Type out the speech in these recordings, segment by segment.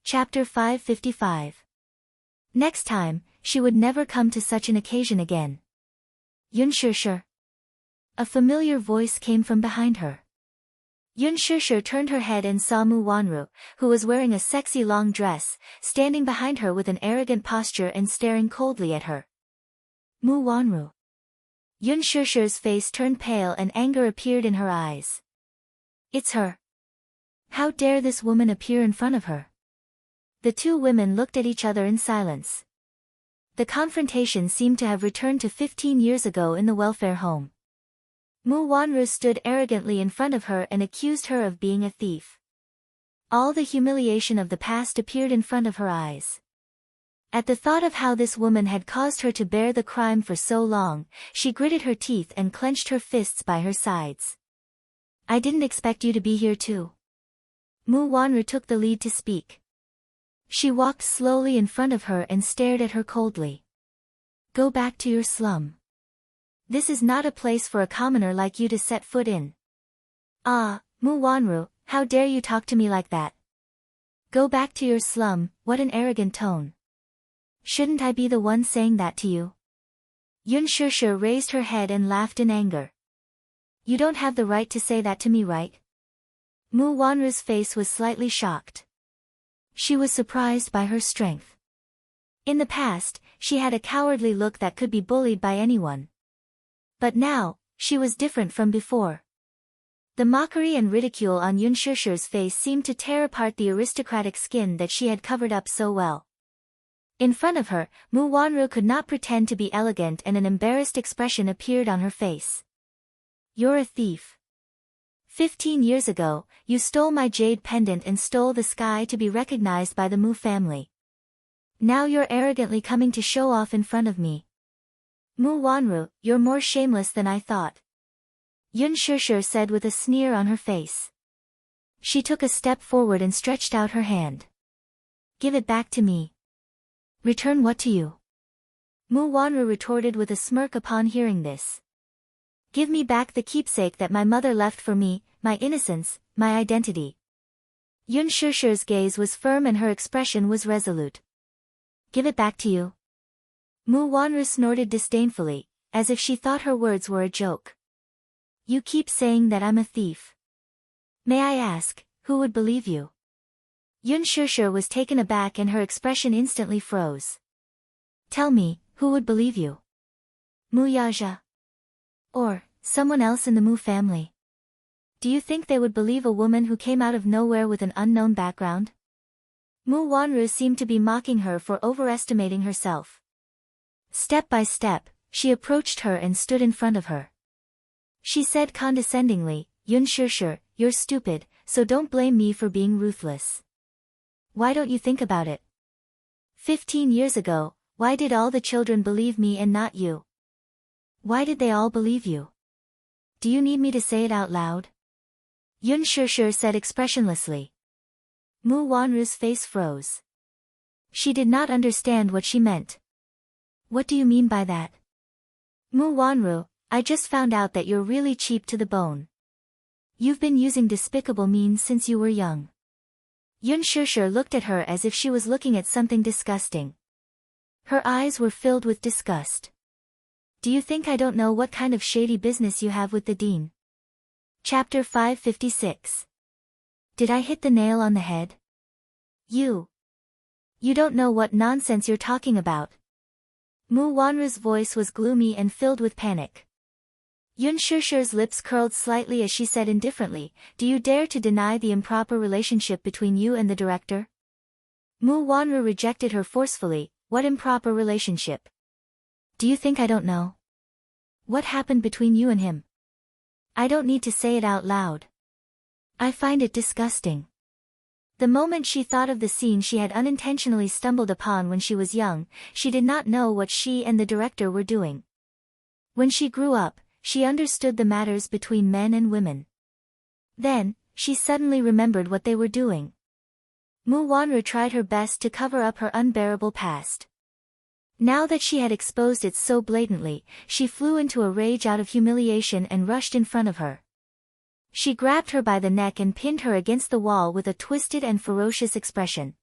Chapter 555. Next time, she would never come to such an occasion again. Yun Shishir. A familiar voice came from behind her. Yun Shishir turned her head and saw Mu Wanru, who was wearing a sexy long dress, standing behind her with an arrogant posture and staring coldly at her. Mu Wanru. Yun Shishir's face turned pale and anger appeared in her eyes. It's her. How dare this woman appear in front of her? The two women looked at each other in silence. The confrontation seemed to have returned to 15 years ago in the welfare home. Mu Wanru stood arrogantly in front of her and accused her of being a thief. All the humiliation of the past appeared in front of her eyes. At the thought of how this woman had caused her to bear the crime for so long, she gritted her teeth and clenched her fists by her sides. I didn't expect you to be here too. Mu Wanru took the lead to speak. She walked slowly in front of her and stared at her coldly. Go back to your slum. This is not a place for a commoner like you to set foot in. Ah, Mu Wanru, how dare you talk to me like that? Go back to your slum, what an arrogant tone. Shouldn't I be the one saying that to you? Yun Shishir raised her head and laughed in anger. You don't have the right to say that to me, right? Mu Wanru's face was slightly shocked. She was surprised by her strength. In the past, she had a cowardly look that could be bullied by anyone. But now, she was different from before. The mockery and ridicule on Yun Shishir's face seemed to tear apart the aristocratic skin that she had covered up so well. In front of her, Mu Wanru could not pretend to be elegant and an embarrassed expression appeared on her face. You're a thief. 15 years ago, you stole my jade pendant and stole the sky to be recognized by the Mu family. Now you're arrogantly coming to show off in front of me. Mu Wanru, you're more shameless than I thought. Yun Shishir said with a sneer on her face. She took a step forward and stretched out her hand. Give it back to me. Return what to you? Mu Wanru retorted with a smirk upon hearing this. Give me back the keepsake that my mother left for me, my innocence, my identity. Yun Shishir's gaze was firm and her expression was resolute. Give it back to you. Mu Wanru snorted disdainfully, as if she thought her words were a joke. You keep saying that I'm a thief. May I ask, who would believe you? Yun Shishir was taken aback and her expression instantly froze. Tell me, who would believe you? Mu Yaja? Or someone else in the Mu family? Do you think they would believe a woman who came out of nowhere with an unknown background? Mu Wanru seemed to be mocking her for overestimating herself. Step by step, she approached her and stood in front of her. She said condescendingly, Yun Shishir, you're stupid, so don't blame me for being ruthless. Why don't you think about it? 15 years ago, why did all the children believe me and not you? Why did they all believe you? Do you need me to say it out loud? Yun Shishir said expressionlessly. Mu Wanru's face froze. She did not understand what she meant. What do you mean by that? Mu Wanru, I just found out that you're really cheap to the bone. You've been using despicable means since you were young. Yun Shishir looked at her as if she was looking at something disgusting. Her eyes were filled with disgust. Do you think I don't know what kind of shady business you have with the dean? Chapter 556. Did I hit the nail on the head? You don't know what nonsense you're talking about. Mu Wanru's voice was gloomy and filled with panic. Yun Shishir's lips curled slightly as she said indifferently, do you dare to deny the improper relationship between you and the director? Mu Wanru rejected her forcefully, what improper relationship? Do you think I don't know? What happened between you and him? I don't need to say it out loud. I find it disgusting. The moment she thought of the scene she had unintentionally stumbled upon when she was young, she did not know what she and the director were doing. When she grew up, she understood the matters between men and women. Then, she suddenly remembered what they were doing. Mu Wanru tried her best to cover up her unbearable past. Now that she had exposed it so blatantly, she flew into a rage out of humiliation and rushed in front of her. She grabbed her by the neck and pinned her against the wall with a twisted and ferocious expression.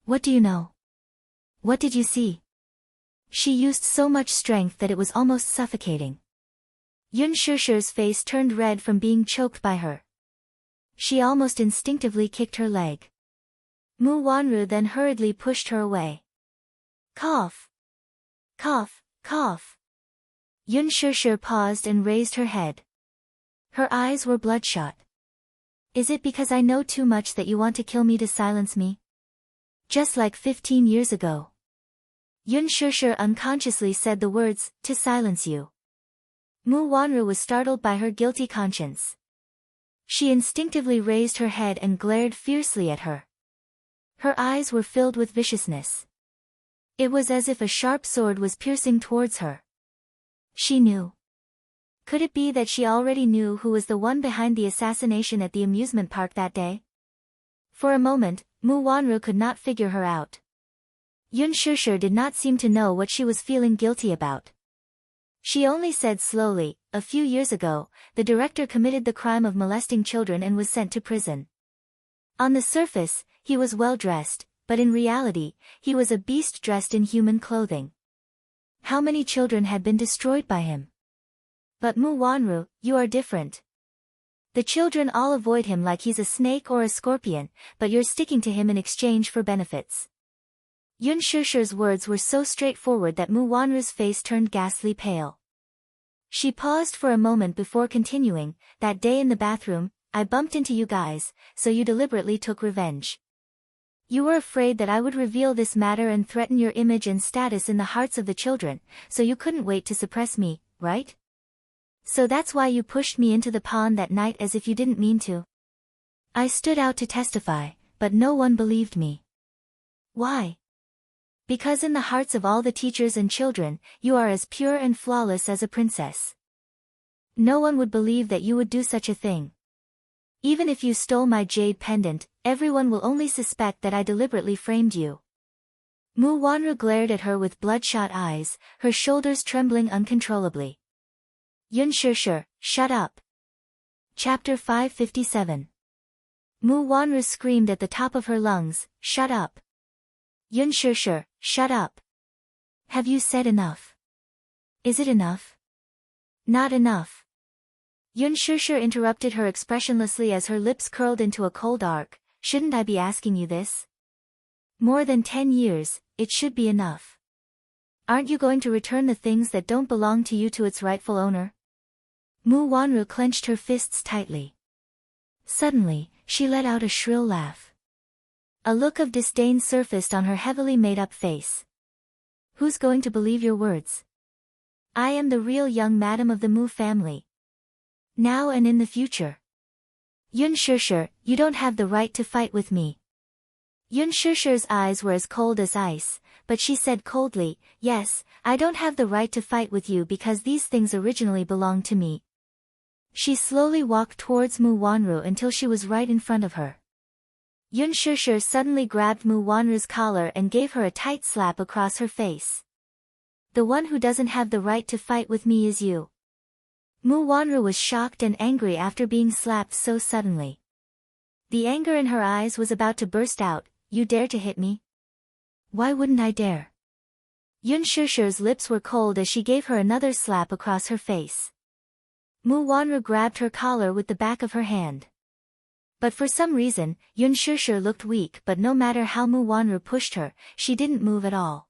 What do you know? What did you see? She used so much strength that it was almost suffocating. Yun Shusher's face turned red from being choked by her. She almost instinctively kicked her leg. Mu Wanru then hurriedly pushed her away. Cough. Cough, cough. Yun Shusher paused and raised her head. Her eyes were bloodshot. Is it because I know too much that you want to kill me to silence me? Just like 15 years ago. Yun Shusher unconsciously said the words, to silence you. Mu Wanru was startled by her guilty conscience. She instinctively raised her head and glared fiercely at her. Her eyes were filled with viciousness. It was as if a sharp sword was piercing towards her. She knew. Could it be that she already knew who was the one behind the assassination at the amusement park that day? For a moment, Mu Wanru could not figure her out. Yun Shusher did not seem to know what she was feeling guilty about. She only said slowly, a few years ago, the director committed the crime of molesting children and was sent to prison. On the surface, he was well dressed, but in reality, he was a beast dressed in human clothing. How many children had been destroyed by him? But Mu Wanru, you are different. The children all avoid him like he's a snake or a scorpion, but you're sticking to him in exchange for benefits. Yun Shusher's words were so straightforward that Mu Wanru's face turned ghastly pale. She paused for a moment before continuing, that day in the bathroom, I bumped into you guys, so you deliberately took revenge. You were afraid that I would reveal this matter and threaten your image and status in the hearts of the children, so you couldn't wait to suppress me, right? So that's why you pushed me into the pond that night as if you didn't mean to. I stood out to testify, but no one believed me. Why? Because in the hearts of all the teachers and children, you are as pure and flawless as a princess. No one would believe that you would do such a thing. Even if you stole my jade pendant, everyone will only suspect that I deliberately framed you. Mu Wanru glared at her with bloodshot eyes, her shoulders trembling uncontrollably. Yun Shusher, shut up. Chapter 557. Mu Wanru screamed at the top of her lungs, shut up. Yun Shusher, shut up. Have you said enough? Is it enough? Not enough. Yun Shusher interrupted her expressionlessly as her lips curled into a cold arc. Shouldn't I be asking you this? More than 10 years, it should be enough. Aren't you going to return the things that don't belong to you to its rightful owner? Mu Wanru clenched her fists tightly. Suddenly, she let out a shrill laugh. A look of disdain surfaced on her heavily made-up face. Who's going to believe your words? I am the real young madam of the Mu family. Now and in the future. Yun Shusher, you don't have the right to fight with me. Yun Shusher's eyes were as cold as ice, but she said coldly, yes, I don't have the right to fight with you because these things originally belonged to me. She slowly walked towards Mu Wanru until she was right in front of her. Yun Shusher suddenly grabbed Mu Wanru's collar and gave her a tight slap across her face. The one who doesn't have the right to fight with me is you. Mu Wanru was shocked and angry after being slapped so suddenly. The anger in her eyes was about to burst out. You dare to hit me? Why wouldn't I dare? Yun Shusher's lips were cold as she gave her another slap across her face. Mu Wanru grabbed her collar with the back of her hand. But for some reason, Yun Shusher looked weak, but no matter how Mu Wanru pushed her, she didn't move at all.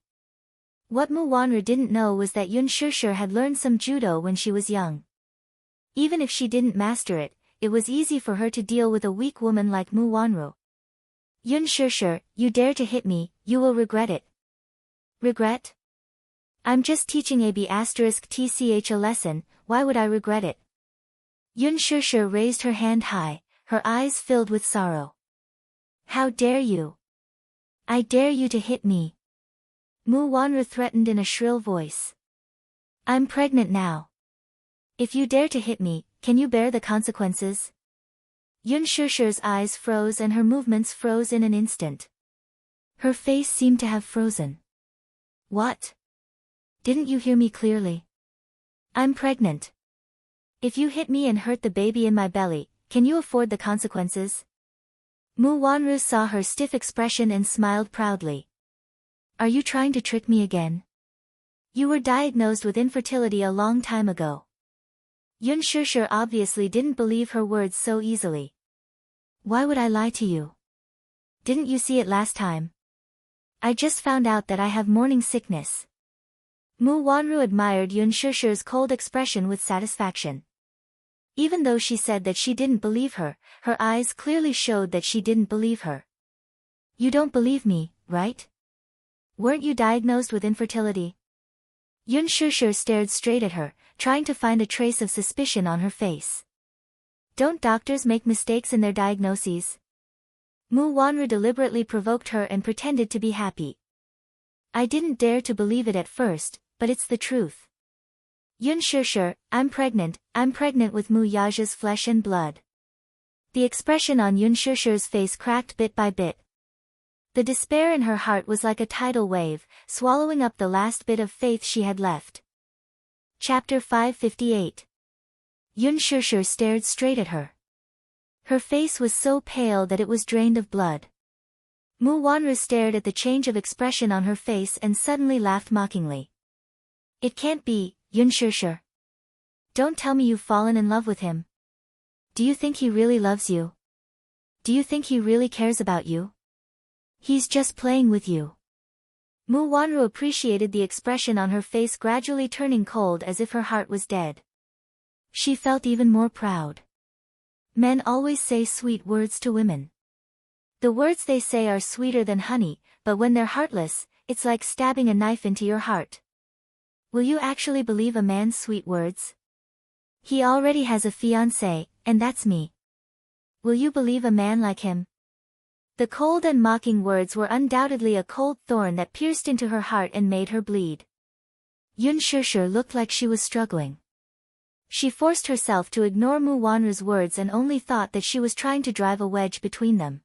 What Mu Wanru didn't know was that Yun Shusher had learned some judo when she was young. Even if she didn't master it, it was easy for her to deal with a weak woman like Mu Wanru. Yun Shusher, you dare to hit me, you will regret it. Regret? I'm just teaching AB*TCH a lesson, why would I regret it? Yun Shusher raised her hand high, her eyes filled with sorrow. How dare you? I dare you to hit me. Mu Wanru threatened in a shrill voice. I'm pregnant now. If you dare to hit me, can you bear the consequences? Yun Shusher's eyes froze and her movements froze in an instant. Her face seemed to have frozen. What? Didn't you hear me clearly? I'm pregnant. If you hit me and hurt the baby in my belly, can you afford the consequences? Mu Wanru saw her stiff expression and smiled proudly. Are you trying to trick me again? You were diagnosed with infertility a long time ago. Yun Shishir obviously didn't believe her words so easily. Why would I lie to you? Didn't you see it last time? I just found out that I have morning sickness. Mu Wanru admired Yun Shishir's cold expression with satisfaction. Even though she said that she didn't believe her, her eyes clearly showed that she didn't believe her. You don't believe me, right? Weren't you diagnosed with infertility? Yun Shishir stared straight at her, trying to find a trace of suspicion on her face. Don't doctors make mistakes in their diagnoses? Mu Wanru deliberately provoked her and pretended to be happy. I didn't dare to believe it at first, but it's the truth. Yun Shishir, I'm pregnant with Mu Yaja's flesh and blood. The expression on Yun Shishir's face cracked bit by bit. The despair in her heart was like a tidal wave, swallowing up the last bit of faith she had left. Chapter 558. Yun Shishir stared straight at her. Her face was so pale that it was drained of blood. Mu Wanru stared at the change of expression on her face and suddenly laughed mockingly. It can't be, Yun Shishir. Don't tell me you've fallen in love with him. Do you think he really loves you? Do you think he really cares about you? He's just playing with you. Mu Wanru appreciated the expression on her face gradually turning cold as if her heart was dead. She felt even more proud. Men always say sweet words to women. The words they say are sweeter than honey, but when they're heartless, it's like stabbing a knife into your heart. Will you actually believe a man's sweet words? He already has a fiancée, and that's me. Will you believe a man like him? The cold and mocking words were undoubtedly a cold thorn that pierced into her heart and made her bleed. Yun Shishir looked like she was struggling. She forced herself to ignore Mu Wanru's words and only thought that she was trying to drive a wedge between them.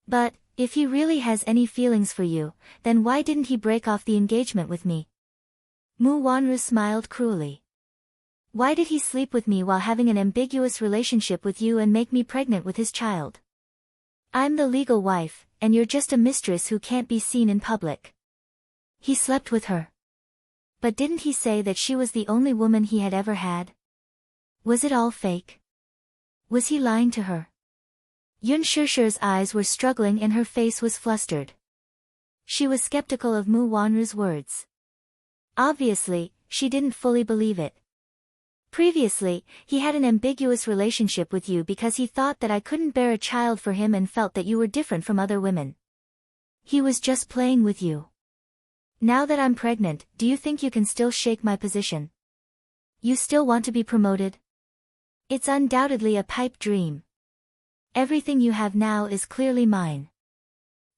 But, if he really has any feelings for you, then why didn't he break off the engagement with me? Mu Wanru smiled cruelly. Why did he sleep with me while having an ambiguous relationship with you and make me pregnant with his child? I'm the legal wife, and you're just a mistress who can't be seen in public. He slept with her. But didn't he say that she was the only woman he had ever had? Was it all fake? Was he lying to her? Yun Shishir's eyes were struggling and her face was flustered. She was skeptical of Mu Wanru's words. Obviously, she didn't fully believe it. Previously, he had an ambiguous relationship with you because he thought that I couldn't bear a child for him and felt that you were different from other women. He was just playing with you. Now that I'm pregnant, do you think you can still shake my position? You still want to be promoted? It's undoubtedly a pipe dream. Everything you have now is clearly mine.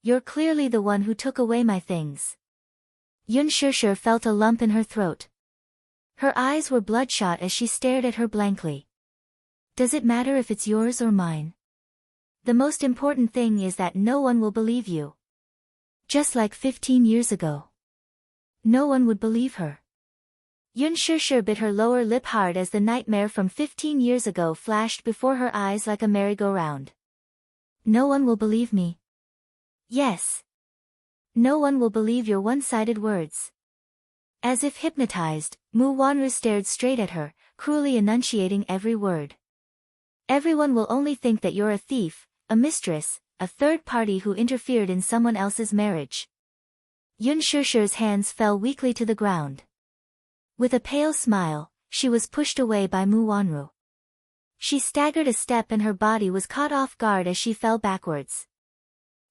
You're clearly the one who took away my things. Yun Shishir felt a lump in her throat. Her eyes were bloodshot as she stared at her blankly. Does it matter if it's yours or mine? The most important thing is that no one will believe you. Just like 15 years ago. No one would believe her. Yun Shishir bit her lower lip hard as the nightmare from 15 years ago flashed before her eyes like a merry-go-round. No one will believe me. Yes. No one will believe your one-sided words. As if hypnotized, Mu Wanru stared straight at her, cruelly enunciating every word. Everyone will only think that you're a thief, a mistress, a third party who interfered in someone else's marriage. Yun Shishir's hands fell weakly to the ground. With a pale smile, she was pushed away by Mu Wanru. She staggered a step and her body was caught off guard as she fell backwards.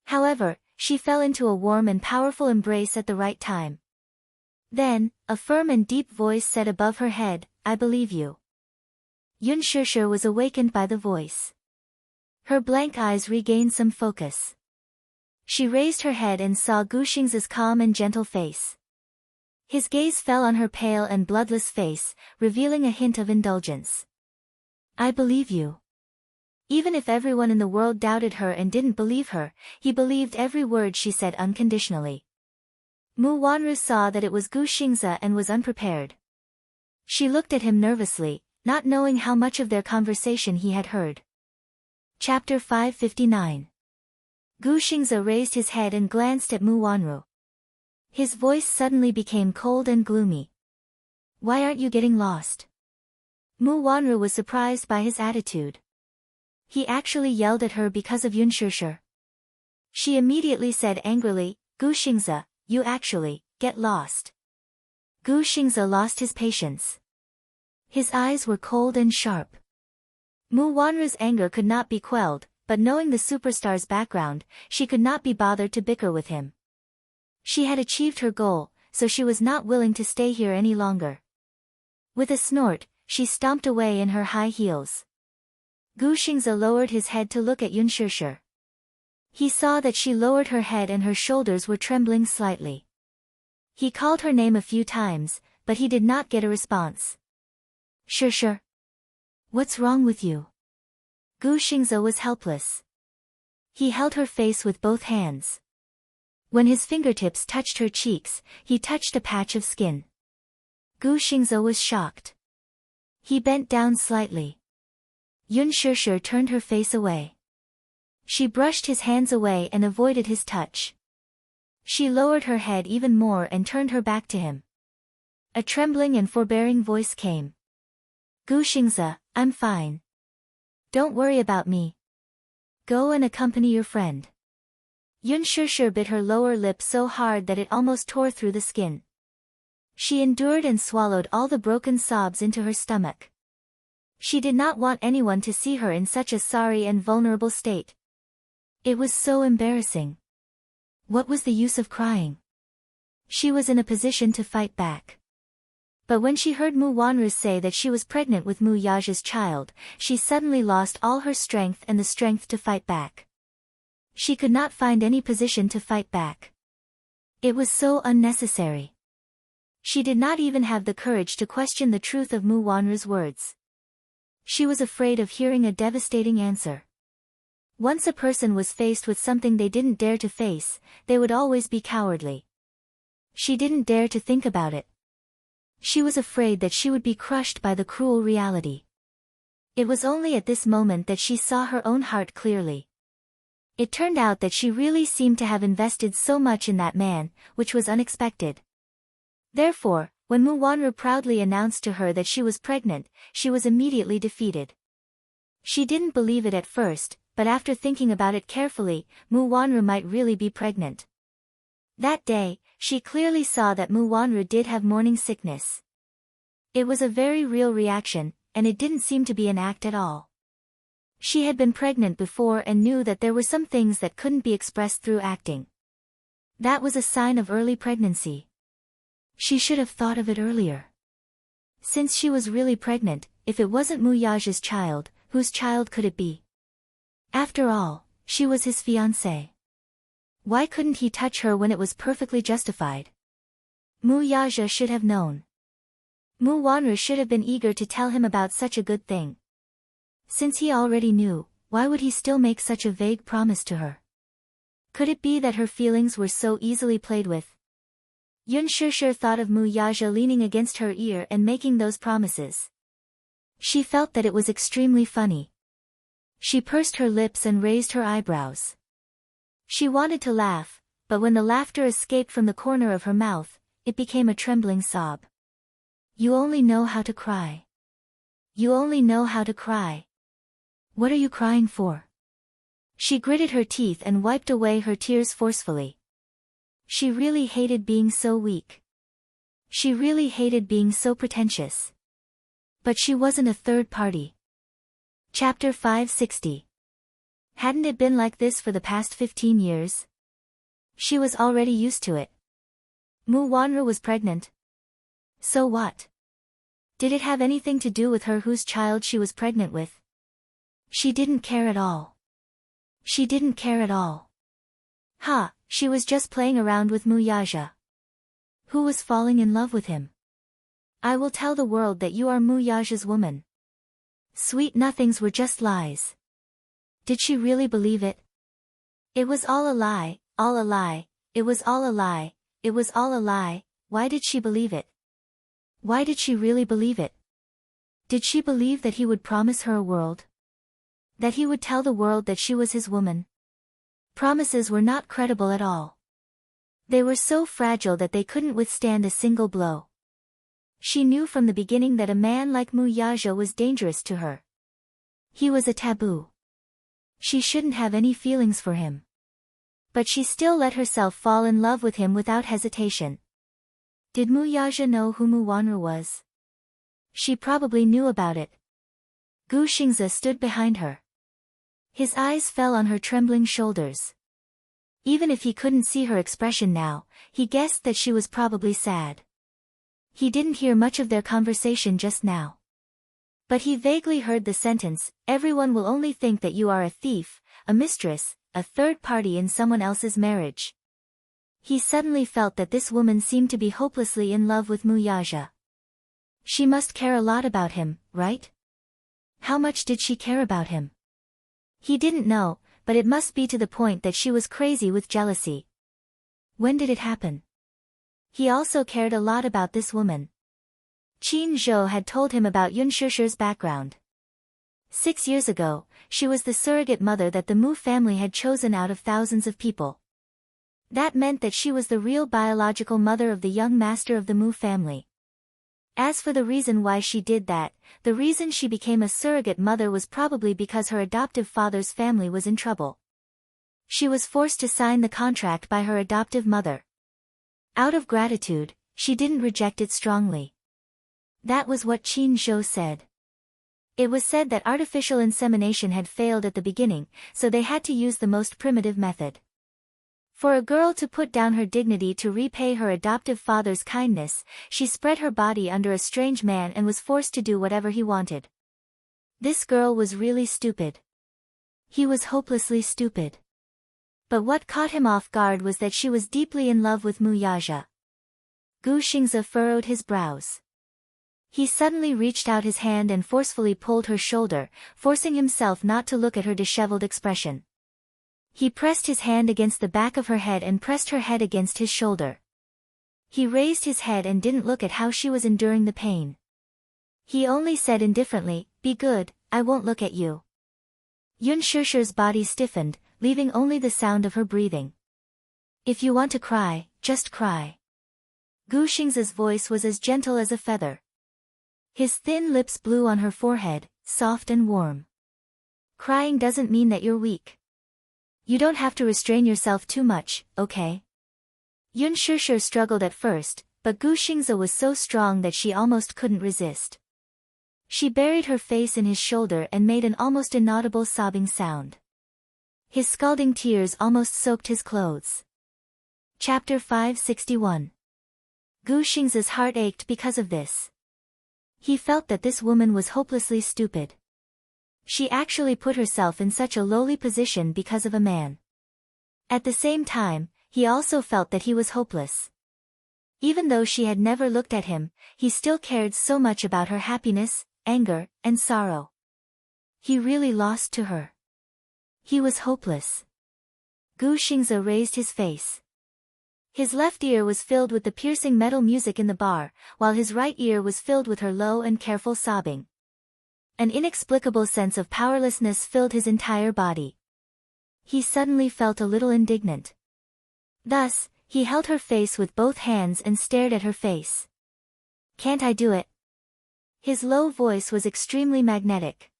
However, she fell into a warm and powerful embrace at the right time. Then, a firm and deep voice said above her head, I believe you. Yun Shishir was awakened by the voice. Her blank eyes regained some focus. She raised her head and saw Gu Xing's calm and gentle face. His gaze fell on her pale and bloodless face, revealing a hint of indulgence. I believe you. Even if everyone in the world doubted her and didn't believe her, he believed every word she said unconditionally. Mu Wanru saw that it was Gu Xingze and was unprepared. She looked at him nervously, not knowing how much of their conversation he had heard. Chapter 559. Gu Xingze raised his head and glanced at Mu Wanru. His voice suddenly became cold and gloomy. Why aren't you getting lost? Mu Wanru was surprised by his attitude. He actually yelled at her because of Yun Shishir. She immediately said angrily, Gu Xingze, you actually, get lost. Gu Xingze lost his patience. His eyes were cold and sharp. Mu Wanru's anger could not be quelled, but knowing the superstar's background, she could not be bothered to bicker with him. She had achieved her goal, so she was not willing to stay here any longer. With a snort, she stomped away in her high heels. Gu Xingze lowered his head to look at Yun Shishir. He saw that she lowered her head and her shoulders were trembling slightly. He called her name a few times, but he did not get a response. Shishir. What's wrong with you? Gu Xingze was helpless. He held her face with both hands. When his fingertips touched her cheeks, he touched a patch of skin. Gu Xingze was shocked. He bent down slightly. Yun Shishir turned her face away. She brushed his hands away and avoided his touch. She lowered her head even more and turned her back to him. A trembling and forbearing voice came. Gu Xingze, I'm fine. Don't worry about me. Go and accompany your friend. Yun Shishir bit her lower lip so hard that it almost tore through the skin. She endured and swallowed all the broken sobs into her stomach. She did not want anyone to see her in such a sorry and vulnerable state. It was so embarrassing. What was the use of crying? She was in a position to fight back. But when she heard Mu Wanru say that she was pregnant with Mu Yaja's child, she suddenly lost all her strength and the strength to fight back. She could not find any position to fight back. It was so unnecessary. She did not even have the courage to question the truth of Mu Wanru's words. She was afraid of hearing a devastating answer. Once a person was faced with something they didn't dare to face, they would always be cowardly. She didn't dare to think about it. She was afraid that she would be crushed by the cruel reality. It was only at this moment that she saw her own heart clearly. It turned out that she really seemed to have invested so much in that man, which was unexpected. Therefore, when Mu Wanru proudly announced to her that she was pregnant, she was immediately defeated. She didn't believe it at first, but after thinking about it carefully, Mu Wanru might really be pregnant. That day, she clearly saw that Mu Wanru did have morning sickness. It was a very real reaction, and it didn't seem to be an act at all. She had been pregnant before and knew that there were some things that couldn't be expressed through acting. That was a sign of early pregnancy. She should have thought of it earlier. Since she was really pregnant, if it wasn't Mu Yaja's child, whose child could it be? After all, she was his fiancée. Why couldn't he touch her when it was perfectly justified? Mu Yaja should have known. Mu Wanru should have been eager to tell him about such a good thing. Since he already knew, why would he still make such a vague promise to her? Could it be that her feelings were so easily played with? Yun Shishir thought of Mu Yaja leaning against her ear and making those promises. She felt that it was extremely funny. She pursed her lips and raised her eyebrows. She wanted to laugh, but when the laughter escaped from the corner of her mouth, it became a trembling sob. You only know how to cry. You only know how to cry. What are you crying for? She gritted her teeth and wiped away her tears forcefully. She really hated being so weak. She really hated being so pretentious. But she wasn't a third party. Chapter 560. Hadn't it been like this for the past 15 years? She was already used to it. Mu Wanru was pregnant. So what? Did it have anything to do with her whose child she was pregnant with? She didn't care at all. She didn't care at all. Ha, she was just playing around with Mu Yaja. Who was falling in love with him? I will tell the world that you are Mu Yaja's woman. Sweet nothings were just lies. Did she really believe it? It was all a lie, all a lie, it was all a lie, it was all a lie. Why did she believe it? Why did she really believe it? Did she believe that he would promise her a world? That he would tell the world that she was his woman? Promises were not credible at all. They were so fragile that they couldn't withstand a single blow. She knew from the beginning that a man like Mu Yaja was dangerous to her. He was a taboo. She shouldn't have any feelings for him. But she still let herself fall in love with him without hesitation. Did Mu Yaja know who Mu Wanru was? She probably knew about it. Gu Xingze stood behind her. His eyes fell on her trembling shoulders. Even if he couldn't see her expression now, he guessed that she was probably sad. He didn't hear much of their conversation just now. But he vaguely heard the sentence, "Everyone will only think that you are a thief, a mistress, a third party in someone else's marriage." He suddenly felt that this woman seemed to be hopelessly in love with Mu Yaja. She must care a lot about him, right? How much did she care about him? He didn't know, but it must be to the point that she was crazy with jealousy. When did it happen? He also cared a lot about this woman. Qin Zhou had told him about Yun Shishir's background. 6 years ago, she was the surrogate mother that the Mu family had chosen out of thousands of people. That meant that she was the real biological mother of the young master of the Mu family. As for the reason why she did that, the reason she became a surrogate mother was probably because her adoptive father's family was in trouble. She was forced to sign the contract by her adoptive mother. Out of gratitude, she didn't reject it strongly. That was what Qin Zhou said. It was said that artificial insemination had failed at the beginning, so they had to use the most primitive method. For a girl to put down her dignity to repay her adoptive father's kindness, she spread her body under a strange man and was forced to do whatever he wanted. This girl was really stupid. He was hopelessly stupid. But what caught him off guard was that she was deeply in love with Mu Yaja. Gu Xingze furrowed his brows. He suddenly reached out his hand and forcefully pulled her shoulder, forcing himself not to look at her disheveled expression. He pressed his hand against the back of her head and pressed her head against his shoulder. He raised his head and didn't look at how she was enduring the pain. He only said indifferently, "Be good, I won't look at you." Yun Shishir's body stiffened, leaving only the sound of her breathing. "If you want to cry, just cry." Gu Xingze's voice was as gentle as a feather. His thin lips blew on her forehead, soft and warm. "Crying doesn't mean that you're weak. You don't have to restrain yourself too much, okay?" Yun Shishir struggled at first, but Gu Xingze was so strong that she almost couldn't resist. She buried her face in his shoulder and made an almost inaudible sobbing sound. His scalding tears almost soaked his clothes. Chapter 561. Gu Xingze's heart ached because of this. He felt that this woman was hopelessly stupid. She actually put herself in such a lowly position because of a man. At the same time, he also felt that he was hopeless. Even though she had never looked at him, he still cared so much about her happiness, anger, and sorrow. He really lost to her. He was hopeless. Gu Xingze raised his face. His left ear was filled with the piercing metal music in the bar, while his right ear was filled with her low and careful sobbing. An inexplicable sense of powerlessness filled his entire body. He suddenly felt a little indignant. Thus, he held her face with both hands and stared at her face. "Can't I do it?" His low voice was extremely magnetic.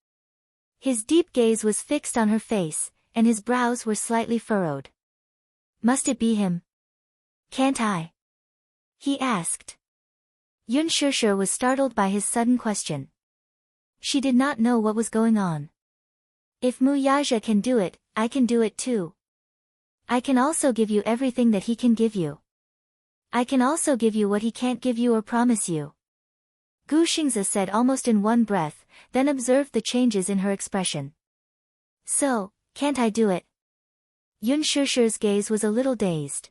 His deep gaze was fixed on her face, and his brows were slightly furrowed. "Must it be him? Can't I?" he asked. Yun Shishir was startled by his sudden question. She did not know what was going on. "If Mu Yaja can do it, I can do it too. I can also give you everything that he can give you. I can also give you what he can't give you or promise you." Gu Xingze said almost in one breath, then observed the changes in her expression. "So, can't I do it?" Yun Shishir's gaze was a little dazed.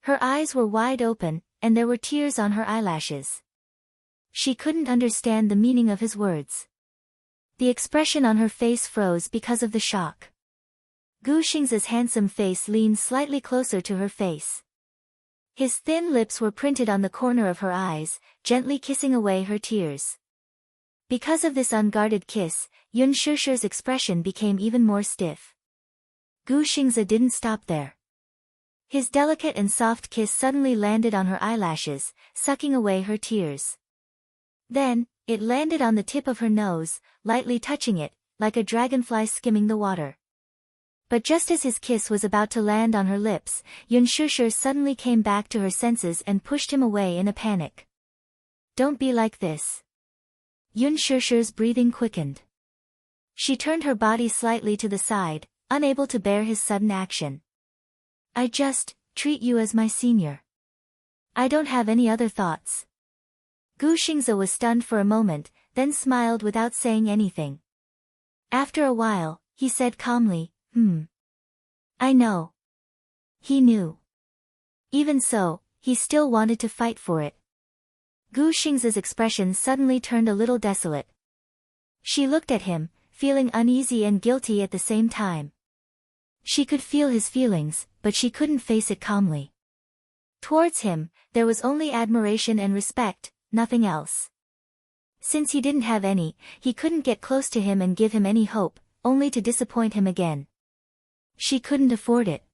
Her eyes were wide open, and there were tears on her eyelashes. She couldn't understand the meaning of his words. The expression on her face froze because of the shock. Gu Xingze's handsome face leaned slightly closer to her face. His thin lips were printed on the corner of her eyes, gently kissing away her tears. Because of this unguarded kiss, Yun Shishir's expression became even more stiff. Gu Xingze didn't stop there. His delicate and soft kiss suddenly landed on her eyelashes, sucking away her tears. Then, it landed on the tip of her nose, lightly touching it, like a dragonfly skimming the water. But just as his kiss was about to land on her lips, Yun Shusher suddenly came back to her senses and pushed him away in a panic. Don't be like this. Yun Shusher's breathing quickened. She turned her body slightly to the side, unable to bear his sudden action. I just treat you as my senior. I don't have any other thoughts. Gu Xingze was stunned for a moment, then smiled without saying anything. After a while, he said calmly, I know. He knew. Even so, he still wanted to fight for it. Gu Xingze's expression suddenly turned a little desolate. She looked at him, feeling uneasy and guilty at the same time. She could feel his feelings, but she couldn't face it calmly. Towards him, there was only admiration and respect, nothing else. Since he didn't have any, he couldn't get close to him and give him any hope, only to disappoint him again. She couldn't afford it.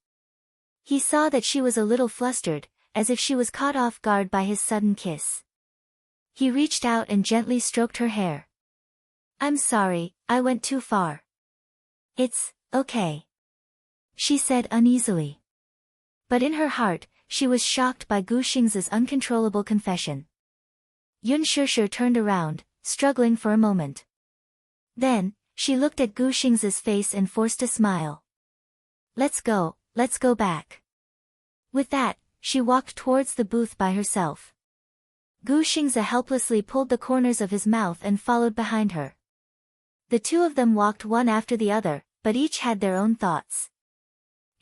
He saw that she was a little flustered, as if she was caught off guard by his sudden kiss. He reached out and gently stroked her hair. I'm sorry, I went too far. It's okay, she said uneasily. But in her heart, she was shocked by Gu Xingze's uncontrollable confession. Yun Shusher turned around, struggling for a moment. Then, she looked at Gu Xingze's face and forced a smile. Let's go back. With that, she walked towards the booth by herself. Gu Xingze helplessly pulled the corners of his mouth and followed behind her. The two of them walked one after the other, but each had their own thoughts.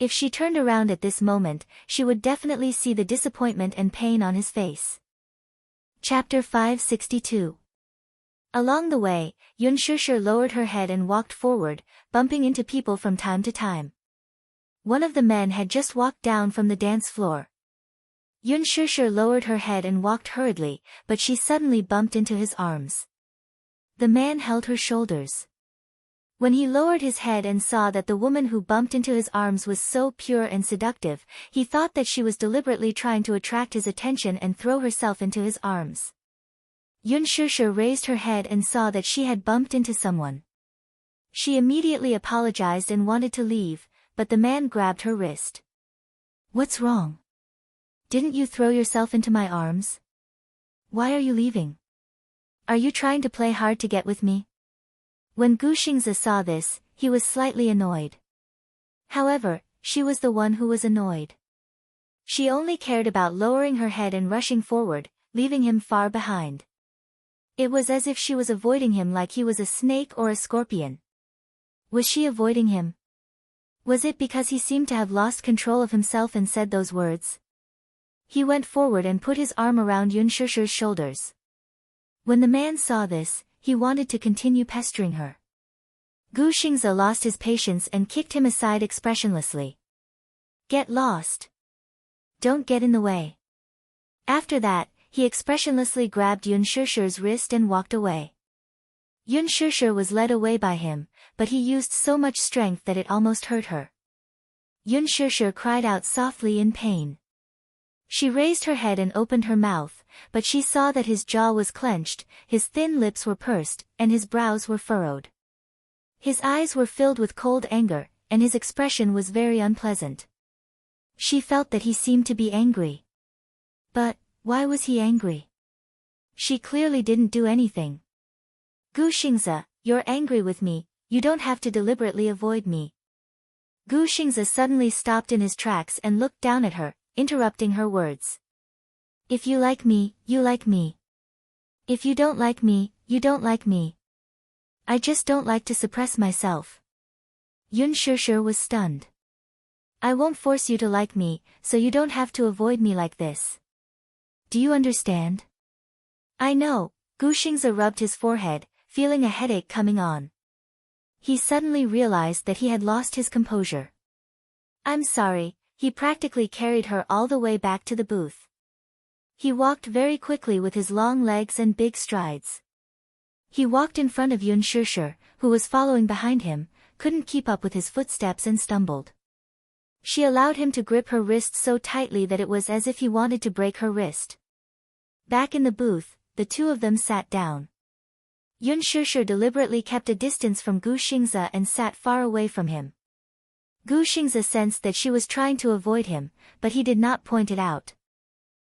If she turned around at this moment, she would definitely see the disappointment and pain on his face. Chapter 562. Along the way, Yun Shusher lowered her head and walked forward, bumping into people from time to time. One of the men had just walked down from the dance floor. Yun Shusher lowered her head and walked hurriedly, but she suddenly bumped into his arms. The man held her shoulders. When he lowered his head and saw that the woman who bumped into his arms was so pure and seductive, he thought that she was deliberately trying to attract his attention and throw herself into his arms. Yun Shusher raised her head and saw that she had bumped into someone. She immediately apologized and wanted to leave, but the man grabbed her wrist. What's wrong? Didn't you throw yourself into my arms? Why are you leaving? Are you trying to play hard to get with me? When Gu Xingze saw this, he was slightly annoyed. However, she was the one who was annoyed. She only cared about lowering her head and rushing forward, leaving him far behind. It was as if she was avoiding him like he was a snake or a scorpion. Was she avoiding him? Was it because he seemed to have lost control of himself and said those words? He went forward and put his arm around Yun Shusher's shoulders. When the man saw this, he wanted to continue pestering her. Gu Xingze lost his patience and kicked him aside expressionlessly. Get lost. Don't get in the way. After that, he expressionlessly grabbed Yun Shusher's wrist and walked away. Yun Shusher was led away by him, but he used so much strength that it almost hurt her. Yun Shusher cried out softly in pain. She raised her head and opened her mouth, but she saw that his jaw was clenched, his thin lips were pursed, and his brows were furrowed. His eyes were filled with cold anger, and his expression was very unpleasant. She felt that he seemed to be angry. But, why was he angry? She clearly didn't do anything. Gu Xingze, you're angry with me, you don't have to deliberately avoid me. Gu Xingze suddenly stopped in his tracks and looked down at her, interrupting her words. If you like me, you like me. If you don't like me, you don't like me. I just don't like to suppress myself. Yun Shusher was stunned. I won't force you to like me, so you don't have to avoid me like this. Do you understand? I know, Gu Xingze rubbed his forehead, feeling a headache coming on. He suddenly realized that he had lost his composure. I'm sorry, he practically carried her all the way back to the booth. He walked very quickly with his long legs and big strides. He walked in front of Yun Shusher, who was following behind him, couldn't keep up with his footsteps and stumbled. She allowed him to grip her wrist so tightly that it was as if he wanted to break her wrist. Back in the booth, the two of them sat down. Yun Shishir deliberately kept a distance from Gu Xingze and sat far away from him. Gu Xingze sensed that she was trying to avoid him, but he did not point it out.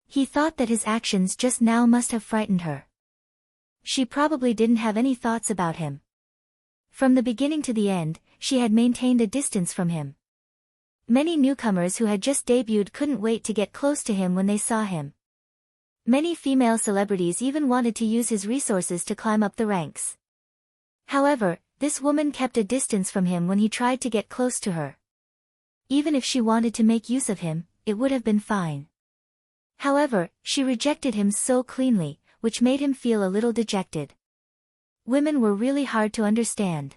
He thought that his actions just now must have frightened her. She probably didn't have any thoughts about him. From the beginning to the end, she had maintained a distance from him. Many newcomers who had just debuted couldn't wait to get close to him when they saw him. Many female celebrities even wanted to use his resources to climb up the ranks. However, this woman kept a distance from him when he tried to get close to her. Even if she wanted to make use of him, it would have been fine. However, she rejected him so cleanly, which made him feel a little dejected. Women were really hard to understand.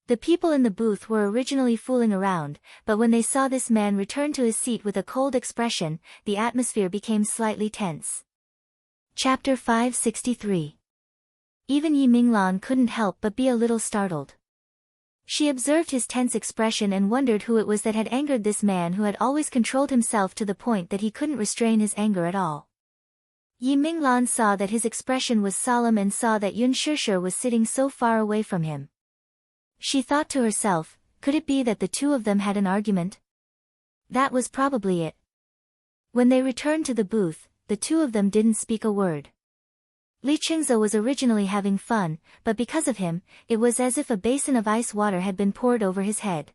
The people in the booth were originally fooling around, but when they saw this man return to his seat with a cold expression, the atmosphere became slightly tense. Chapter 563. Even Yi Minglan couldn't help but be a little startled. She observed his tense expression and wondered who it was that had angered this man who had always controlled himself to the point that he couldn't restrain his anger at all. Yi Minglan saw that his expression was solemn and saw that Yun Shishir was sitting so far away from him. She thought to herself, could it be that the two of them had an argument? That was probably it. When they returned to the booth, the two of them didn't speak a word. Li Qingze was originally having fun, but because of him, it was as if a basin of ice water had been poured over his head.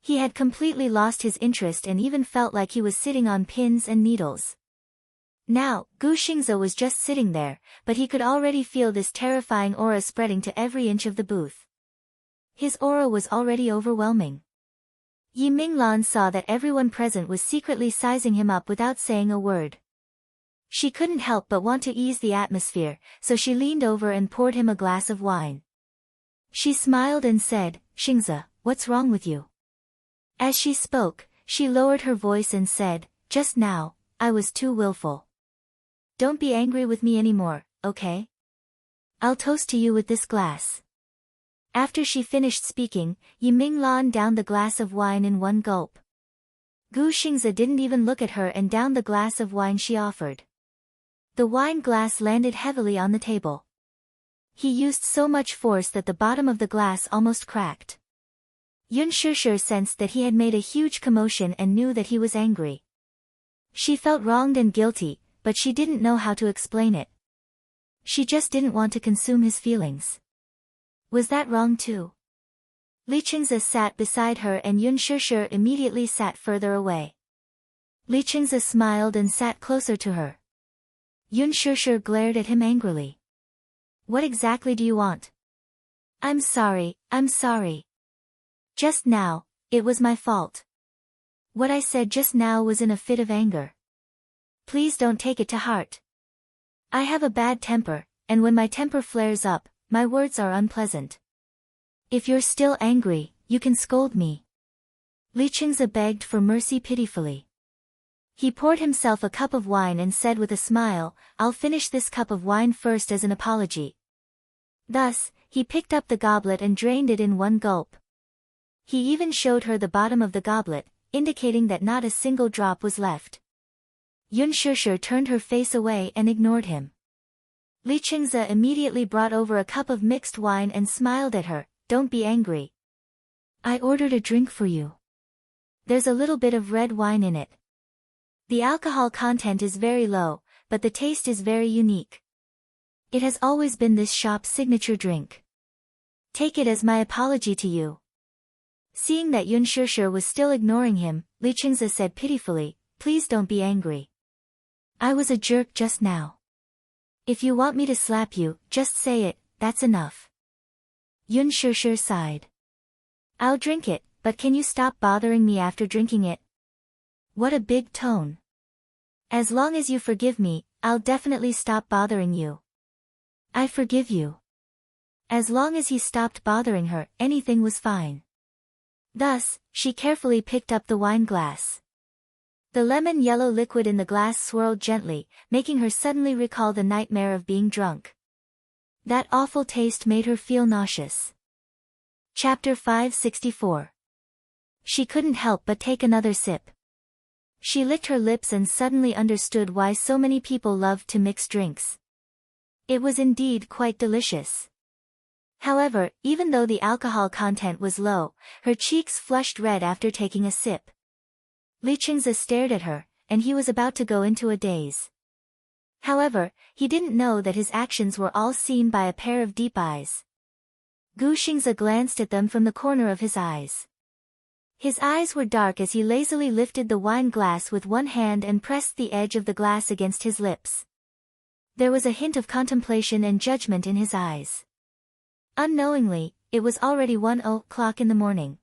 He had completely lost his interest and even felt like he was sitting on pins and needles. Now, Gu Xingze was just sitting there, but he could already feel this terrifying aura spreading to every inch of the booth. His aura was already overwhelming. Yi Minglan saw that everyone present was secretly sizing him up without saying a word. She couldn't help but want to ease the atmosphere, so she leaned over and poured him a glass of wine. She smiled and said, "Xingze, what's wrong with you?" As she spoke, she lowered her voice and said, "Just now, I was too willful. Don't be angry with me anymore, okay? I'll toast to you with this glass." After she finished speaking, Yi Minglan downed the glass of wine in one gulp. Gu Xingze didn't even look at her and downed the glass of wine she offered. The wine glass landed heavily on the table. He used so much force that the bottom of the glass almost cracked. Yun Shishir sensed that he had made a huge commotion and knew that he was angry. She felt wronged and guilty, but she didn't know how to explain it. She just didn't want to consume his feelings. Was that wrong too? Li Qingze sat beside her and Yun Shishir immediately sat further away. Li Qingze smiled and sat closer to her. Yun Shishir glared at him angrily. "What exactly do you want?" I'm sorry. Just now, it was my fault. What I said just now was in a fit of anger. Please don't take it to heart. I have a bad temper, and when my temper flares up, my words are unpleasant. If you're still angry, you can scold me. Li Qingze begged for mercy pitifully. He poured himself a cup of wine and said with a smile, "I'll finish this cup of wine first as an apology." Thus, he picked up the goblet and drained it in one gulp. He even showed her the bottom of the goblet, indicating that not a single drop was left. Yun Shishir turned her face away and ignored him. Li Qingze immediately brought over a cup of mixed wine and smiled at her. "Don't be angry. I ordered a drink for you. There's a little bit of red wine in it. The alcohol content is very low, but the taste is very unique. It has always been this shop's signature drink. Take it as my apology to you." Seeing that Yun Shishir was still ignoring him, Li Qingze said pitifully, "Please don't be angry. I was a jerk just now. If you want me to slap you, just say it, that's enough." Yun Shishir sighed. "I'll drink it, but can you stop bothering me after drinking it?" What a big tone. "As long as you forgive me, I'll definitely stop bothering you." "I forgive you." As long as he stopped bothering her, anything was fine. Thus, she carefully picked up the wine glass. The lemon-yellow liquid in the glass swirled gently, making her suddenly recall the nightmare of being drunk. That awful taste made her feel nauseous. Chapter 564. She couldn't help but take another sip. She licked her lips and suddenly understood why so many people loved to mix drinks. It was indeed quite delicious. However, even though the alcohol content was low, her cheeks flushed red after taking a sip. Li Qingze stared at her, and he was about to go into a daze. However, he didn't know that his actions were all seen by a pair of deep eyes. Gu Xingze glanced at them from the corner of his eyes. His eyes were dark as he lazily lifted the wine glass with one hand and pressed the edge of the glass against his lips. There was a hint of contemplation and judgment in his eyes. Unknowingly, it was already 1:00 in the morning.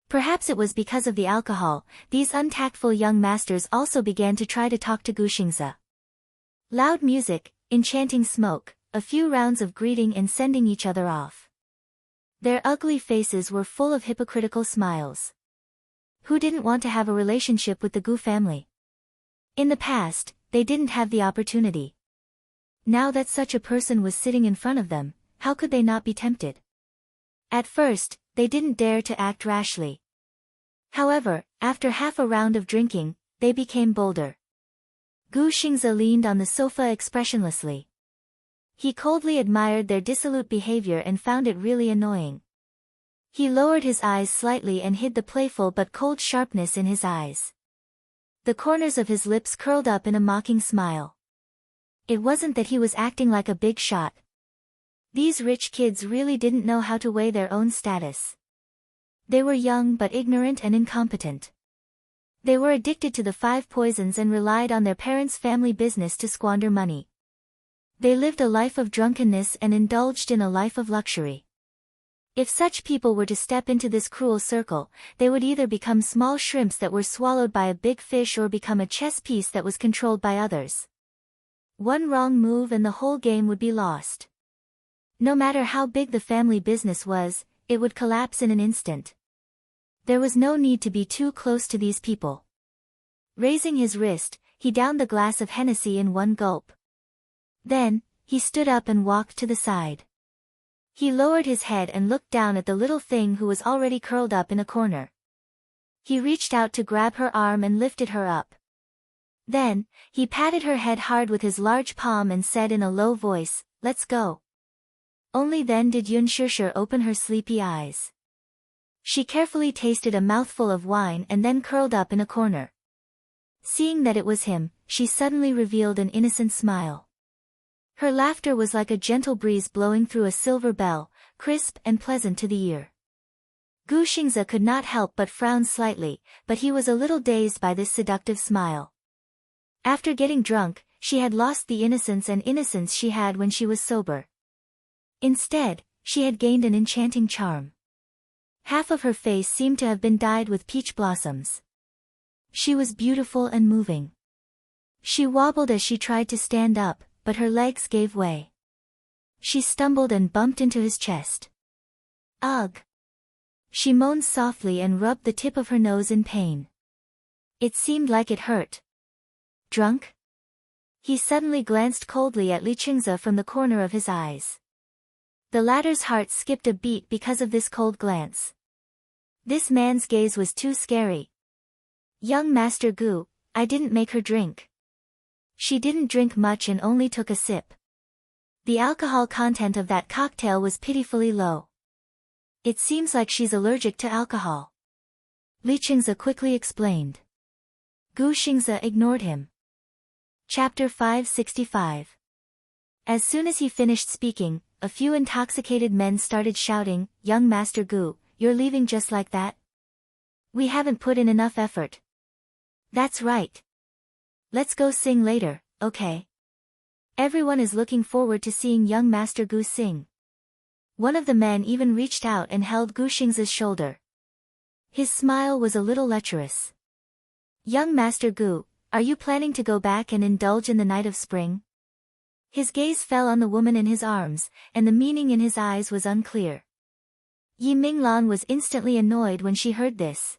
Perhaps it was because of the alcohol, these untactful young masters also began to try to talk to Gu Xingze. Loud music, enchanting smoke, a few rounds of greeting and sending each other off. Their ugly faces were full of hypocritical smiles. Who didn't want to have a relationship with the Gu family? In the past, they didn't have the opportunity. Now that such a person was sitting in front of them, how could they not be tempted? At first, they didn't dare to act rashly. However, after half a round of drinking, they became bolder. Gu Xingze leaned on the sofa expressionlessly. He coldly admired their dissolute behavior and found it really annoying. He lowered his eyes slightly and hid the playful but cold sharpness in his eyes. The corners of his lips curled up in a mocking smile. It wasn't that he was acting like a big shot. These rich kids really didn't know how to weigh their own status. They were young but ignorant and incompetent. They were addicted to the 5 poisons and relied on their parents' family business to squander money. They lived a life of drunkenness and indulged in a life of luxury. If such people were to step into this cruel circle, they would either become small shrimps that were swallowed by a big fish or become a chess piece that was controlled by others. One wrong move and the whole game would be lost. No matter how big the family business was, it would collapse in an instant. There was no need to be too close to these people. Raising his wrist, he downed the glass of Hennessy in one gulp. Then, he stood up and walked to the side. He lowered his head and looked down at the little thing who was already curled up in a corner. He reached out to grab her arm and lifted her up. Then, he patted her head hard with his large palm and said in a low voice, "Let's go." Only then did Yun Shishir open her sleepy eyes. She carefully tasted a mouthful of wine and then curled up in a corner. Seeing that it was him, she suddenly revealed an innocent smile. Her laughter was like a gentle breeze blowing through a silver bell, crisp and pleasant to the ear. Gu Xingze could not help but frown slightly, but he was a little dazed by this seductive smile. After getting drunk, she had lost the innocence she had when she was sober. Instead, she had gained an enchanting charm. Half of her face seemed to have been dyed with peach blossoms. She was beautiful and moving. She wobbled as she tried to stand up, but her legs gave way. She stumbled and bumped into his chest. Ugh! She moaned softly and rubbed the tip of her nose in pain. It seemed like it hurt. Drunk? He suddenly glanced coldly at Li Qingze from the corner of his eyes. The latter's heart skipped a beat because of this cold glance. This man's gaze was too scary. "Young Master Gu, I didn't make her drink." She didn't drink much and only took a sip. The alcohol content of that cocktail was pitifully low. "It seems like she's allergic to alcohol," Li Qingze quickly explained. Gu Xingze ignored him. Chapter 565. As soon as he finished speaking, a few intoxicated men started shouting, "Young Master Gu, you're leaving just like that? We haven't put in enough effort." "That's right. Let's go sing later, okay? Everyone is looking forward to seeing young Master Gu sing." One of the men even reached out and held Gu Xingze's shoulder. His smile was a little lecherous. "Young Master Gu, are you planning to go back and indulge in the night of spring?" His gaze fell on the woman in his arms, and the meaning in his eyes was unclear. Yi Minglan was instantly annoyed when she heard this.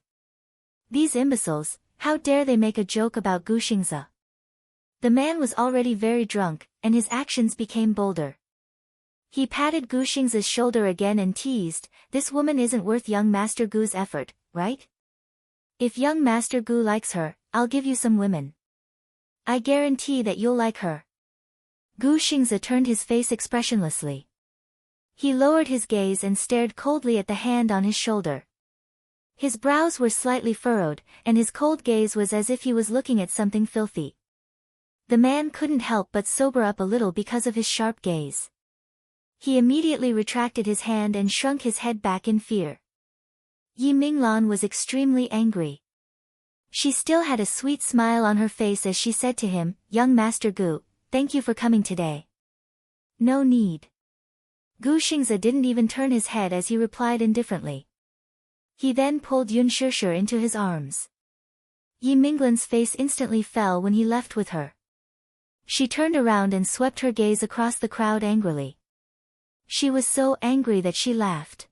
These imbeciles, how dare they make a joke about Gu Xingze? The man was already very drunk, and his actions became bolder. He patted Gu Xingze's shoulder again and teased, "This woman isn't worth young Master Gu's effort, right?" If young Master Gu likes her, I'll give you some women. I guarantee that you'll like her. Gu Xingze turned his face expressionlessly. He lowered his gaze and stared coldly at the hand on his shoulder. His brows were slightly furrowed, and his cold gaze was as if he was looking at something filthy. The man couldn't help but sober up a little because of his sharp gaze. He immediately retracted his hand and shrunk his head back in fear. Yi Minglan was extremely angry. She still had a sweet smile on her face as she said to him, "Young Master Gu, thank you for coming today." "No need." Gu Xingze didn't even turn his head as he replied indifferently. He then pulled Yun Shishir into his arms. Yi Minglan's face instantly fell when he left with her. She turned around and swept her gaze across the crowd angrily. She was so angry that she laughed.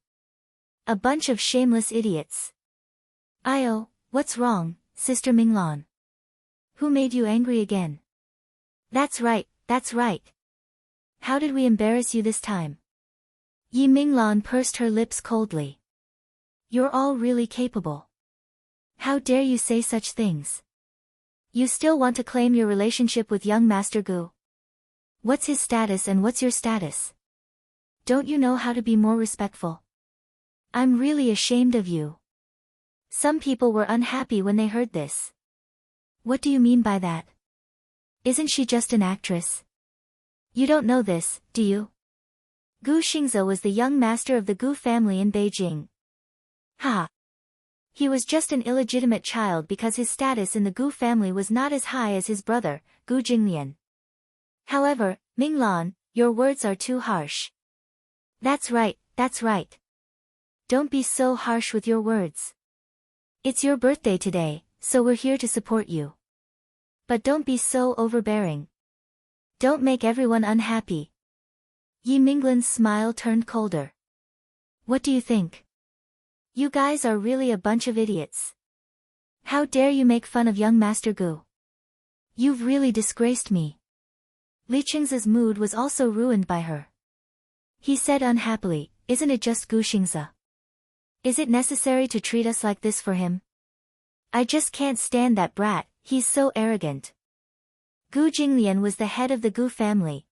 A bunch of shameless idiots. "Io, what's wrong, Sister Minglan? Who made you angry again?" That's right, that's right. How did we embarrass you this time?" Yi Minglan pursed her lips coldly. "You're all really capable. How dare you say such things? You still want to claim your relationship with young Master Gu? What's his status and what's your status? Don't you know how to be more respectful? I'm really ashamed of you." Some people were unhappy when they heard this. "What do you mean by that? Isn't she just an actress? You don't know this, do you? Gu Xingze was the young master of the Gu family in Beijing." "Ha! He was just an illegitimate child because his status in the Gu family was not as high as his brother, Gu Jinglian. However, Minglan, your words are too harsh." That's right, that's right. Don't be so harsh with your words. It's your birthday today, so we're here to support you. But don't be so overbearing. Don't make everyone unhappy." Yi Minglan's smile turned colder. "What do you think? You guys are really a bunch of idiots. How dare you make fun of young Master Gu? You've really disgraced me." Li Qingze's mood was also ruined by her. He said unhappily, "Isn't it just Gu Xingze? Is it necessary to treat us like this for him? I just can't stand that brat, he's so arrogant." Gu Jinglian was the head of the Gu family.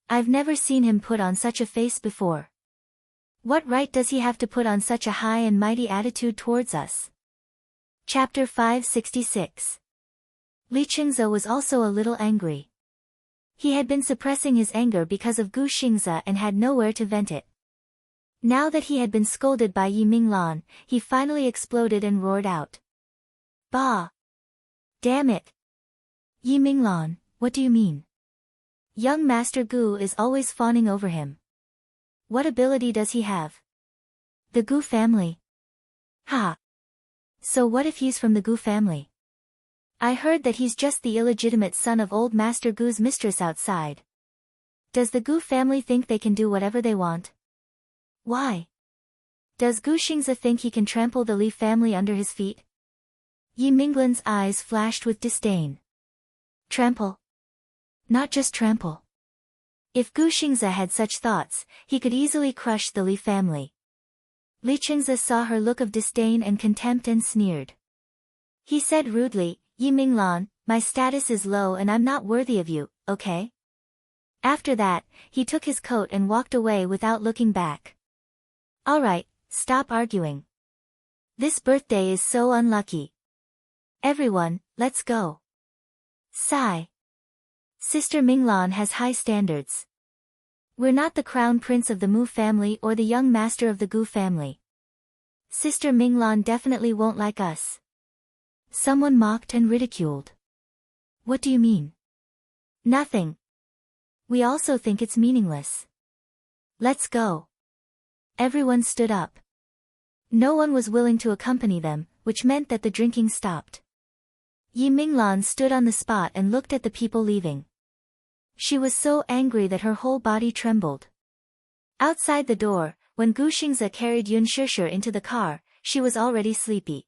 I've never seen him put on such a face before. What right does he have to put on such a high and mighty attitude towards us? Chapter 566. Li Qingze was also a little angry. He had been suppressing his anger because of Gu Xingze and had nowhere to vent it. Now that he had been scolded by Yi Minglan, he finally exploded and roared out. "Bah! Damn it! Yi Minglan, what do you mean? Young Master Gu is always fawning over him. What ability does he have? The Gu family? Ha! So what if he's from the Gu family? I heard that he's just the illegitimate son of old Master Gu's mistress outside. Does the Gu family think they can do whatever they want? Why? Does Gu Xingze think he can trample the Li family under his feet?" Yi Minglan's eyes flashed with disdain. Trample? Not just trample. If Gu Xingze had such thoughts, he could easily crush the Li family. Li Qingze saw her look of disdain and contempt and sneered. He said rudely, "Yi Minglan, my status is low and I'm not worthy of you, okay?" After that, he took his coat and walked away without looking back. "Alright, stop arguing. This birthday is so unlucky. Everyone, let's go." Sigh. Sister Minglan has high standards. We're not the crown prince of the Mu family or the young master of the Gu family. Sister Minglan definitely won't like us. Someone mocked and ridiculed. What do you mean? Nothing. We also think it's meaningless. Let's go. Everyone stood up. No one was willing to accompany them, which meant that the drinking stopped. Yi Minglan stood on the spot and looked at the people leaving. She was so angry that her whole body trembled. Outside the door, when Gu Xingze carried Yun Shishir into the car, she was already sleepy.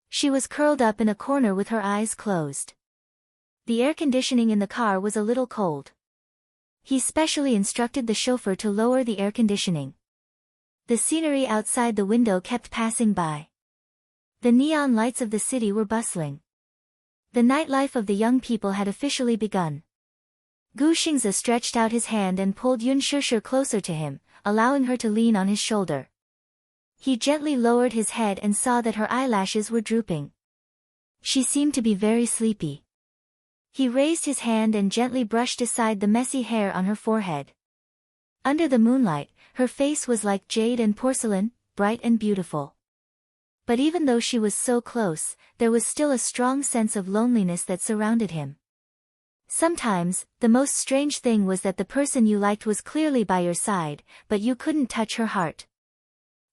She was curled up in a corner with her eyes closed. The air conditioning in the car was a little cold. He specially instructed the chauffeur to lower the air conditioning. The scenery outside the window kept passing by. The neon lights of the city were bustling. The nightlife of the young people had officially begun. Gu Xingze stretched out his hand and pulled Yun Shishir closer to him, allowing her to lean on his shoulder. He gently lowered his head and saw that her eyelashes were drooping. She seemed to be very sleepy. He raised his hand and gently brushed aside the messy hair on her forehead. Under the moonlight, her face was like jade and porcelain, bright and beautiful. But even though she was so close, there was still a strong sense of loneliness that surrounded him. Sometimes, the most strange thing was that the person you liked was clearly by your side, but you couldn't touch her heart.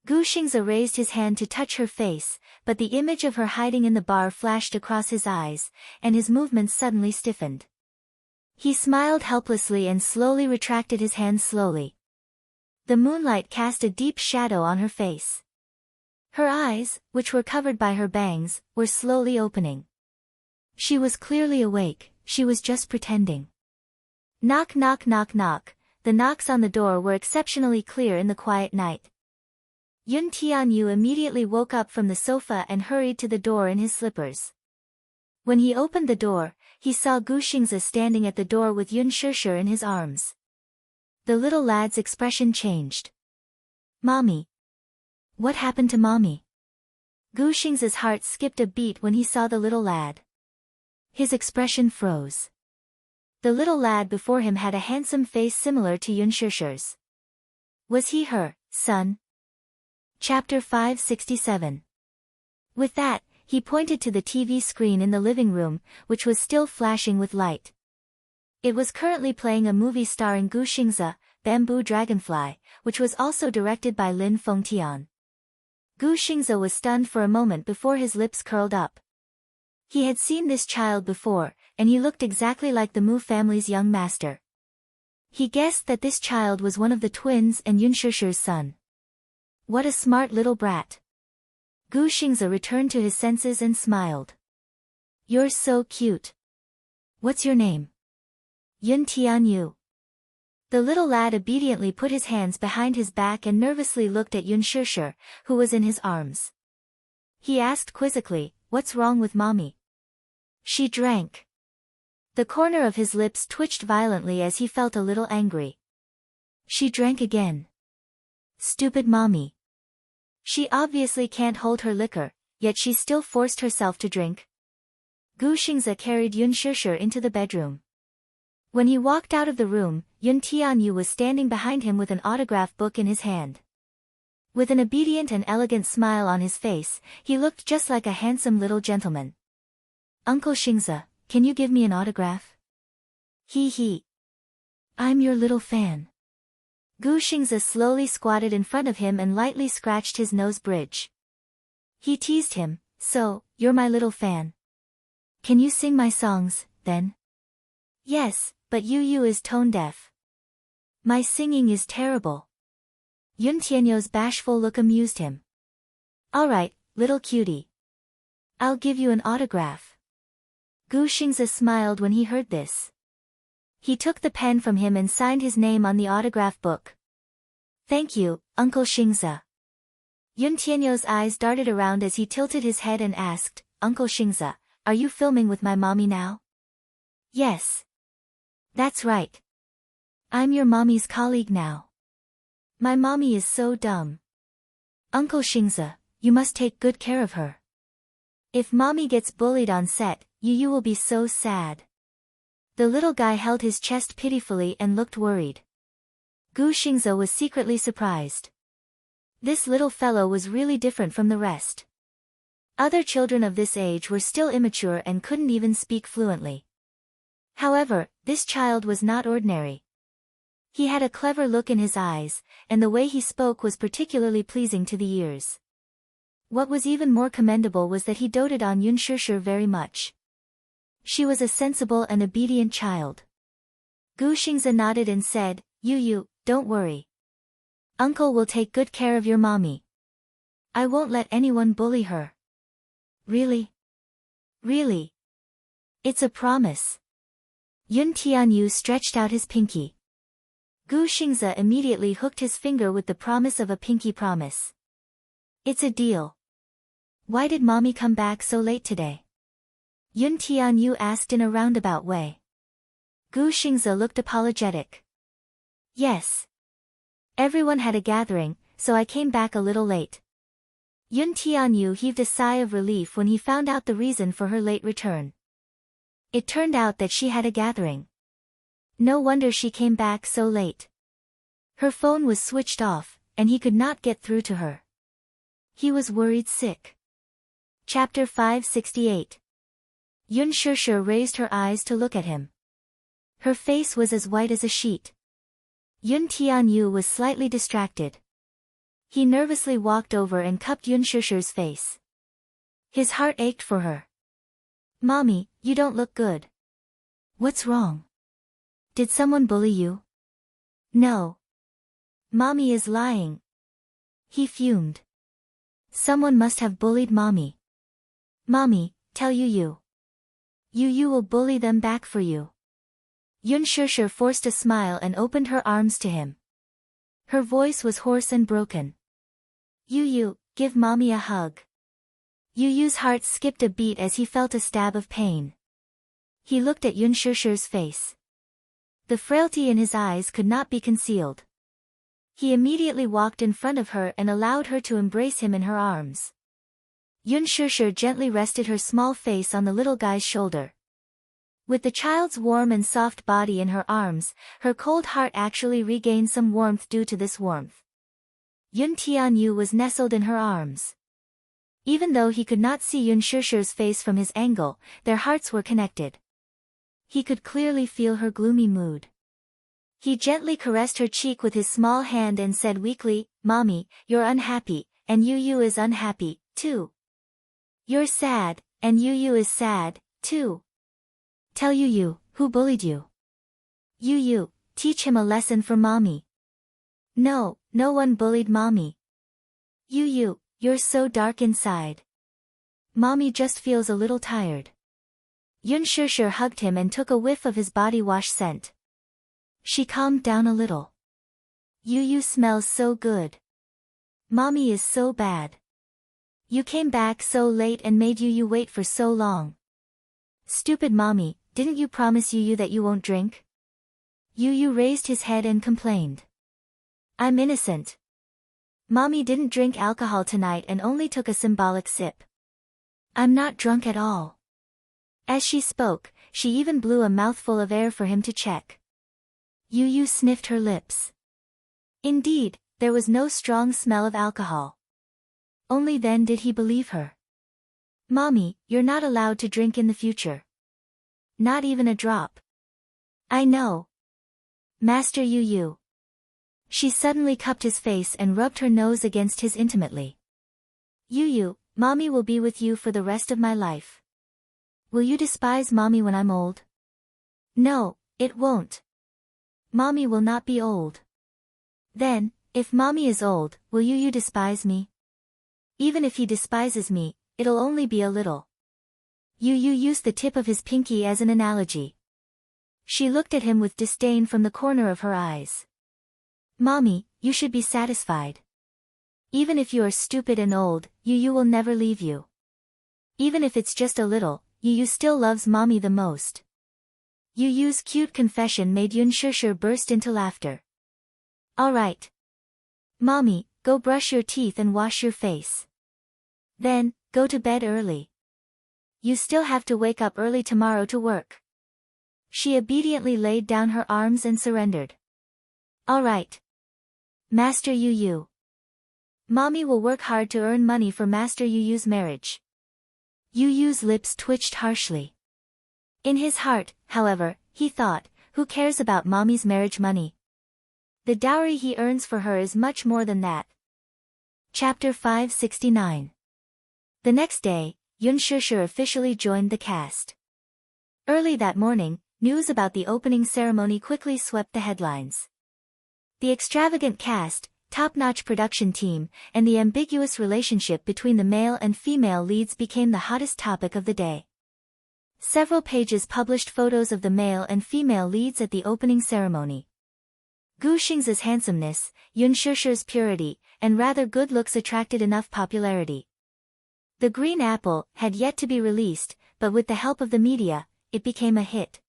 Gu Xingze raised his hand to touch her face, but the image of her hiding in the bar flashed across his eyes, and his movements suddenly stiffened. He smiled helplessly and slowly retracted his hand slowly. The moonlight cast a deep shadow on her face. Her eyes, which were covered by her bangs, were slowly opening. She was clearly awake, she was just pretending. Knock knock knock knock, the knocks on the door were exceptionally clear in the quiet night. Yun Tianyu immediately woke up from the sofa and hurried to the door in his slippers. When he opened the door, he saw Gu Xingze standing at the door with Yun Shishir in his arms. The little lad's expression changed. Mommy. What happened to Mommy? Gu Xingze's heart skipped a beat when he saw the little lad. His expression froze. The little lad before him had a handsome face similar to Yun Shishir's. Was he her son? Chapter 567. With that, he pointed to the TV screen in the living room, which was still flashing with light. It was currently playing a movie starring Gu Xingze, Bamboo Dragonfly, which was also directed by Lin Fengtian. Gu Xingze was stunned for a moment before his lips curled up. He had seen this child before, and he looked exactly like the Mu family's young master. He guessed that this child was one of the twins and Yun Shishir's son. What a smart little brat. Gu Xingze returned to his senses and smiled. You're so cute. What's your name? Yun Tianyu. The little lad obediently put his hands behind his back and nervously looked at Yun Shishir, who was in his arms. He asked quizzically, what's wrong with Mommy? She drank. The corner of his lips twitched violently as he felt a little angry. She drank again. Stupid Mommy. She obviously can't hold her liquor, yet she still forced herself to drink. Gu Xingze carried Yun Shishir into the bedroom. When he walked out of the room, Yun Tianyu was standing behind him with an autograph book in his hand. With an obedient and elegant smile on his face, he looked just like a handsome little gentleman. Uncle Xingze, can you give me an autograph? He. I'm your little fan. Gu Xingze slowly squatted in front of him and lightly scratched his nose bridge. He teased him, so, you're my little fan. Can you sing my songs, then? Yes, but Yu is tone deaf. My singing is terrible. Yun Tianyu's bashful look amused him. Alright, little cutie. I'll give you an autograph. Gu Xingze smiled when he heard this. He took the pen from him and signed his name on the autograph book. Thank you, Uncle Xingze. Yun Tianyu's eyes darted around as he tilted his head and asked, Uncle Xingze, are you filming with my mommy now? Yes. That's right. I'm your mommy's colleague now. My mommy is so dumb. Uncle Xingze, you must take good care of her. If mommy gets bullied on set, you will be so sad. The little guy held his chest pitifully and looked worried. Gu Xingze was secretly surprised. This little fellow was really different from the rest. Other children of this age were still immature and couldn't even speak fluently. However, this child was not ordinary. He had a clever look in his eyes, and the way he spoke was particularly pleasing to the ears. What was even more commendable was that he doted on Yun Shishir very much. She was a sensible and obedient child. Gu Xingze nodded and said, Yu, don't worry. Uncle will take good care of your mommy. I won't let anyone bully her. Really? Really? It's a promise. Yun Tianyu stretched out his pinky. Gu Xingze immediately hooked his finger with the promise of a pinky promise. It's a deal. Why did mommy come back so late today? Yun Tianyu asked in a roundabout way. Gu Xingze looked apologetic. Yes. Everyone had a gathering, so I came back a little late. Yun Tianyu heaved a sigh of relief when he found out the reason for her late return. It turned out that she had a gathering. No wonder she came back so late. Her phone was switched off, and he could not get through to her. He was worried sick. Chapter 568. Yun Shishir raised her eyes to look at him. Her face was as white as a sheet. Yun Tianyu was slightly distracted. He nervously walked over and cupped Yun Shishir's face. His heart ached for her. Mommy, you don't look good. What's wrong? Did someone bully you? No. Mommy is lying. He fumed. Someone must have bullied Mommy. Mommy, tell Yu. Yu will bully them back for you. Yun Shishir forced a smile and opened her arms to him. Her voice was hoarse and broken. Yu, give Mommy a hug. Yu's heart skipped a beat as he felt a stab of pain. He looked at Yun Shishir's face. The frailty in his eyes could not be concealed. He immediately walked in front of her and allowed her to embrace him in her arms. Yun Shishir gently rested her small face on the little guy's shoulder. With the child's warm and soft body in her arms, her cold heart actually regained some warmth due to this warmth. Yun Tianyu was nestled in her arms. Even though he could not see Yun Shishir's face from his angle, their hearts were connected. He could clearly feel her gloomy mood. He gently caressed her cheek with his small hand and said weakly, Mommy, you're unhappy, and Yu is unhappy, too. You're sad, and Yu is sad, too. Tell Yu, who bullied you? Yu, teach him a lesson for Mommy. No, no one bullied Mommy. Yu, you're so dark inside. Mommy just feels a little tired. Yun Shishir hugged him and took a whiff of his body wash scent. She calmed down a little. Yu smells so good. Mommy is so bad. You came back so late and made Yu wait for so long. Stupid Mommy, didn't you promise Yu that you won't drink? Yu raised his head and complained. I'm innocent. Mommy didn't drink alcohol tonight and only took a symbolic sip. I'm not drunk at all. As she spoke, she even blew a mouthful of air for him to check. Yu sniffed her lips. Indeed, there was no strong smell of alcohol. Only then did he believe her. Mommy, you're not allowed to drink in the future. Not even a drop. I know. Master Yu. She suddenly cupped his face and rubbed her nose against his intimately. Yu, Mommy will be with you for the rest of my life. Will you despise Mommy when I'm old? No, it won't. Mommy will not be old. Then, if Mommy is old, will Yu despise me? Even if he despises me, it'll only be a little. Yu used the tip of his pinky as an analogy. She looked at him with disdain from the corner of her eyes. Mommy, you should be satisfied. Even if you are stupid and old, Yu will never leave you. Even if it's just a little, Yu still loves Mommy the most. Yu's cute confession made Yun Shishir burst into laughter. Alright. Mommy, go brush your teeth and wash your face. Then, go to bed early. You still have to wake up early tomorrow to work. She obediently laid down her arms and surrendered. Alright. Master Yu. Mommy will work hard to earn money for Master Yu's marriage. Yu's lips twitched harshly. In his heart, however, he thought, who cares about Mommy's marriage money? The dowry he earns for her is much more than that. Chapter 569. The next day, Yun Shishir officially joined the cast. Early that morning, news about the opening ceremony quickly swept the headlines. The extravagant cast, top-notch production team, and the ambiguous relationship between the male and female leads became the hottest topic of the day. Several pages published photos of the male and female leads at the opening ceremony. Gu Xingze's handsomeness, Yun Shishir's purity, and rather good looks attracted enough popularity. The Green Apple had yet to be released, but with the help of the media, it became a hit.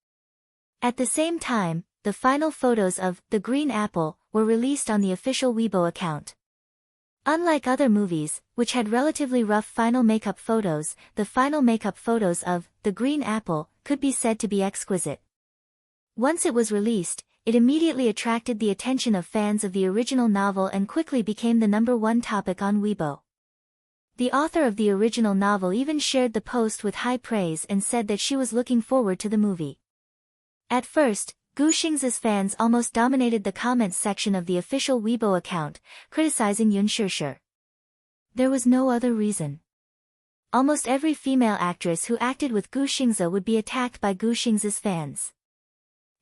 At the same time, the final photos of The Green Apple were released on the official Weibo account. Unlike other movies, which had relatively rough final makeup photos, the final makeup photos of The Green Apple could be said to be exquisite. Once it was released, it immediately attracted the attention of fans of the original novel and quickly became the #1 topic on Weibo. The author of the original novel even shared the post with high praise and said that she was looking forward to the movie. At first, Gu Xingzi's fans almost dominated the comments section of the official Weibo account, criticizing Yun Shishir. There was no other reason. Almost every female actress who acted with Gu Xingzi would be attacked by Gu Xingzi's fans.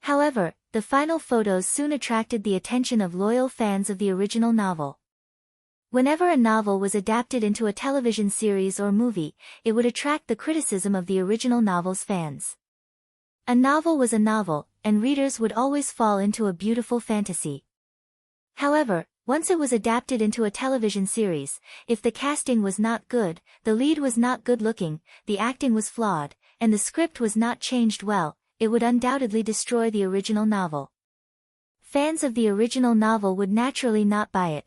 However, the final photos soon attracted the attention of loyal fans of the original novel. Whenever a novel was adapted into a television series or movie, it would attract the criticism of the original novel's fans. A novel was a novel, and readers would always fall into a beautiful fantasy. However, once it was adapted into a television series, if the casting was not good, the lead was not good-looking, the acting was flawed, and the script was not changed well, it would undoubtedly destroy the original novel. Fans of the original novel would naturally not buy it.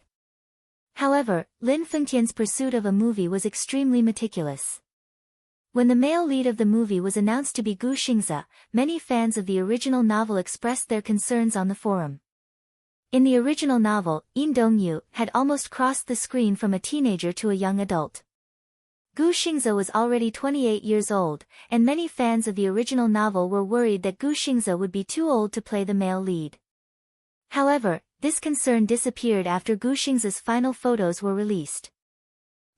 However, Lin Fengtian's pursuit of a movie was extremely meticulous. When the male lead of the movie was announced to be Gu Xingzi, many fans of the original novel expressed their concerns on the forum. In the original novel, Yin Dongyu had almost crossed the screen from a teenager to a young adult. Gu Xingzi was already 28 years old, and many fans of the original novel were worried that Gu Xingzi would be too old to play the male lead. However, this concern disappeared after Gu Xingzi's final photos were released.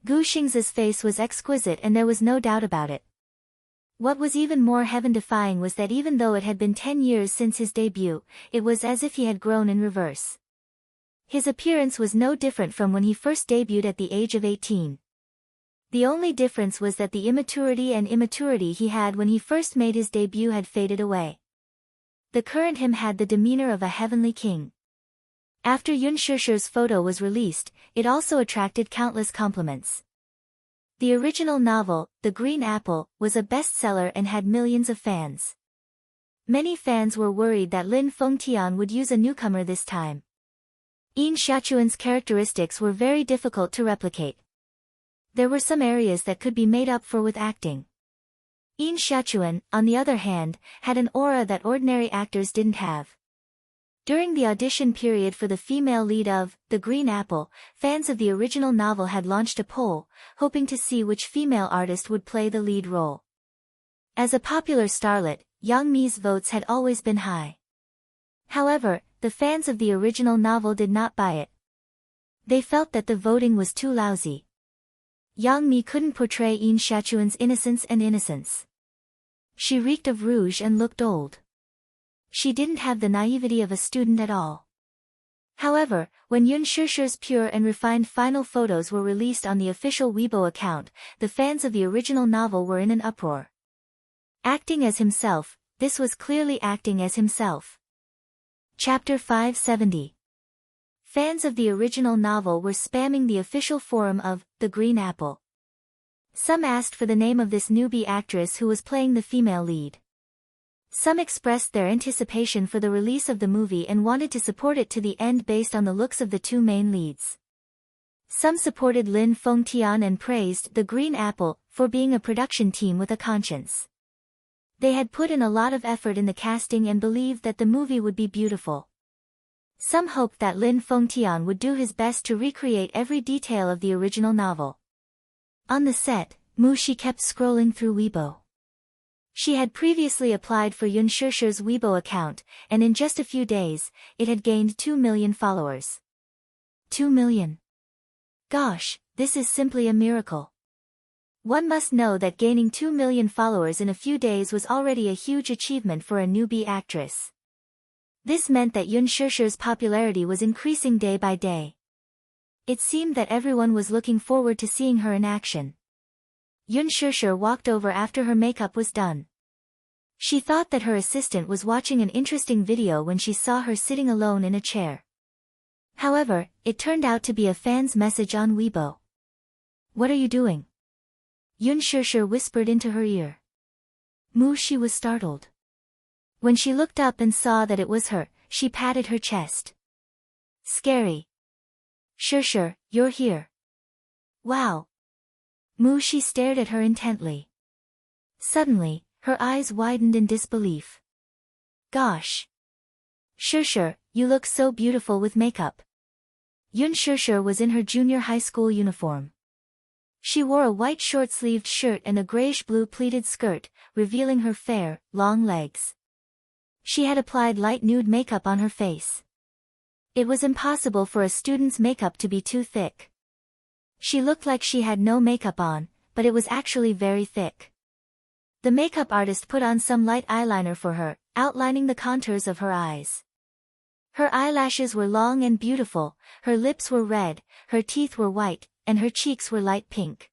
Gu Xingzi's face was exquisite and there was no doubt about it. What was even more heaven-defying was that even though it had been 10 years since his debut, it was as if he had grown in reverse. His appearance was no different from when he first debuted at the age of 18. The only difference was that the immaturity he had when he first made his debut had faded away. The current him had the demeanor of a heavenly king. After Yun Shishir's photo was released, it also attracted countless compliments. The original novel, The Green Apple, was a bestseller and had millions of fans. Many fans were worried that Lin Fengtian would use a newcomer this time. Yin Xiaochuan's characteristics were very difficult to replicate. There were some areas that could be made up for with acting. Yin Xiaochuan, on the other hand, had an aura that ordinary actors didn't have. During the audition period for the female lead of The Green Apple, fans of the original novel had launched a poll, hoping to see which female artist would play the lead role. As a popular starlet, Yang Mi's votes had always been high. However, the fans of the original novel did not buy it. They felt that the voting was too lousy. Yang Mi couldn't portray Yin Xiaochuan's innocence. She reeked of rouge and looked old. She didn't have the naivety of a student at all. However, when Yun Shishir's pure and refined final photos were released on the official Weibo account, the fans of the original novel were in an uproar. Acting as himself, this was clearly acting as himself. Chapter 570. Fans of the original novel were spamming the official forum of The Green Apple. Some asked for the name of this newbie actress who was playing the female lead. Some expressed their anticipation for the release of the movie and wanted to support it to the end based on the looks of the two main leads. Some supported Lin Fengtian and praised The Green Apple for being a production team with a conscience. They had put in a lot of effort in the casting and believed that the movie would be beautiful. Some hoped that Lin Fengtian would do his best to recreate every detail of the original novel. On the set, Mu Shi kept scrolling through Weibo. She had previously applied for Yun Shishir's Weibo account, and in just a few days, it had gained 2 million followers. 2 million. Gosh, this is simply a miracle. One must know that gaining 2 million followers in a few days was already a huge achievement for a newbie actress. This meant that Yun Shishir's popularity was increasing day by day. It seemed that everyone was looking forward to seeing her in action. Yun Shishir walked over after her makeup was done. She thought that her assistant was watching an interesting video when she saw her sitting alone in a chair. However, it turned out to be a fan's message on Weibo. "What are you doing?" Yun Shishir whispered into her ear. She was startled. When she looked up and saw that it was her, she patted her chest. Scary. Shishir, you're here. Wow. She stared at her intently. Suddenly, her eyes widened in disbelief. Gosh. Shishir, you look so beautiful with makeup. Yun Shishir was in her junior high school uniform. She wore a white short-sleeved shirt and a grayish-blue pleated skirt, revealing her fair, long legs. She had applied light nude makeup on her face. It was impossible for a student's makeup to be too thick. She looked like she had no makeup on, but it was actually very thick. The makeup artist put on some light eyeliner for her, outlining the contours of her eyes. Her eyelashes were long and beautiful, her lips were red, her teeth were white, and her cheeks were light pink.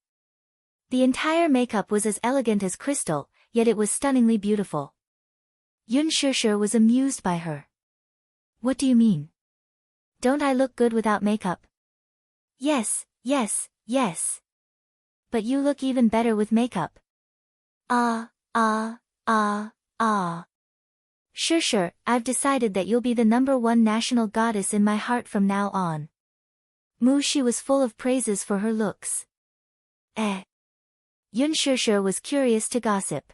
The entire makeup was as elegant as crystal, yet it was stunningly beautiful. Yun Shishir was amused by her. What do you mean? Don't I look good without makeup? Yes, yes, yes. But you look even better with makeup. Shishir, I've decided that you'll be the #1 national goddess in my heart from now on. She was full of praises for her looks. Yun Shishir was curious to gossip.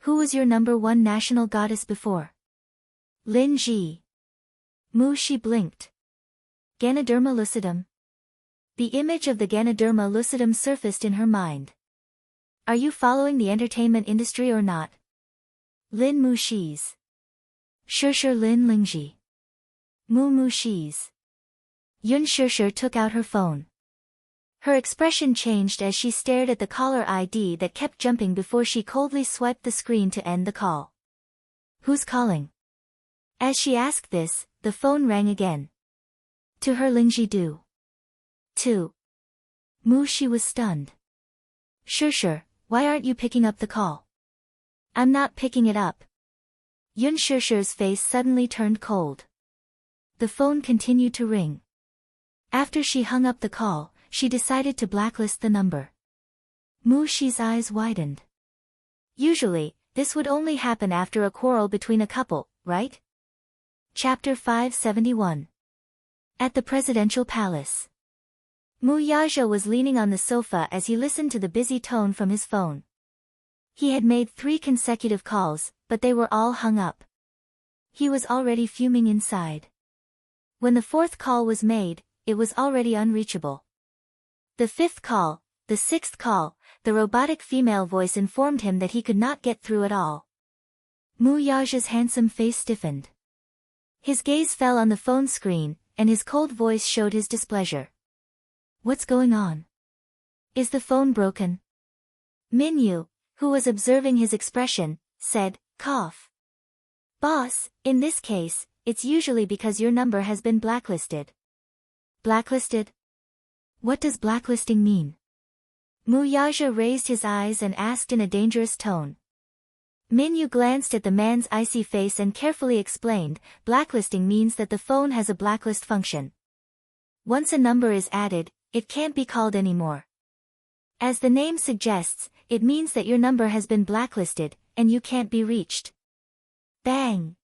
Who was your #1 national goddess before? Lin Ji. She blinked. Ganoderma lucidum. The image of the Ganoderma lucidum surfaced in her mind. Are you following the entertainment industry or not? Lin Mu Shi's. Shishir Lin Lingji. Mu Shi's. Yun Shishir took out her phone. Her expression changed as she stared at the caller ID that kept jumping before she coldly swiped the screen to end the call. Who's calling? As she asked this, the phone rang again. To her Lingji do. To. She was stunned. Shishir, why aren't you picking up the call? I'm not picking it up. Yun Shishir's face suddenly turned cold. The phone continued to ring. After she hung up the call, she decided to blacklist the number. Shi's eyes widened. Usually, this would only happen after a quarrel between a couple, right? Chapter 571. At the Presidential Palace. Yaja was leaning on the sofa as he listened to the busy tone from his phone. He had made 3 consecutive calls, but they were all hung up. He was already fuming inside. When the 4th call was made, it was already unreachable. The 5th call, the 6th call, the robotic female voice informed him that he could not get through at all. Yaja's handsome face stiffened. His gaze fell on the phone screen, and his cold voice showed his displeasure. What's going on? Is the phone broken? Minyu, who was observing his expression, said, cough. Boss, in this case, it's usually because your number has been blacklisted. Blacklisted? What does blacklisting mean? Yaja raised his eyes and asked in a dangerous tone. Minyu glanced at the man's icy face and carefully explained, blacklisting means that the phone has a blacklist function. Once a number is added, it can't be called anymore. As the name suggests, it means that your number has been blacklisted, and you can't be reached. Bang!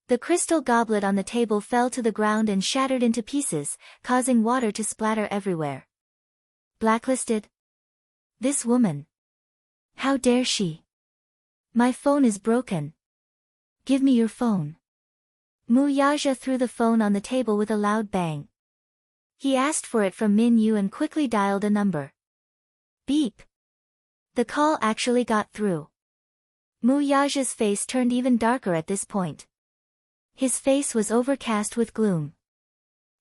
The crystal goblet on the table fell to the ground and shattered into pieces, causing water to splatter everywhere. Blacklisted? This woman. How dare she? My phone is broken. Give me your phone. Yaja threw the phone on the table with a loud bang. He asked for it from Minyu and quickly dialed a number. Beep. The call actually got through. Yaja's face turned even darker at this point. His face was overcast with gloom.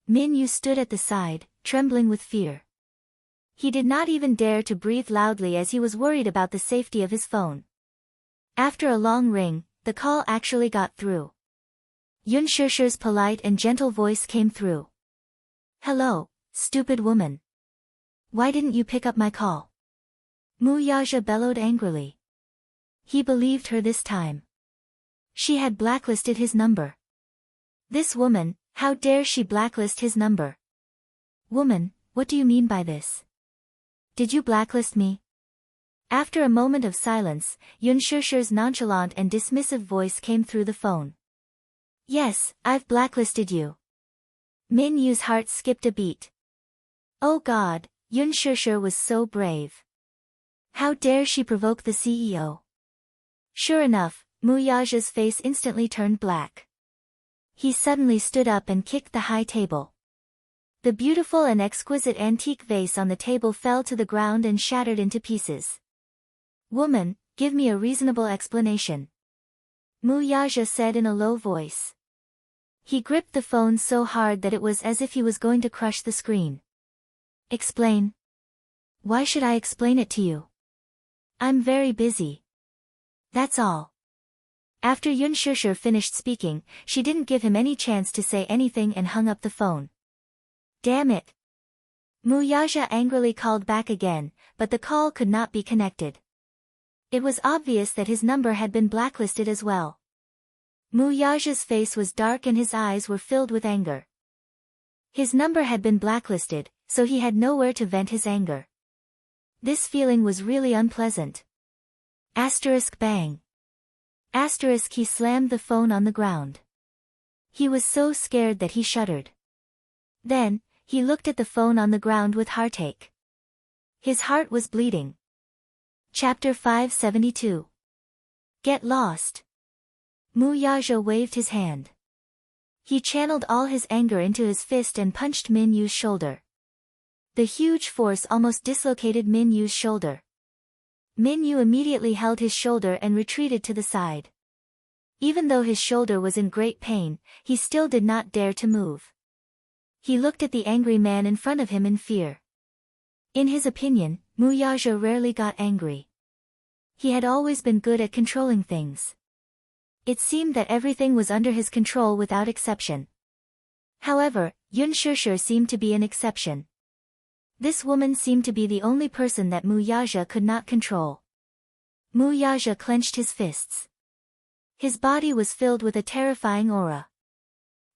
Minyu stood at the side, trembling with fear. He did not even dare to breathe loudly as he was worried about the safety of his phone. After a long ring, the call actually got through. Yun Shishir's polite and gentle voice came through. Hello, stupid woman. Why didn't you pick up my call? Yaja bellowed angrily. He believed her this time. She had blacklisted his number. This woman, how dare she blacklist his number? Woman, what do you mean by this? Did you blacklist me? After a moment of silence, Yun Shishir's nonchalant and dismissive voice came through the phone. Yes, I've blacklisted you. Min Yu's heart skipped a beat. Oh God, Yun Shishir was so brave. How dare she provoke the CEO? Sure enough, Mu Yaja's face instantly turned black. He suddenly stood up and kicked the high table. The beautiful and exquisite antique vase on the table fell to the ground and shattered into pieces. Woman, give me a reasonable explanation. Mu Yaja said in a low voice. He gripped the phone so hard that it was as if he was going to crush the screen. Explain? Why should I explain it to you? I'm very busy. That's all. After Yun Shishir finished speaking, she didn't give him any chance to say anything and hung up the phone. Damn it. Mu Yaja angrily called back again, but the call could not be connected. It was obvious that his number had been blacklisted as well. Mu Yaja's face was dark and his eyes were filled with anger. His number had been blacklisted, so he had nowhere to vent his anger. This feeling was really unpleasant. Asterisk bang. Asterisk he slammed the phone on the ground. He was so scared that he shuddered. Then, he looked at the phone on the ground with heartache. His heart was bleeding. Chapter 572. Get lost. Mu Yaja waved his hand. He channeled all his anger into his fist and punched Min Yu's shoulder. The huge force almost dislocated Min Yu's shoulder. Min Yu immediately held his shoulder and retreated to the side. Even though his shoulder was in great pain, he still did not dare to move. He looked at the angry man in front of him in fear. In his opinion, Mu Yaja rarely got angry. He had always been good at controlling things. It seemed that everything was under his control without exception. However, Yun Shishir seemed to be an exception. This woman seemed to be the only person that Mu Yaja could not control. Mu Yaja clenched his fists. His body was filled with a terrifying aura.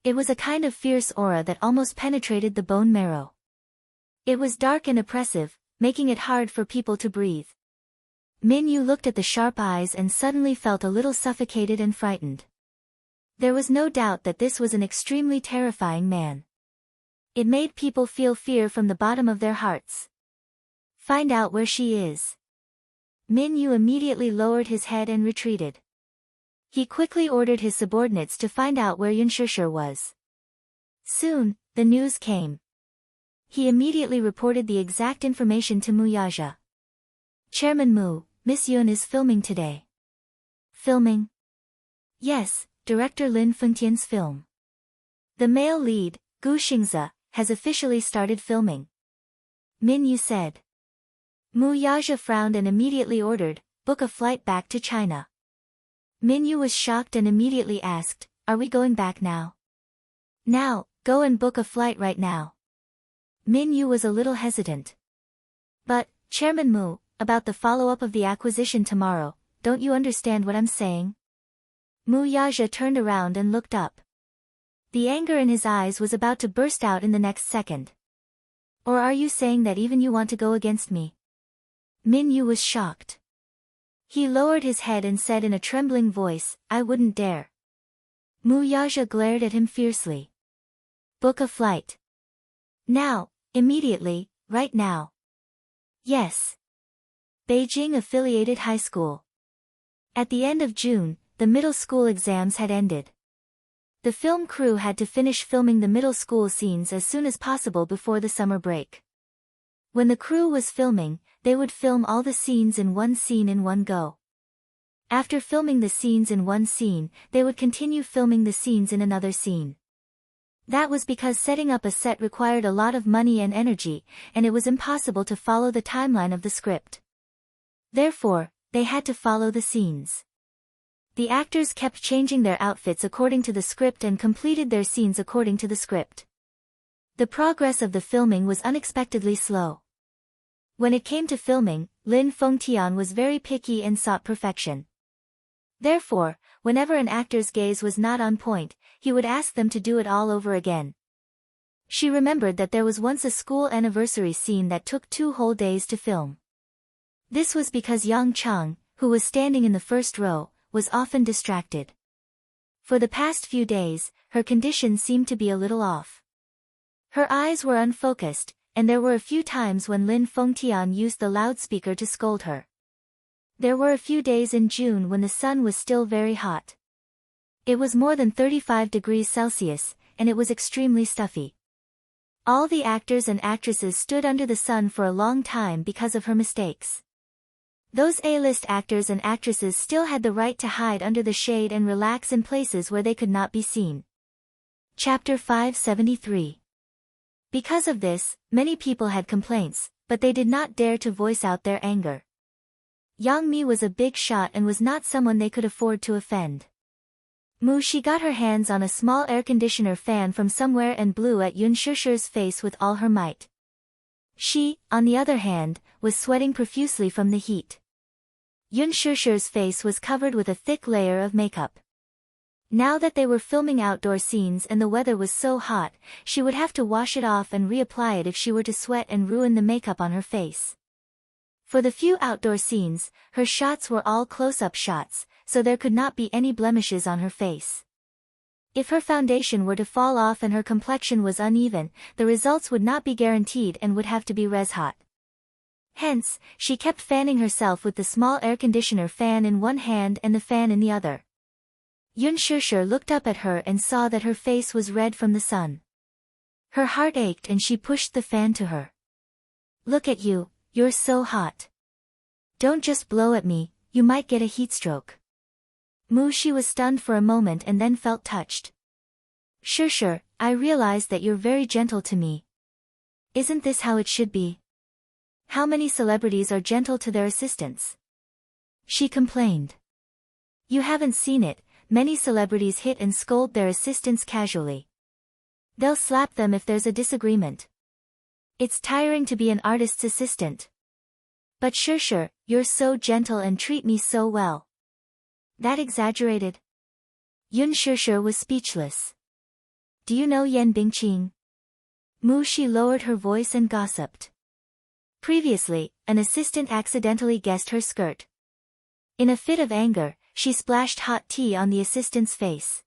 It was a kind of fierce aura that almost penetrated the bone marrow. It was dark and oppressive, making it hard for people to breathe. Min Yu looked at the sharp eyes and suddenly felt a little suffocated and frightened. There was no doubt that this was an extremely terrifying man. It made people feel fear from the bottom of their hearts. Find out where she is. Min Yu immediately lowered his head and retreated. He quickly ordered his subordinates to find out where Yun Shishir was. Soon, the news came. He immediately reported the exact information to Mu Yaja. Chairman Mu, Miss Yun is filming today. Filming? Yes, director Lin Fengtian's film. The male lead, Gu Xingze, has officially started filming. Min Yu said. Mu Yaja frowned and immediately ordered, book a flight back to China. Min Yu was shocked and immediately asked, are we going back now? Now, go and book a flight right now. Min Yu was a little hesitant. But, Chairman Mu, about the follow-up of the acquisition tomorrow, don't you understand what I'm saying? Mu Yaja turned around and looked up. The anger in his eyes was about to burst out in the next second. Or are you saying that even you want to go against me? Min Yu was shocked. He lowered his head and said in a trembling voice, I wouldn't dare. Mu Yaja glared at him fiercely. Book a flight. Now, immediately, right now. Yes. Beijing Affiliated High School. At the end of June, the middle school exams had ended. The film crew had to finish filming the middle school scenes as soon as possible before the summer break. When the crew was filming, they would film all the scenes in one scene in one go. After filming the scenes in one scene, they would continue filming the scenes in another scene. That was because setting up a set required a lot of money and energy, and it was impossible to follow the timeline of the script. Therefore, they had to follow the scenes. The actors kept changing their outfits according to the script and completed their scenes according to the script. The progress of the filming was unexpectedly slow. When it came to filming, Lin Fengtian was very picky and sought perfection. Therefore, whenever an actor's gaze was not on point, he would ask them to do it all over again. She remembered that there was once a school anniversary scene that took 2 whole days to film. This was because Yang Cheng, who was standing in the first row, was often distracted. For the past few days, her condition seemed to be a little off. Her eyes were unfocused, and there were a few times when Lin Fengtian used the loudspeaker to scold her. There were a few days in June when the sun was still very hot. It was more than 35 degrees Celsius, and it was extremely stuffy. All the actors and actresses stood under the sun for a long time because of her mistakes. Those A-list actors and actresses still had the right to hide under the shade and relax in places where they could not be seen. Chapter 573. Because of this, many people had complaints, but they did not dare to voice out their anger. Yang Mi was a big shot and was not someone they could afford to offend. She got her hands on a small air conditioner fan from somewhere and blew at Yun Shishir's face with all her might. She, on the other hand, was sweating profusely from the heat. Yun Shishir's face was covered with a thick layer of makeup. Now that they were filming outdoor scenes and the weather was so hot, she would have to wash it off and reapply it if she were to sweat and ruin the makeup on her face. For the few outdoor scenes, her shots were all close-up shots, so there could not be any blemishes on her face. If her foundation were to fall off and her complexion was uneven, the results would not be guaranteed and would have to be res-hot. Hence, she kept fanning herself with the small air conditioner fan in one hand and the fan in the other. Yun Shishir looked up at her and saw that her face was red from the sun. Her heart ached and she pushed the fan to her. "Look at you, you're so hot. Don't just blow at me, you might get a heatstroke." She was stunned for a moment and then felt touched. "Shishir, I realize that you're very gentle to me. Isn't this how it should be? How many celebrities are gentle to their assistants?" She complained. "You haven't seen it, many celebrities hit and scold their assistants casually. They'll slap them if there's a disagreement. It's tiring to be an artist's assistant. But Shishir, you're so gentle and treat me so well." "That exaggerated?" Yun Shishir was speechless. "Do you know Yan Bingqing?" She lowered her voice and gossiped. Previously, an assistant accidentally guessed her skirt. In a fit of anger, she splashed hot tea on the assistant's face.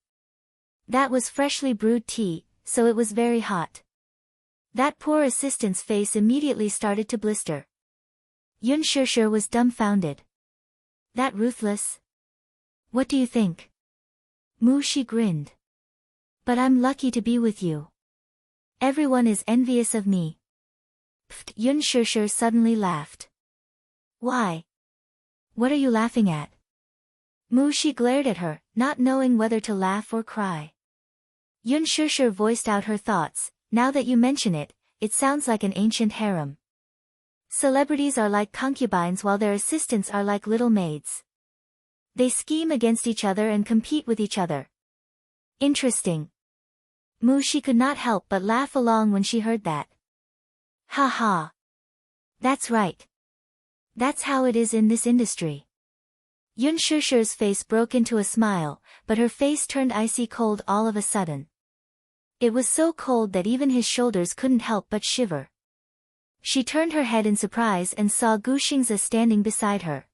That was freshly brewed tea, so it was very hot. That poor assistant's face immediately started to blister. Yun Shishir was dumbfounded. "That ruthless? What do you think?" She grinned. "But I'm lucky to be with you. Everyone is envious of me." Yun Shishir suddenly laughed. "Why? What are you laughing at?" She glared at her, not knowing whether to laugh or cry. Yun Shishir voiced out her thoughts. "Now that you mention it, it sounds like an ancient harem. Celebrities are like concubines while their assistants are like little maids. They scheme against each other and compete with each other." "Interesting." She could not help but laugh along when she heard that. "Ha ha. That's right. That's how it is in this industry." Yun Shishir's face broke into a smile, but her face turned icy cold all of a sudden. It was so cold that even his shoulders couldn't help but shiver. She turned her head in surprise and saw Gu Xingze standing beside her.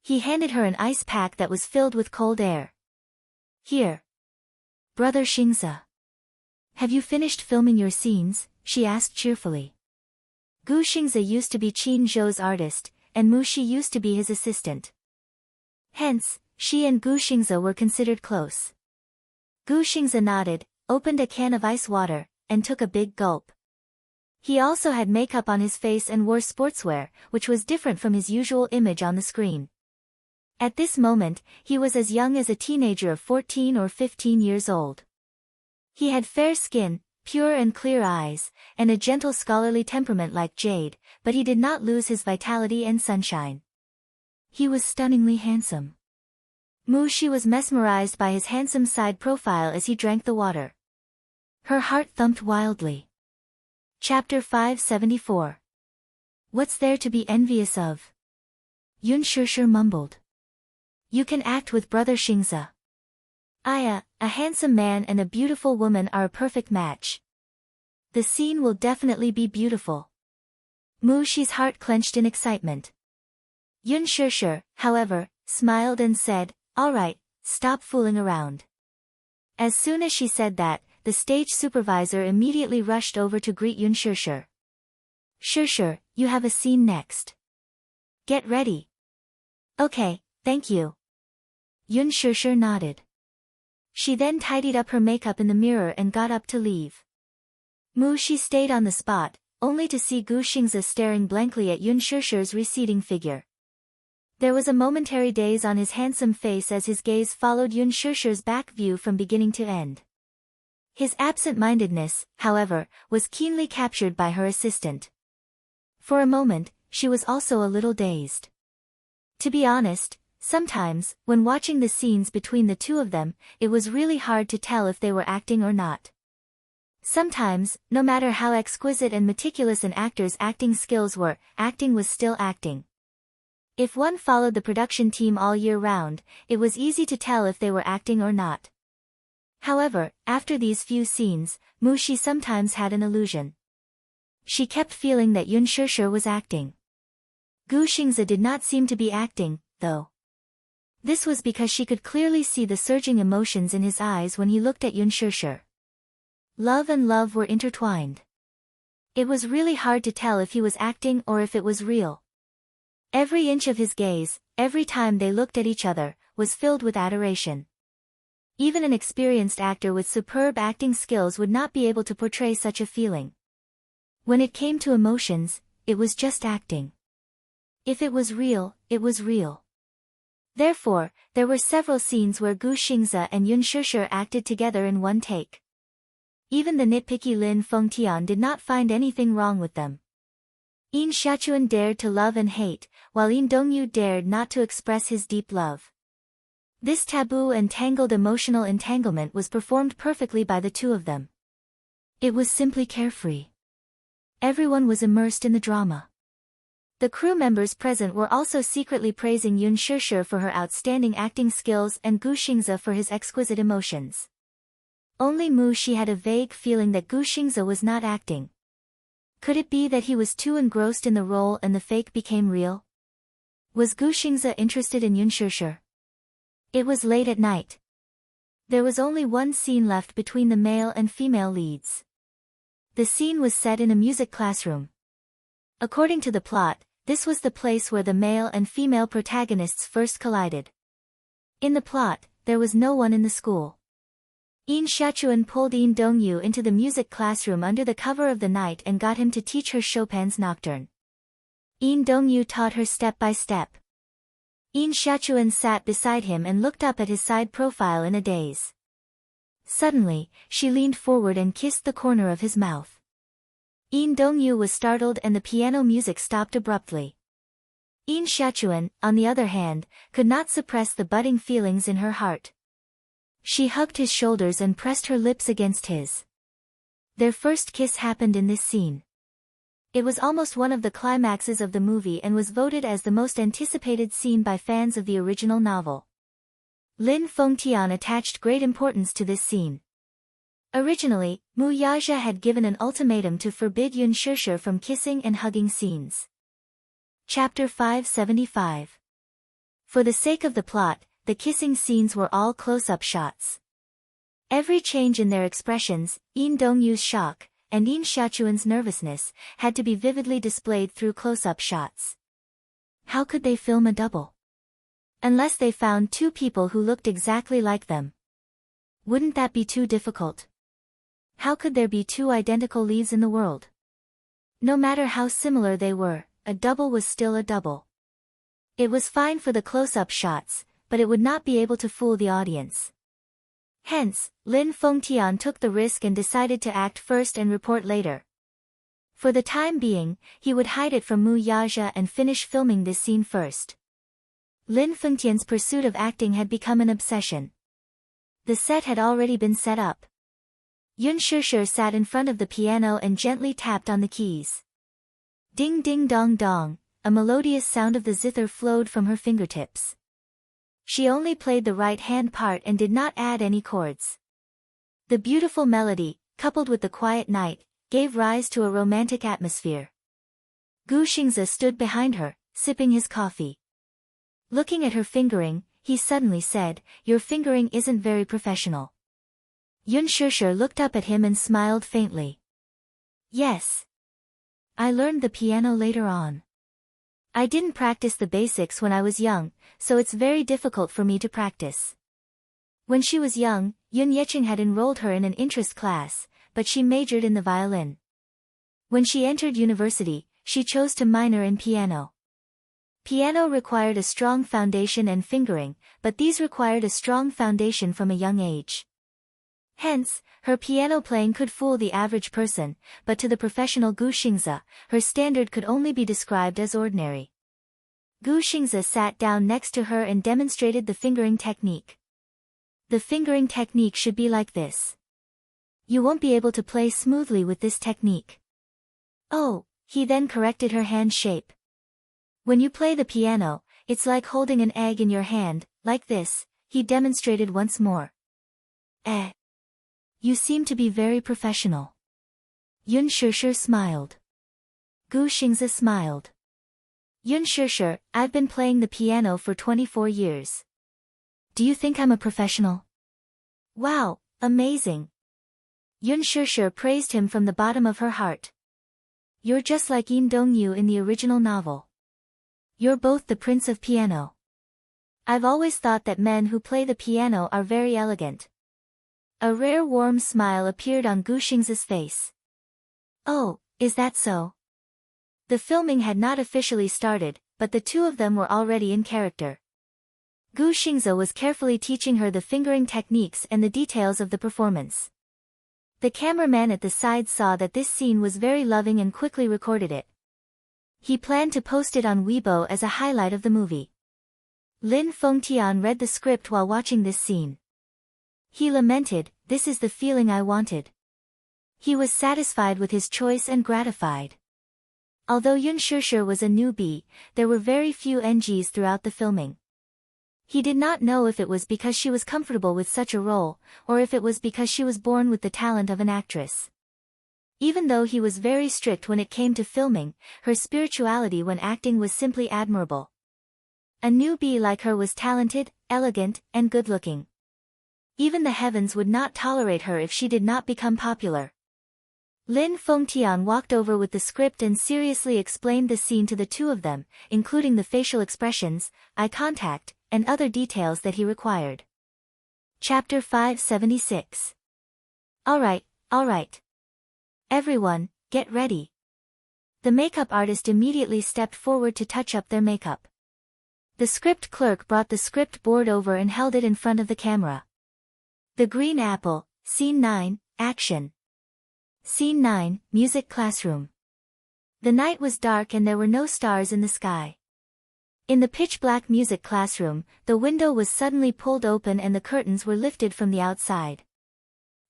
He handed her an ice pack that was filled with cold air. "Here. Brother Xingze. Have you finished filming your scenes?" she asked cheerfully. Gu Xingze used to be Qin Zhou's artist, and Shi used to be his assistant. Hence, she and Gu Xingze were considered close. Gu Xingze nodded, opened a can of ice water, and took a big gulp. He also had makeup on his face and wore sportswear, which was different from his usual image on the screen. At this moment, he was as young as a teenager of 14 or 15 years old. He had fair skin, pure and clear eyes, and a gentle scholarly temperament like jade, but he did not lose his vitality and sunshine. He was stunningly handsome. Shi was mesmerized by his handsome side profile as he drank the water. Her heart thumped wildly. Chapter 574. What's there to be envious of? Yun Shishir mumbled. You can act with Brother Xingze. Aya, a handsome man and a beautiful woman are a perfect match. The scene will definitely be beautiful. Shi's heart clenched in excitement. Yun Shishir, however, smiled and said, "All right, stop fooling around." As soon as she said that, the stage supervisor immediately rushed over to greet Yun Shishir. "Shishir, you have a scene next. Get ready." "Okay, thank you." Yun Shishir nodded. She then tidied up her makeup in the mirror and got up to leave. She stayed on the spot, only to see Gu Xingze staring blankly at Yun Shishir's receding figure. There was a momentary daze on his handsome face as his gaze followed Yun Shishir's back view from beginning to end. His absent-mindedness, however, was keenly captured by her assistant. For a moment, she was also a little dazed. To be honest, sometimes, when watching the scenes between the two of them, it was really hard to tell if they were acting or not. Sometimes, no matter how exquisite and meticulous an actor's acting skills were, acting was still acting. If one followed the production team all year round, it was easy to tell if they were acting or not. However, after these few scenes, She sometimes had an illusion. She kept feeling that Yun Shishir was acting. Gu Xingze did not seem to be acting, though. This was because she could clearly see the surging emotions in his eyes when he looked at Yun Shishir. Love and love were intertwined. It was really hard to tell if he was acting or if it was real. Every inch of his gaze, every time they looked at each other, was filled with adoration. Even an experienced actor with superb acting skills would not be able to portray such a feeling. When it came to emotions, it was just acting. If it was real, it was real. Therefore, there were several scenes where Gu Xingze and Yun Shishir acted together in one take. Even the nitpicky Lin Fengtian did not find anything wrong with them. Yin Xiaochuan dared to love and hate, while Yin Dongyu dared not to express his deep love. This taboo and tangled emotional entanglement was performed perfectly by the two of them. It was simply carefree. Everyone was immersed in the drama. The crew members present were also secretly praising Yun Shishir for her outstanding acting skills and Gu Xingze for his exquisite emotions. Only She had a vague feeling that Gu Xingze was not acting. Could it be that he was too engrossed in the role and the fake became real? Was Gu Xingze interested in Yun Shishir? It was late at night. There was only one scene left between the male and female leads. The scene was set in a music classroom. According to the plot, this was the place where the male and female protagonists first collided. In the plot, there was no one in the school. Yin Xiaochuan pulled Yin Dongyu into the music classroom under the cover of the night and got him to teach her Chopin's Nocturne. Yin Dongyu taught her step by step. Yin Xiaochuan sat beside him and looked up at his side profile in a daze. Suddenly, she leaned forward and kissed the corner of his mouth. Yin Dongyu was startled and the piano music stopped abruptly. Yin Xiaochuan, on the other hand, could not suppress the budding feelings in her heart. She hugged his shoulders and pressed her lips against his. Their first kiss happened in this scene. It was almost one of the climaxes of the movie and was voted as the most anticipated scene by fans of the original novel. Lin Fengtian attached great importance to this scene. Originally, Mu Yaja had given an ultimatum to forbid Yun Shishir from kissing and hugging scenes. Chapter 575. For the sake of the plot, the kissing scenes were all close-up shots. Every change in their expressions, Yin Dongyu's shock, and Yin Xiaochuan's nervousness, had to be vividly displayed through close-up shots. How could they film a double? Unless they found two people who looked exactly like them. Wouldn't that be too difficult? How could there be two identical leads in the world? No matter how similar they were, a double was still a double. It was fine for the close-up shots, but it would not be able to fool the audience. Hence, Lin Fengtian took the risk and decided to act first and report later. For the time being, he would hide it from Mu Yaja and finish filming this scene first. Lin Fengtian's pursuit of acting had become an obsession. The set had already been set up. Yun Shishir sat in front of the piano and gently tapped on the keys. Ding ding dong dong, a melodious sound of the zither flowed from her fingertips. She only played the right hand part and did not add any chords. The beautiful melody, coupled with the quiet night, gave rise to a romantic atmosphere. Gu Xingze stood behind her, sipping his coffee. Looking at her fingering, he suddenly said, "Your fingering isn't very professional." Yun Shusher looked up at him and smiled faintly. "Yes. I learned the piano later on. I didn't practice the basics when I was young, so it's very difficult for me to practice." When she was young, Yun Yeching had enrolled her in an interest class, but she majored in the violin. When she entered university, she chose to minor in piano. Piano required a strong foundation and fingering, but these required a strong foundation from a young age. Hence, her piano playing could fool the average person, but to the professional Gu Xingze, her standard could only be described as ordinary. Gu Xingze sat down next to her and demonstrated the fingering technique. "The fingering technique should be like this. You won't be able to play smoothly with this technique." "Oh," he then corrected her hand shape. "When you play the piano, it's like holding an egg in your hand, like this," he demonstrated once more. "Eh. You seem to be very professional." Yun Shusher smiled. Gu Xingze smiled. "Yun Shusher, I've been playing the piano for 24 years. Do you think I'm a professional?" "Wow, amazing." Yun Shusher praised him from the bottom of her heart. "You're just like Yin Dongyu in the original novel. You're both the prince of piano. I've always thought that men who play the piano are very elegant." A rare warm smile appeared on Gu Xingze's face. "Oh, is that so?" The filming had not officially started, but the two of them were already in character. Gu Xingze was carefully teaching her the fingering techniques and the details of the performance. The cameraman at the side saw that this scene was very loving and quickly recorded it. He planned to post it on Weibo as a highlight of the movie. Lin Fengtian read the script while watching this scene. He lamented, "This is the feeling I wanted." He was satisfied with his choice and gratified. Although Yun Shusher was a newbie, there were very few NGs throughout the filming. He did not know if it was because she was comfortable with such a role, or if it was because she was born with the talent of an actress. Even though he was very strict when it came to filming, her spirituality when acting was simply admirable. A newbie like her was talented, elegant, and good-looking. Even the heavens would not tolerate her if she did not become popular. Lin Fengtian walked over with the script and seriously explained the scene to the two of them, including the facial expressions, eye contact, and other details that he required. Chapter 576. All right. Everyone, get ready. The makeup artist immediately stepped forward to touch up their makeup. The script clerk brought the script board over and held it in front of the camera. The Green Apple, Scene 9, Action. Scene 9, Music Classroom. The night was dark and there were no stars in the sky. In the pitch-black music classroom, the window was suddenly pulled open and the curtains were lifted from the outside.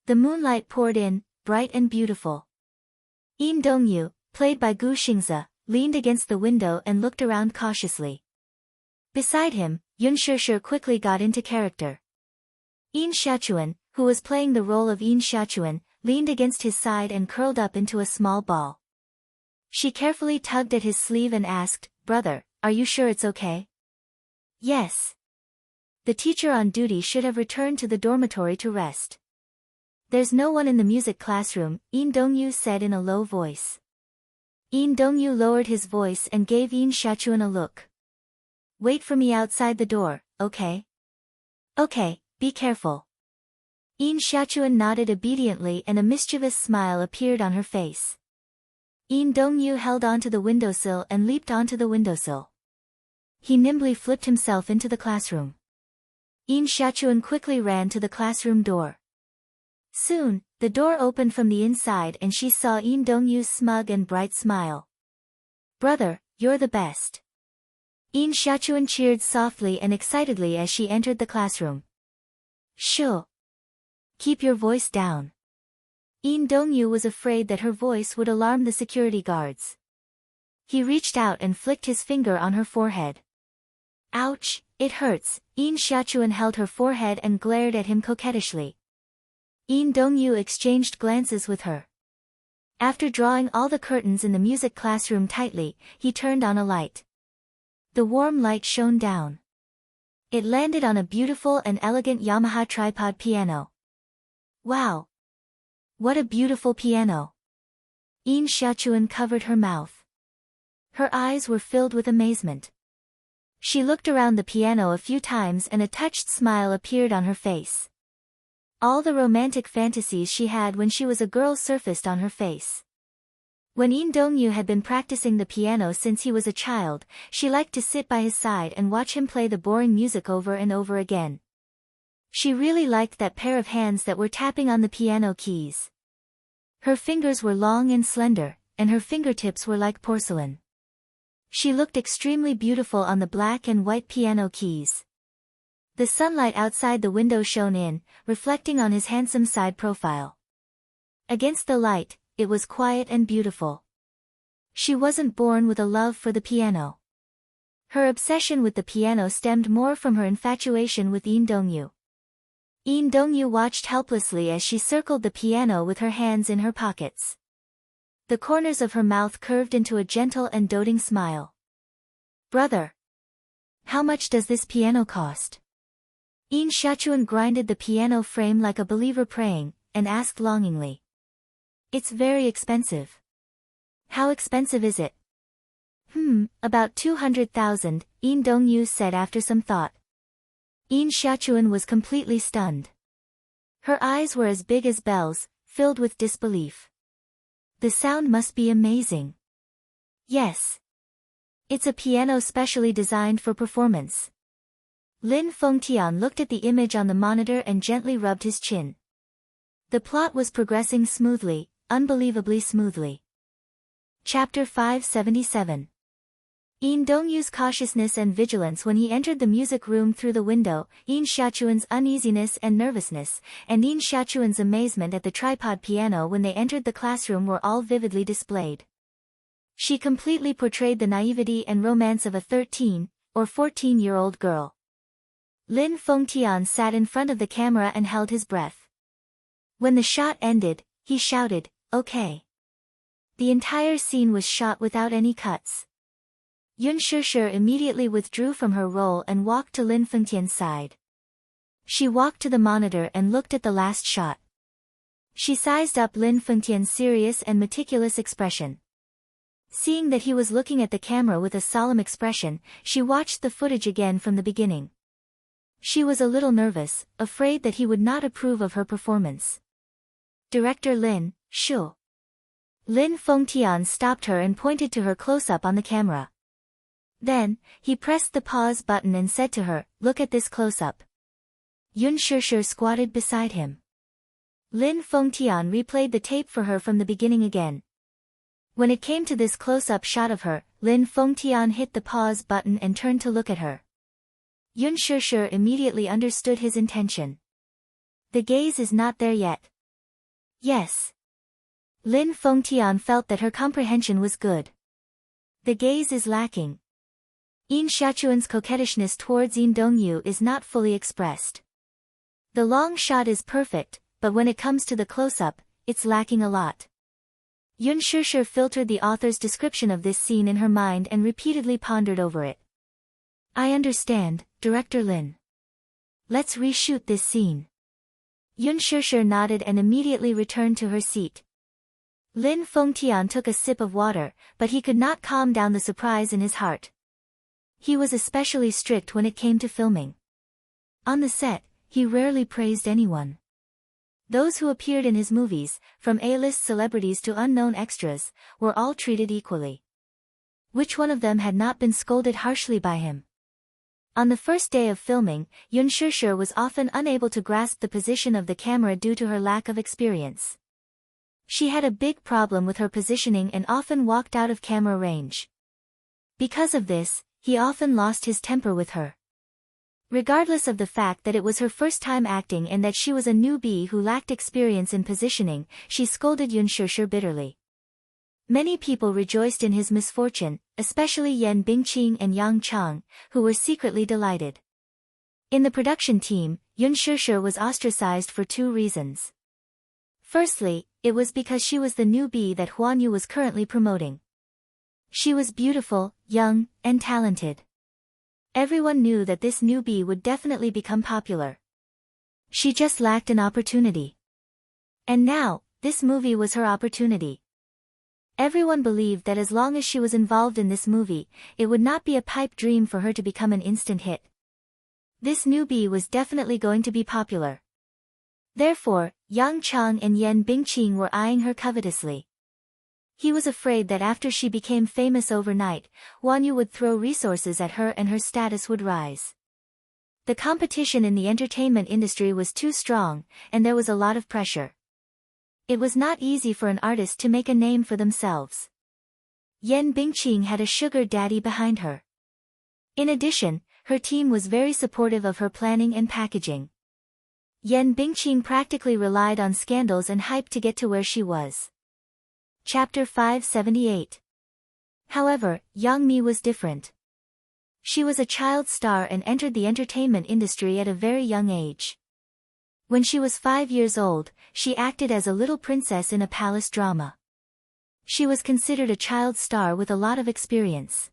The moonlight poured in, bright and beautiful. Yin Dongyu, played by Gu Xingze, leaned against the window and looked around cautiously. Beside him, Yun Shusher quickly got into character. Yin Xiachuan, who was playing the role of Yin Xiachuan, leaned against his side and curled up into a small ball. She carefully tugged at his sleeve and asked, "Brother, are you sure it's okay?" "Yes." The teacher on duty should have returned to the dormitory to rest. "There's no one in the music classroom," Yin Dongyu said in a low voice. Yin Dongyu lowered his voice and gave Yin Xiachuan a look. "Wait for me outside the door, okay?" "Okay, be careful." Yin Xiachuan nodded obediently and a mischievous smile appeared on her face. Yin Dongyu held onto the windowsill and leaped onto the windowsill. He nimbly flipped himself into the classroom. Yin Xiachuan quickly ran to the classroom door. Soon, the door opened from the inside and she saw Yin Dongyu's smug and bright smile. "Brother, you're the best." Yin Xiachuan cheered softly and excitedly as she entered the classroom. "Shoo. Keep your voice down." Yin Dongyu was afraid that her voice would alarm the security guards. He reached out and flicked his finger on her forehead. "Ouch, it hurts." Yin Xiachuan held her forehead and glared at him coquettishly. Yin Dongyu exchanged glances with her. After drawing all the curtains in the music classroom tightly, he turned on a light. The warm light shone down. It landed on a beautiful and elegant Yamaha tripod piano. Wow! What a beautiful piano! Yin Xiaochuan covered her mouth. Her eyes were filled with amazement. She looked around the piano a few times and a touched smile appeared on her face. All the romantic fantasies she had when she was a girl surfaced on her face. When Yin Dongyu had been practicing the piano since he was a child, she liked to sit by his side and watch him play the boring music over and over again. She really liked that pair of hands that were tapping on the piano keys. Her fingers were long and slender, and her fingertips were like porcelain. She looked extremely beautiful on the black and white piano keys. The sunlight outside the window shone in, reflecting on his handsome side profile. Against the light, it was quiet and beautiful. She wasn't born with a love for the piano. Her obsession with the piano stemmed more from her infatuation with Yin Dongyu. Yin Dongyu watched helplessly as she circled the piano with her hands in her pockets. The corners of her mouth curved into a gentle and doting smile. Brother! How much does this piano cost? Yin Xiaochuan grinded the piano frame like a believer praying, and asked longingly. It's very expensive. How expensive is it? About 200,000, Yin Dongyu said after some thought. Yin Xiaochuan was completely stunned. Her eyes were as big as bells, filled with disbelief. The sound must be amazing. Yes. It's a piano specially designed for performance. Lin Fengtian looked at the image on the monitor and gently rubbed his chin. The plot was progressing smoothly, unbelievably smoothly. Chapter 577. Yin Dongyu's cautiousness and vigilance when he entered the music room through the window, Yin Xiaochuan's uneasiness and nervousness, and Yin Xiaochuan's amazement at the tripod piano when they entered the classroom were all vividly displayed. She completely portrayed the naivety and romance of a 13 or 14-year-old girl. Lin Fengtian sat in front of the camera and held his breath. When the shot ended, he shouted, "Okay." The entire scene was shot without any cuts. Yun Shishir immediately withdrew from her role and walked to Lin Fengtian's side. She walked to the monitor and looked at the last shot. She sized up Lin Fengtian's serious and meticulous expression. Seeing that he was looking at the camera with a solemn expression, she watched the footage again from the beginning. She was a little nervous, afraid that he would not approve of her performance. Director Lin, Shu. Lin Fengtian stopped her and pointed to her close-up on the camera. Then, he pressed the pause button and said to her, "Look at this close-up." Yun Shishir squatted beside him. Lin Fengtian replayed the tape for her from the beginning again. When it came to this close-up shot of her, Lin Fengtian hit the pause button and turned to look at her. Yun Shishir immediately understood his intention. The gaze is not there yet. Yes. Lin Fengtian felt that her comprehension was good. The gaze is lacking. Yin Xiaochuan's coquettishness towards Yin Dongyu is not fully expressed. The long shot is perfect, but when it comes to the close-up, it's lacking a lot. Yun Shishir filtered the author's description of this scene in her mind and repeatedly pondered over it. I understand, Director Lin. Let's reshoot this scene. Yun Shishir nodded and immediately returned to her seat. Lin Fengtian took a sip of water, but he could not calm down the surprise in his heart. He was especially strict when it came to filming. On the set, he rarely praised anyone. Those who appeared in his movies, from A-list celebrities to unknown extras, were all treated equally. Which one of them had not been scolded harshly by him? On the first day of filming, Yun Shishir was often unable to grasp the position of the camera due to her lack of experience. She had a big problem with her positioning and often walked out of camera range. Because of this, he often lost his temper with her. Regardless of the fact that it was her first time acting and that she was a newbie who lacked experience in positioning, she scolded Yun Shishir bitterly. Many people rejoiced in his misfortune, especially Yan Bingqing and Yang Chang, who were secretly delighted. In the production team, Yun Shishir was ostracized for two reasons. Firstly, it was because she was the newbie that Huan Yu was currently promoting. She was beautiful, young, and talented. Everyone knew that this newbie would definitely become popular. She just lacked an opportunity. And now, this movie was her opportunity. Everyone believed that as long as she was involved in this movie, it would not be a pipe dream for her to become an instant hit. This newbie was definitely going to be popular. Therefore, Yang Chang and Yen Bingqing were eyeing her covetously. He was afraid that after she became famous overnight, Wang Yu would throw resources at her and her status would rise. The competition in the entertainment industry was too strong, and there was a lot of pressure. It was not easy for an artist to make a name for themselves. Yen Bingqing had a sugar daddy behind her. In addition, her team was very supportive of her planning and packaging. Yen Bingqing practically relied on scandals and hype to get to where she was. Chapter 578. However, Yang Mi was different. She was a child star and entered the entertainment industry at a very young age. When she was 5 years old, she acted as a little princess in a palace drama. She was considered a child star with a lot of experience.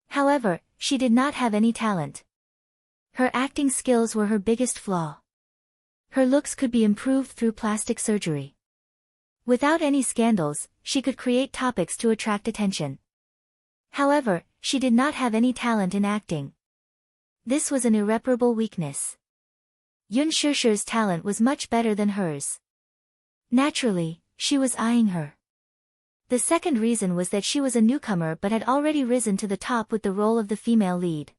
However, she did not have any talent. Her acting skills were her biggest flaw. Her looks could be improved through plastic surgery. Without any scandals, she could create topics to attract attention. However, she did not have any talent in acting. This was an irreparable weakness. Yun Shishir's talent was much better than hers. Naturally, she was eyeing her. The second reason was that she was a newcomer but had already risen to the top with the role of the female lead.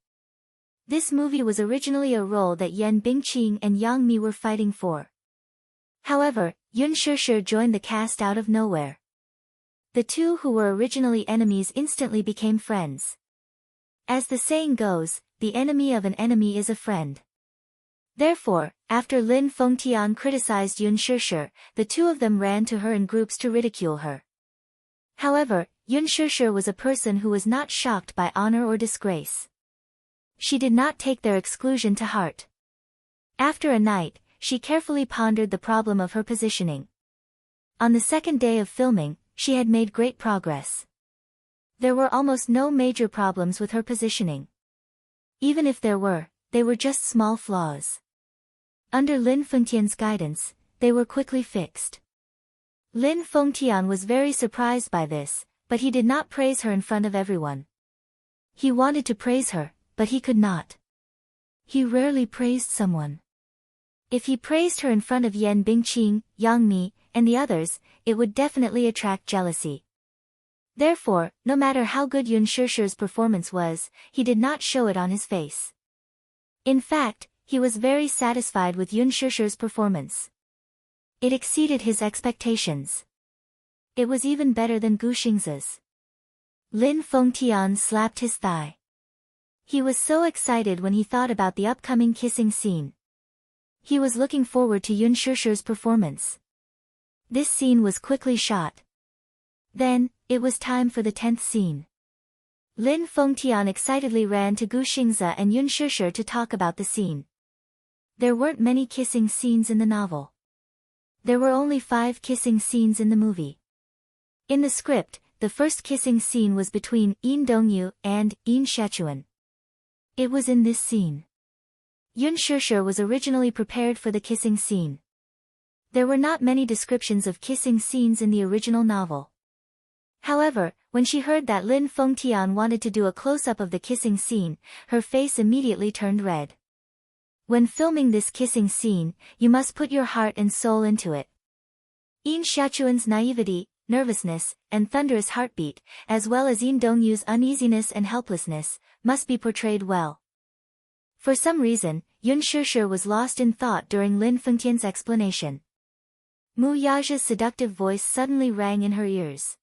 This movie was originally a role that Yen Bingqing and Yang Mi were fighting for. However, Yun Shishir joined the cast out of nowhere. The two who were originally enemies instantly became friends. As the saying goes, the enemy of an enemy is a friend. Therefore, after Lin Fengtian criticized Yun Shishir, the two of them ran to her in groups to ridicule her. However, Yun Shishir was a person who was not shocked by honor or disgrace. She did not take their exclusion to heart. After a night, she carefully pondered the problem of her positioning. On the second day of filming, she had made great progress. There were almost no major problems with her positioning. Even if there were, they were just small flaws. Under Lin Fengtian's guidance, they were quickly fixed. Lin Fengtian was very surprised by this, but he did not praise her in front of everyone. He wanted to praise her, but he could not. He rarely praised someone. If he praised her in front of Yen Bingqing, Yang Mi, and the others, it would definitely attract jealousy. Therefore, no matter how good Yun Shishir's performance was, he did not show it on his face. In fact, he was very satisfied with Yun Shishir's performance. It exceeded his expectations. It was even better than Gu Xingzi's. Lin Fengtian slapped his thigh. He was so excited when he thought about the upcoming kissing scene. He was looking forward to Yun Shishir's performance. This scene was quickly shot. Then, it was time for the 10th scene. Lin Fengtian excitedly ran to Gu Xingzi and Yun Shishir to talk about the scene. There weren't many kissing scenes in the novel. There were only 5 kissing scenes in the movie. In the script, the first kissing scene was between Yin Dongyu and Yin Shachuan. It was in this scene. Yun Shishir was originally prepared for the kissing scene. There were not many descriptions of kissing scenes in the original novel. However, when she heard that Lin Fengtian wanted to do a close-up of the kissing scene, her face immediately turned red. When filming this kissing scene, you must put your heart and soul into it. Yin Shachuan's naivety, nervousness, and thunderous heartbeat, as well as Yin Dongyu's uneasiness and helplessness, must be portrayed well. For some reason, Yun Shishir was lost in thought during Lin Fengtian's explanation. Mu Yaja's seductive voice suddenly rang in her ears.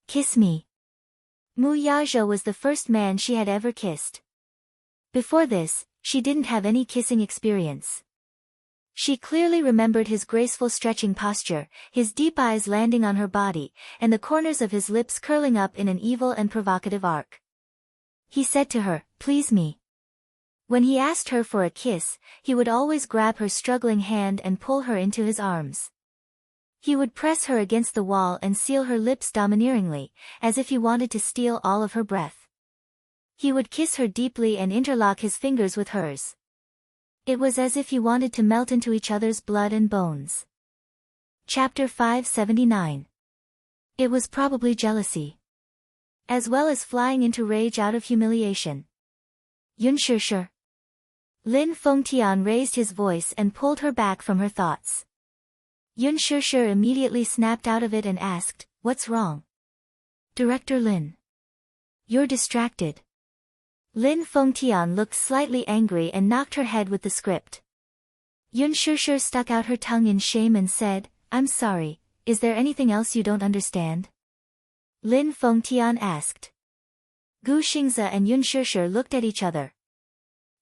"Kiss me." Mu Yaja was the first man she had ever kissed. Before this, she didn't have any kissing experience. She clearly remembered his graceful stretching posture, his deep eyes landing on her body, and the corners of his lips curling up in an evil and provocative arc. He said to her, "Please me." When he asked her for a kiss, he would always grab her struggling hand and pull her into his arms. He would press her against the wall and seal her lips domineeringly, as if he wanted to steal all of her breath. He would kiss her deeply and interlock his fingers with hers. It was as if he wanted to melt into each other's blood and bones. Chapter 579. It was probably jealousy, as well as flying into rage out of humiliation. Yunshir. Lin Fengtian raised his voice and pulled her back from her thoughts. Yunshir immediately snapped out of it and asked, "What's wrong?" "Director Lin. You're distracted." Lin Fengtian looked slightly angry and knocked her head with the script. Yunshir stuck out her tongue in shame and said, "I'm sorry, is there anything else you don't understand?" Lin Fengtian asked. Gu Xingze and Yunshir looked at each other.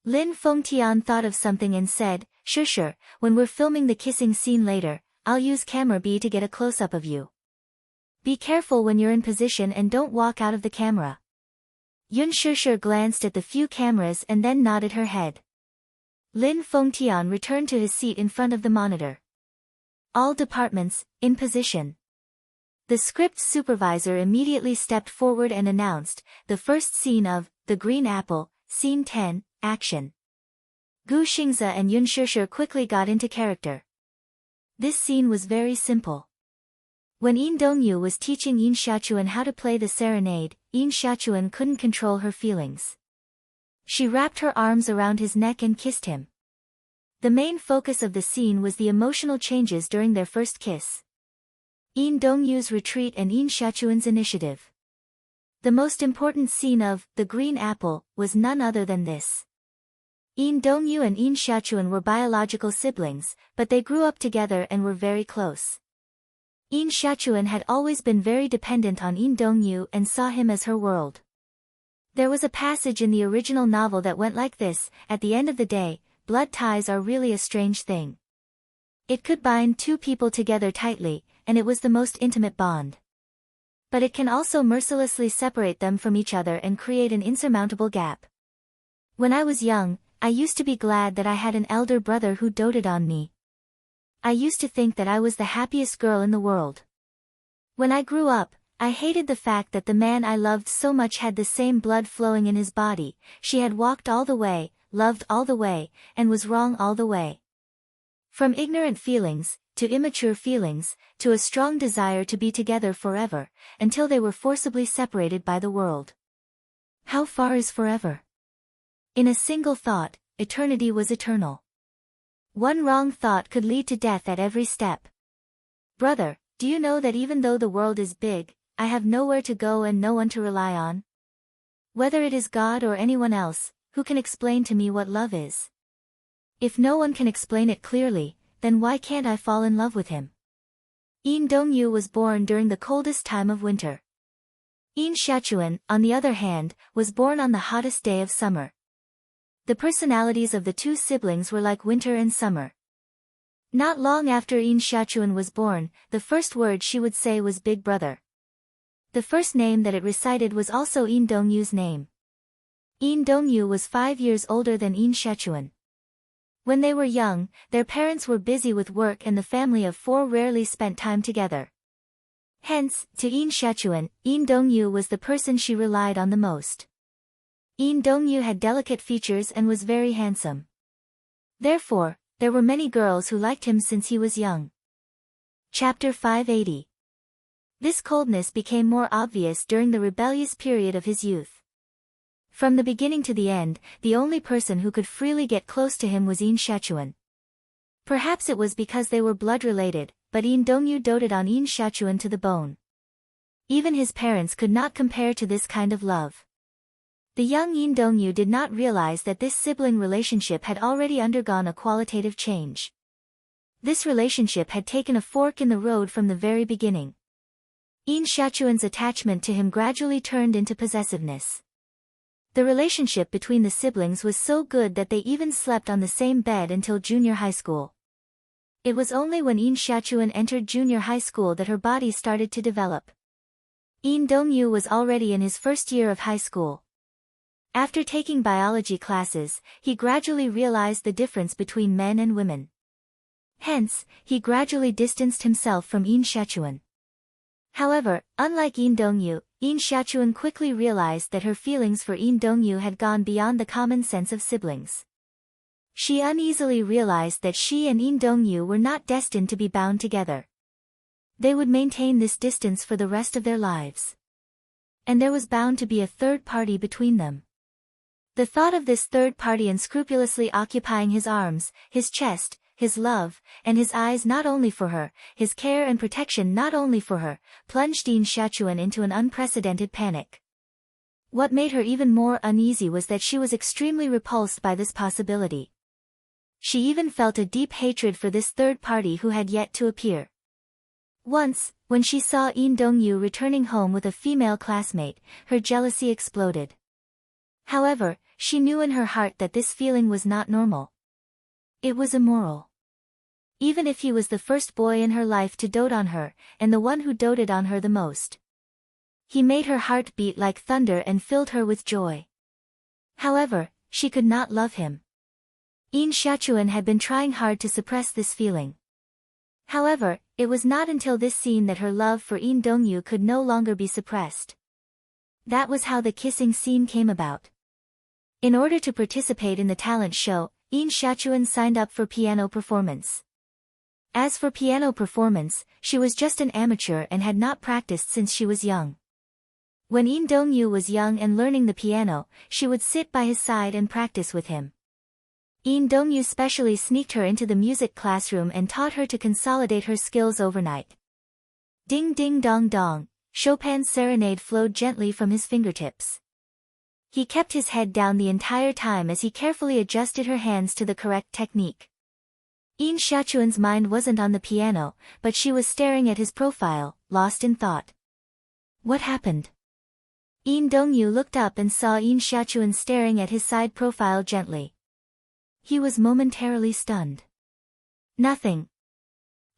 Lin Fengtian thought of something and said, "Shir, when we're filming the kissing scene later, I'll use camera B to get a close-up of you. Be careful when you're in position and don't walk out of the camera." Yunshir glanced at the few cameras and then nodded her head. Lin Fengtian returned to his seat in front of the monitor. All departments, in position. The script supervisor immediately stepped forward and announced, "The first scene of The Green Apple, Scene 10, Action." Gu Xingze and Yunshir quickly got into character. This scene was very simple. When Yin Dongyu was teaching Yin Xiaochuan how to play the serenade, Yin Xiaochuan couldn't control her feelings. She wrapped her arms around his neck and kissed him. The main focus of the scene was the emotional changes during their first kiss. Yin Dongyu's retreat and Yin Xiaochuan's initiative. The most important scene of The Green Apple was none other than this. Yin Dongyu and Yin Xiaochuan were biological siblings, but they grew up together and were very close. Yin Xiaochuan had always been very dependent on Yin Dongyu and saw him as her world. There was a passage in the original novel that went like this: "At the end of the day, blood ties are really a strange thing. It could bind two people together tightly, and it was the most intimate bond. But it can also mercilessly separate them from each other and create an insurmountable gap. When I was young, I used to be glad that I had an elder brother who doted on me. I used to think that I was the happiest girl in the world. When I grew up, I hated the fact that the man I loved so much had the same blood flowing in his body. She had walked all the way, loved all the way, and was wrong all the way. From ignorant feelings, to immature feelings, to a strong desire to be together forever, until they were forcibly separated by the world. How far is forever? In a single thought, eternity was eternal. One wrong thought could lead to death at every step. Brother, do you know that even though the world is big, I have nowhere to go and no one to rely on? Whether it is God or anyone else, who can explain to me what love is? If no one can explain it clearly, then why can't I fall in love with him?" Yin Dongyu was born during the coldest time of winter. Yin Xiaochuan, on the other hand, was born on the hottest day of summer. The personalities of the two siblings were like winter and summer. Not long after Yin Xiaochuan was born, the first word she would say was "Big Brother." The first name that it recited was also Yin Dongyu's name. Yin Dongyu was 5 years older than Yin Xiaochuan. When they were young, their parents were busy with work and the family of 4 rarely spent time together. Hence, to Yin Xiaochuan, Yin Dongyu was the person she relied on the most. Yin Dongyu had delicate features and was very handsome. Therefore, there were many girls who liked him since he was young. Chapter 580. This coldness became more obvious during the rebellious period of his youth. From the beginning to the end, the only person who could freely get close to him was Yin Xiaochuan. Perhaps it was because they were blood-related, but Yin Dongyu doted on Yin Xiaochuan to the bone. Even his parents could not compare to this kind of love. The young Yin Dongyu did not realize that this sibling relationship had already undergone a qualitative change. This relationship had taken a fork in the road from the very beginning. Yin Xiaochuan's attachment to him gradually turned into possessiveness. The relationship between the siblings was so good that they even slept on the same bed until junior high school. It was only when Yin Xiaochuan entered junior high school that her body started to develop. Yin Dongyu was already in his first year of high school. After taking biology classes, he gradually realized the difference between men and women. Hence, he gradually distanced himself from Yin Xiaochuan. However, unlike Yin Dongyu, Yin Xiaochuan quickly realized that her feelings for Yin Dongyu had gone beyond the common sense of siblings. She uneasily realized that she and Yin Dongyu were not destined to be bound together. They would maintain this distance for the rest of their lives. And there was bound to be a third party between them. The thought of this third party unscrupulously occupying his arms, his chest, his love, and his eyes not only for her, his care and protection not only for her, plunged Yin Xiaochuan into an unprecedented panic. What made her even more uneasy was that she was extremely repulsed by this possibility. She even felt a deep hatred for this third party who had yet to appear. Once, when she saw Yin Dongyu returning home with a female classmate, her jealousy exploded. However, she knew in her heart that this feeling was not normal. It was immoral. Even if he was the first boy in her life to dote on her, and the one who doted on her the most. He made her heart beat like thunder and filled her with joy. However, she could not love him. Yin Xiaochuan had been trying hard to suppress this feeling. However, it was not until this scene that her love for Yin Dongyu could no longer be suppressed. That was how the kissing scene came about. In order to participate in the talent show, Yin Xiaochuan signed up for piano performance. As for piano performance, she was just an amateur and had not practiced since she was young. When Yin Dongyu was young and learning the piano, she would sit by his side and practice with him. Yin Dongyu specially sneaked her into the music classroom and taught her to consolidate her skills overnight. Ding ding dong dong, Chopin's serenade flowed gently from his fingertips. He kept his head down the entire time as he carefully adjusted her hands to the correct technique. Yin Xiaochuan's mind wasn't on the piano, but she was staring at his profile, lost in thought. What happened? Yin Dongyu looked up and saw Yin Xiaochuan staring at his side profile gently. He was momentarily stunned. Nothing.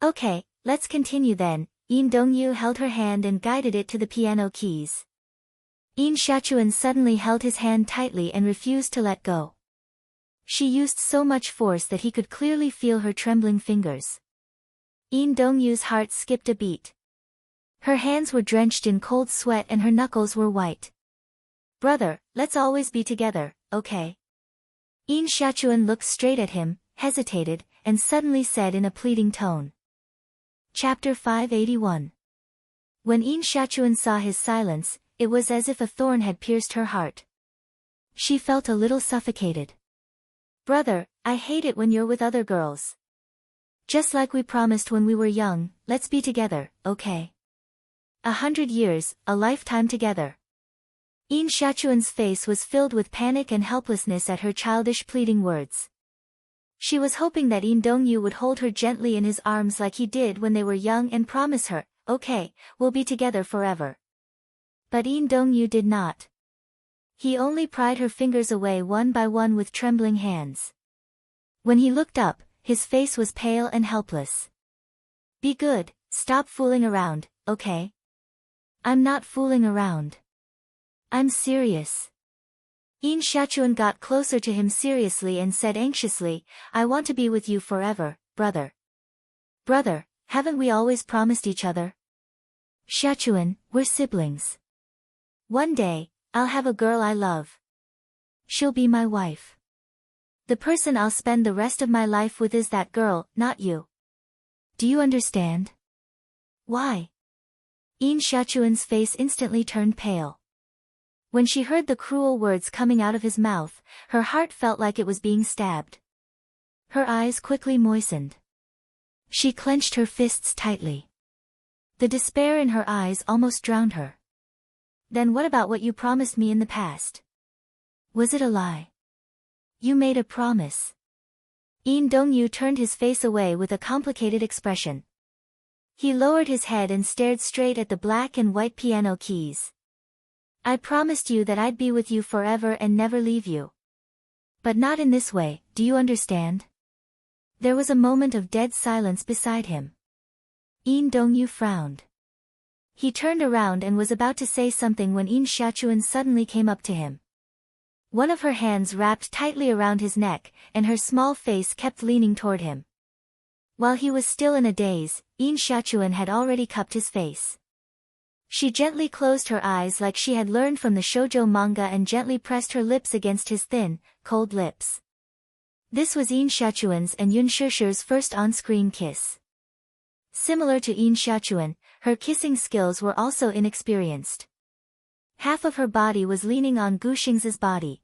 Okay, let's continue then. Yin Dongyu held her hand and guided it to the piano keys. Yin Xiaochuan suddenly held his hand tightly and refused to let go. She used so much force that he could clearly feel her trembling fingers. Yin Dongyu's heart skipped a beat. Her hands were drenched in cold sweat and her knuckles were white. Brother, let's always be together, okay? Yin Xiaochuan looked straight at him, hesitated, and suddenly said in a pleading tone. Chapter 581. When Yin Xiaochuan saw his silence, it was as if a thorn had pierced her heart. She felt a little suffocated. Brother, I hate it when you're with other girls. Just like we promised when we were young, let's be together, okay? 100 years, a lifetime together. Yin Xiaochuan's face was filled with panic and helplessness at her childish pleading words. She was hoping that Yin Dongyu would hold her gently in his arms like he did when they were young and promise her, okay, we'll be together forever. But Yin Dongyu did not. He only pried her fingers away one by one with trembling hands. When he looked up, his face was pale and helpless. Be good, stop fooling around, okay? I'm not fooling around. I'm serious. Yin Xiaochuan got closer to him seriously and said anxiously, I want to be with you forever, brother. Brother, haven't we always promised each other? Xiaochuan, we're siblings. One day, I'll have a girl I love. She'll be my wife. The person I'll spend the rest of my life with is that girl, not you. Do you understand? Why? Yin Xiaochuan's face instantly turned pale. When she heard the cruel words coming out of his mouth, her heart felt like it was being stabbed. Her eyes quickly moistened. She clenched her fists tightly. The despair in her eyes almost drowned her. Then what about what you promised me in the past? Was it a lie? You made a promise. Yin Dongyu turned his face away with a complicated expression. He lowered his head and stared straight at the black and white piano keys. I promised you that I'd be with you forever and never leave you. But not in this way, do you understand? There was a moment of dead silence beside him. Yin Dongyu frowned. He turned around and was about to say something when Yin Xiaochuan suddenly came up to him. One of her hands wrapped tightly around his neck, and her small face kept leaning toward him. While he was still in a daze, Yin Xiaochuan had already cupped his face. She gently closed her eyes like she had learned from the shoujo manga and gently pressed her lips against his thin, cold lips. This was In Xiaochuan's and Yun Shishir's first on-screen kiss. Similar to In Xiaochuan, her kissing skills were also inexperienced. Half of her body was leaning on Gu Xing's body.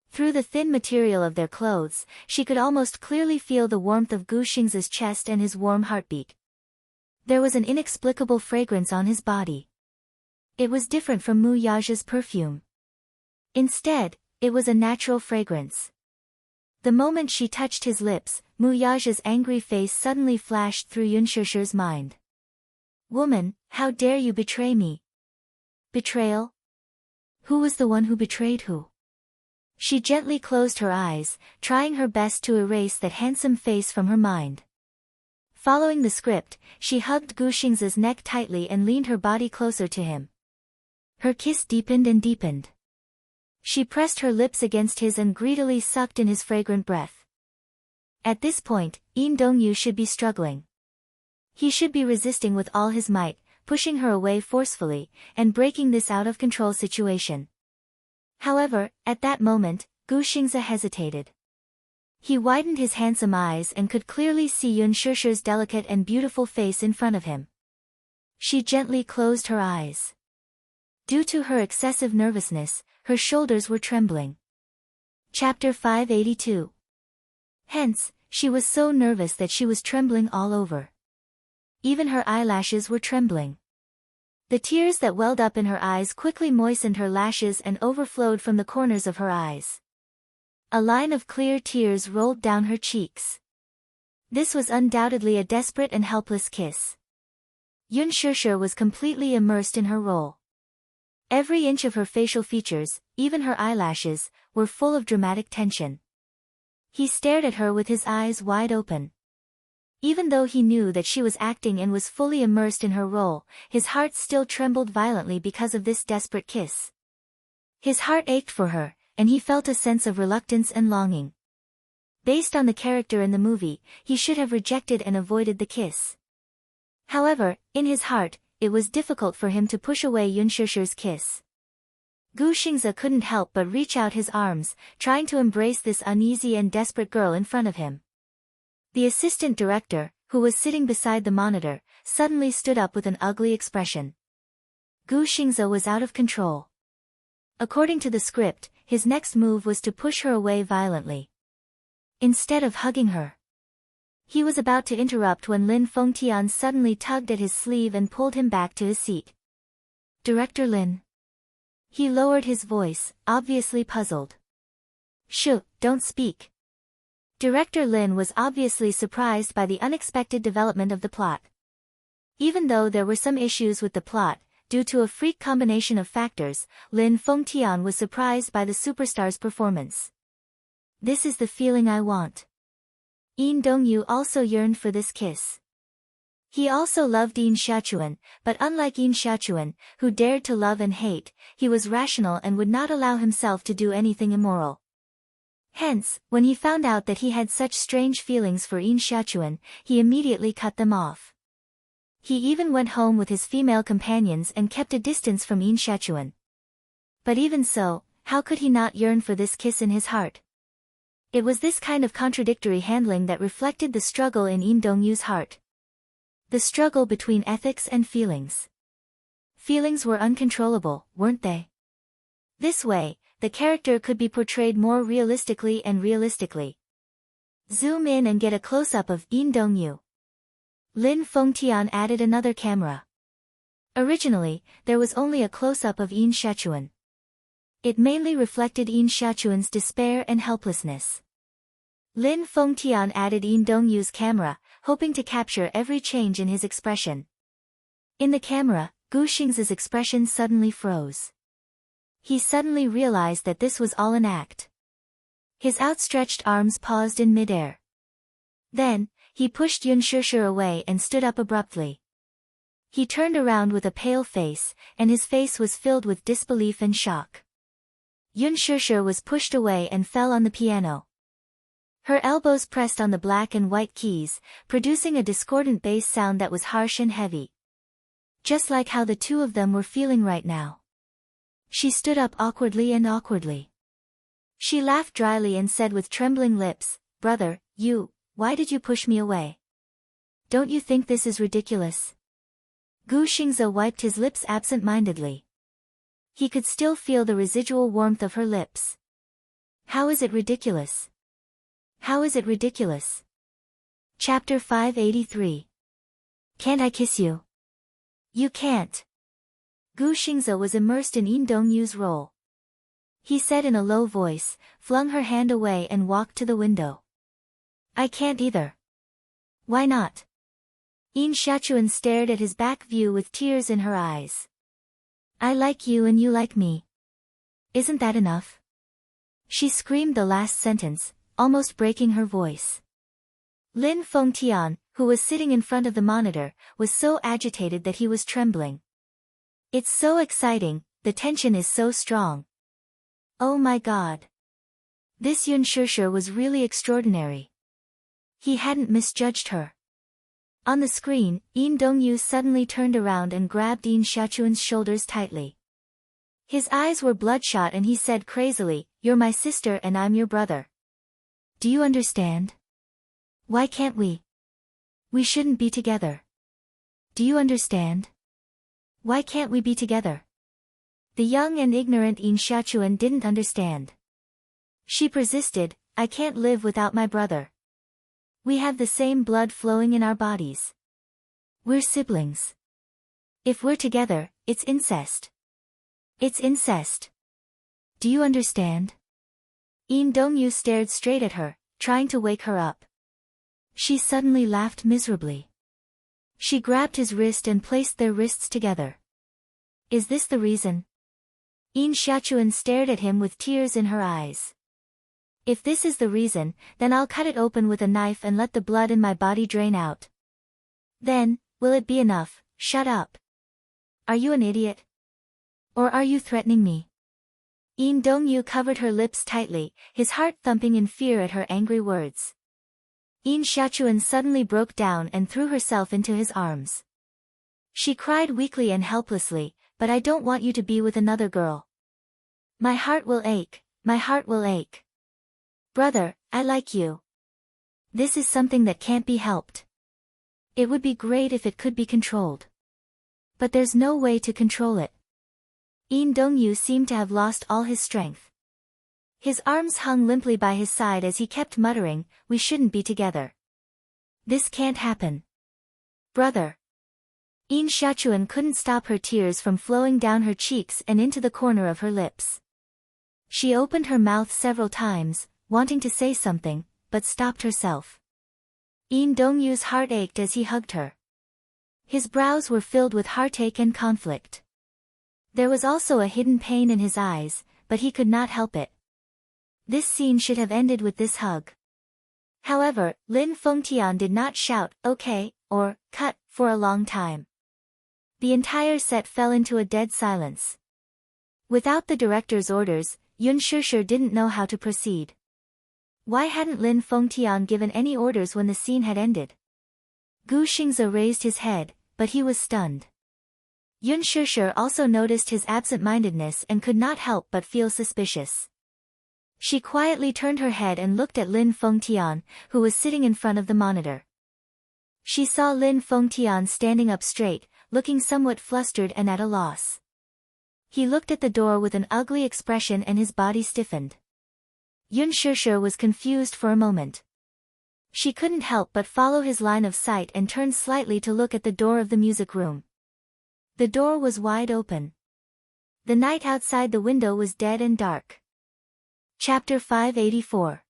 Through the thin material of their clothes, she could almost clearly feel the warmth of Gu Xing's chest and his warm heartbeat. There was an inexplicable fragrance on his body. It was different from Mu Yaja's perfume. Instead, it was a natural fragrance. The moment she touched his lips, Mu Yaja's angry face suddenly flashed through Yun Shishir's mind. "Woman, how dare you betray me?" Betrayal? Who was the one who betrayed who? She gently closed her eyes, trying her best to erase that handsome face from her mind. Following the script, she hugged Gu Xing's neck tightly and leaned her body closer to him. Her kiss deepened and deepened. She pressed her lips against his and greedily sucked in his fragrant breath. At this point, Yin Dongyu should be struggling. He should be resisting with all his might, pushing her away forcefully, and breaking this out-of-control situation. However, at that moment, Gu Xingze hesitated. He widened his handsome eyes and could clearly see Yun Shishir's delicate and beautiful face in front of him. She gently closed her eyes. Due to her excessive nervousness, her shoulders were trembling. Chapter 582. Hence, she was so nervous that she was trembling all over. Even her eyelashes were trembling. The tears that welled up in her eyes quickly moistened her lashes and overflowed from the corners of her eyes. A line of clear tears rolled down her cheeks. This was undoubtedly a desperate and helpless kiss. Yun Shishir was completely immersed in her role. Every inch of her facial features, even her eyelashes, were full of dramatic tension. He stared at her with his eyes wide open. Even though he knew that she was acting and was fully immersed in her role, his heart still trembled violently because of this desperate kiss. His heart ached for her, and he felt a sense of reluctance and longing. Based on the character in the movie, he should have rejected and avoided the kiss. However, in his heart, it was difficult for him to push away Yun Shishir's kiss. Gu Xingze couldn't help but reach out his arms, trying to embrace this uneasy and desperate girl in front of him. The assistant director, who was sitting beside the monitor, suddenly stood up with an ugly expression. Gu Xingze was out of control. According to the script, his next move was to push her away violently. Instead of hugging her. He was about to interrupt when Lin Fengtian suddenly tugged at his sleeve and pulled him back to his seat. "Director Lin." He lowered his voice, obviously puzzled. "Shh, don't speak." Director Lin was obviously surprised by the unexpected development of the plot. Even though there were some issues with the plot, due to a freak combination of factors, Lin Fengtian was surprised by the superstar's performance. "This is the feeling I want." Yin Dongyu also yearned for this kiss. He also loved Yin Xiaochuan, but unlike Yin Xiaochuan, who dared to love and hate, he was rational and would not allow himself to do anything immoral. Hence, when he found out that he had such strange feelings for Yin Xiaochuan, he immediately cut them off. He even went home with his female companions and kept a distance from Yin Xiaochuan. But even so, how could he not yearn for this kiss in his heart? It was this kind of contradictory handling that reflected the struggle in Yin Dongyu's heart. The struggle between ethics and feelings. Feelings were uncontrollable, weren't they? This way, the character could be portrayed more realistically and realistically. Zoom in and get a close-up of Yin Dongyu. Lin Fengtian added another camera. Originally, there was only a close-up of Yin Xiaochuan. It mainly reflected Yin Xiaochuan's despair and helplessness. Lin Fengtian added Yin Dongyu's camera, hoping to capture every change in his expression. In the camera, Gu Xing's expression suddenly froze. He suddenly realized that this was all an act. His outstretched arms paused in midair. Then, he pushed Yun Shishir away and stood up abruptly. He turned around with a pale face, and his face was filled with disbelief and shock. Yun Shishir was pushed away and fell on the piano. Her elbows pressed on the black and white keys, producing a discordant bass sound that was harsh and heavy. Just like how the two of them were feeling right now. She stood up awkwardly and awkwardly. She laughed dryly and said with trembling lips, "Brother, why did you push me away? Don't you think this is ridiculous?" Gu Xingze wiped his lips absent-mindedly. He could still feel the residual warmth of her lips. How is it ridiculous? How is it ridiculous? Chapter 583. Can't I kiss you? You can't. Gu Xingze was immersed in Yin Dongyu's role. He said in a low voice, flung her hand away and walked to the window. I can't either. Why not? Yin Xiaochuan stared at his back view with tears in her eyes. I like you and you like me. Isn't that enough? She screamed the last sentence, almost breaking her voice. Lin Fengtian, who was sitting in front of the monitor, was so agitated that he was trembling. It's so exciting, the tension is so strong. Oh my god. This Yun Shishir was really extraordinary. He hadn't misjudged her. On the screen, Yin Dongyu suddenly turned around and grabbed Yin Xiaochuan's shoulders tightly. His eyes were bloodshot and he said crazily, "You're my sister and I'm your brother. Do you understand? Why can't we? We shouldn't be together. Do you understand? Why can't we be together?" The young and ignorant Yin Xiaochuan didn't understand. She persisted, "I can't live without my brother. We have the same blood flowing in our bodies. We're siblings. If we're together, it's incest. It's incest. Do you understand?" Yin Dongyu stared straight at her, trying to wake her up. She suddenly laughed miserably. She grabbed his wrist and placed their wrists together. Is this the reason? Yin Xiaochuan stared at him with tears in her eyes. If this is the reason, then I'll cut it open with a knife and let the blood in my body drain out. Then, will it be enough? Shut up. Are you an idiot? Or are you threatening me? Yin Dongyu covered her lips tightly, his heart thumping in fear at her angry words. Yin Xiaochuan suddenly broke down and threw herself into his arms. She cried weakly and helplessly, "But I don't want you to be with another girl. My heart will ache, my heart will ache. Brother, I like you. This is something that can't be helped. It would be great if it could be controlled. But there's no way to control it." Yin Dongyu seemed to have lost all his strength. His arms hung limply by his side as he kept muttering, "We shouldn't be together. This can't happen. Brother." Yin Xiaochuan couldn't stop her tears from flowing down her cheeks and into the corner of her lips. She opened her mouth several times, wanting to say something, but stopped herself. Yin Dongyu's heart ached as he hugged her. His brows were filled with heartache and conflict. There was also a hidden pain in his eyes, but he could not help it. This scene should have ended with this hug. However, Lin Fengtian did not shout, "Okay," or "cut," for a long time. The entire set fell into a dead silence. Without the director's orders, Yun Shishir didn't know how to proceed. Why hadn't Lin Fengtian given any orders when the scene had ended? Gu Xingze raised his head, but he was stunned. Yun Shishir also noticed his absent-mindedness and could not help but feel suspicious. She quietly turned her head and looked at Lin Fengtian, who was sitting in front of the monitor. She saw Lin Fengtian standing up straight, looking somewhat flustered and at a loss. He looked at the door with an ugly expression and his body stiffened. Yun Shishir was confused for a moment. She couldn't help but follow his line of sight and turned slightly to look at the door of the music room. The door was wide open. The night outside the window was dead and dark. Chapter 584.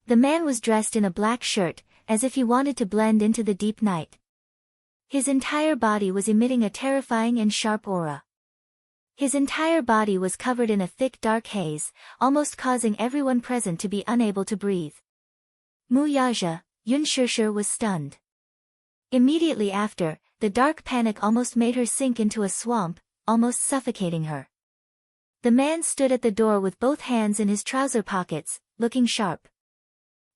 The man was dressed in a black shirt, as if he wanted to blend into the deep night. His entire body was emitting a terrifying and sharp aura. His entire body was covered in a thick dark haze, almost causing everyone present to be unable to breathe. Mu Yaja, Yun Shishir was stunned. Immediately after, the dark panic almost made her sink into a swamp, almost suffocating her. The man stood at the door with both hands in his trouser pockets, looking sharp.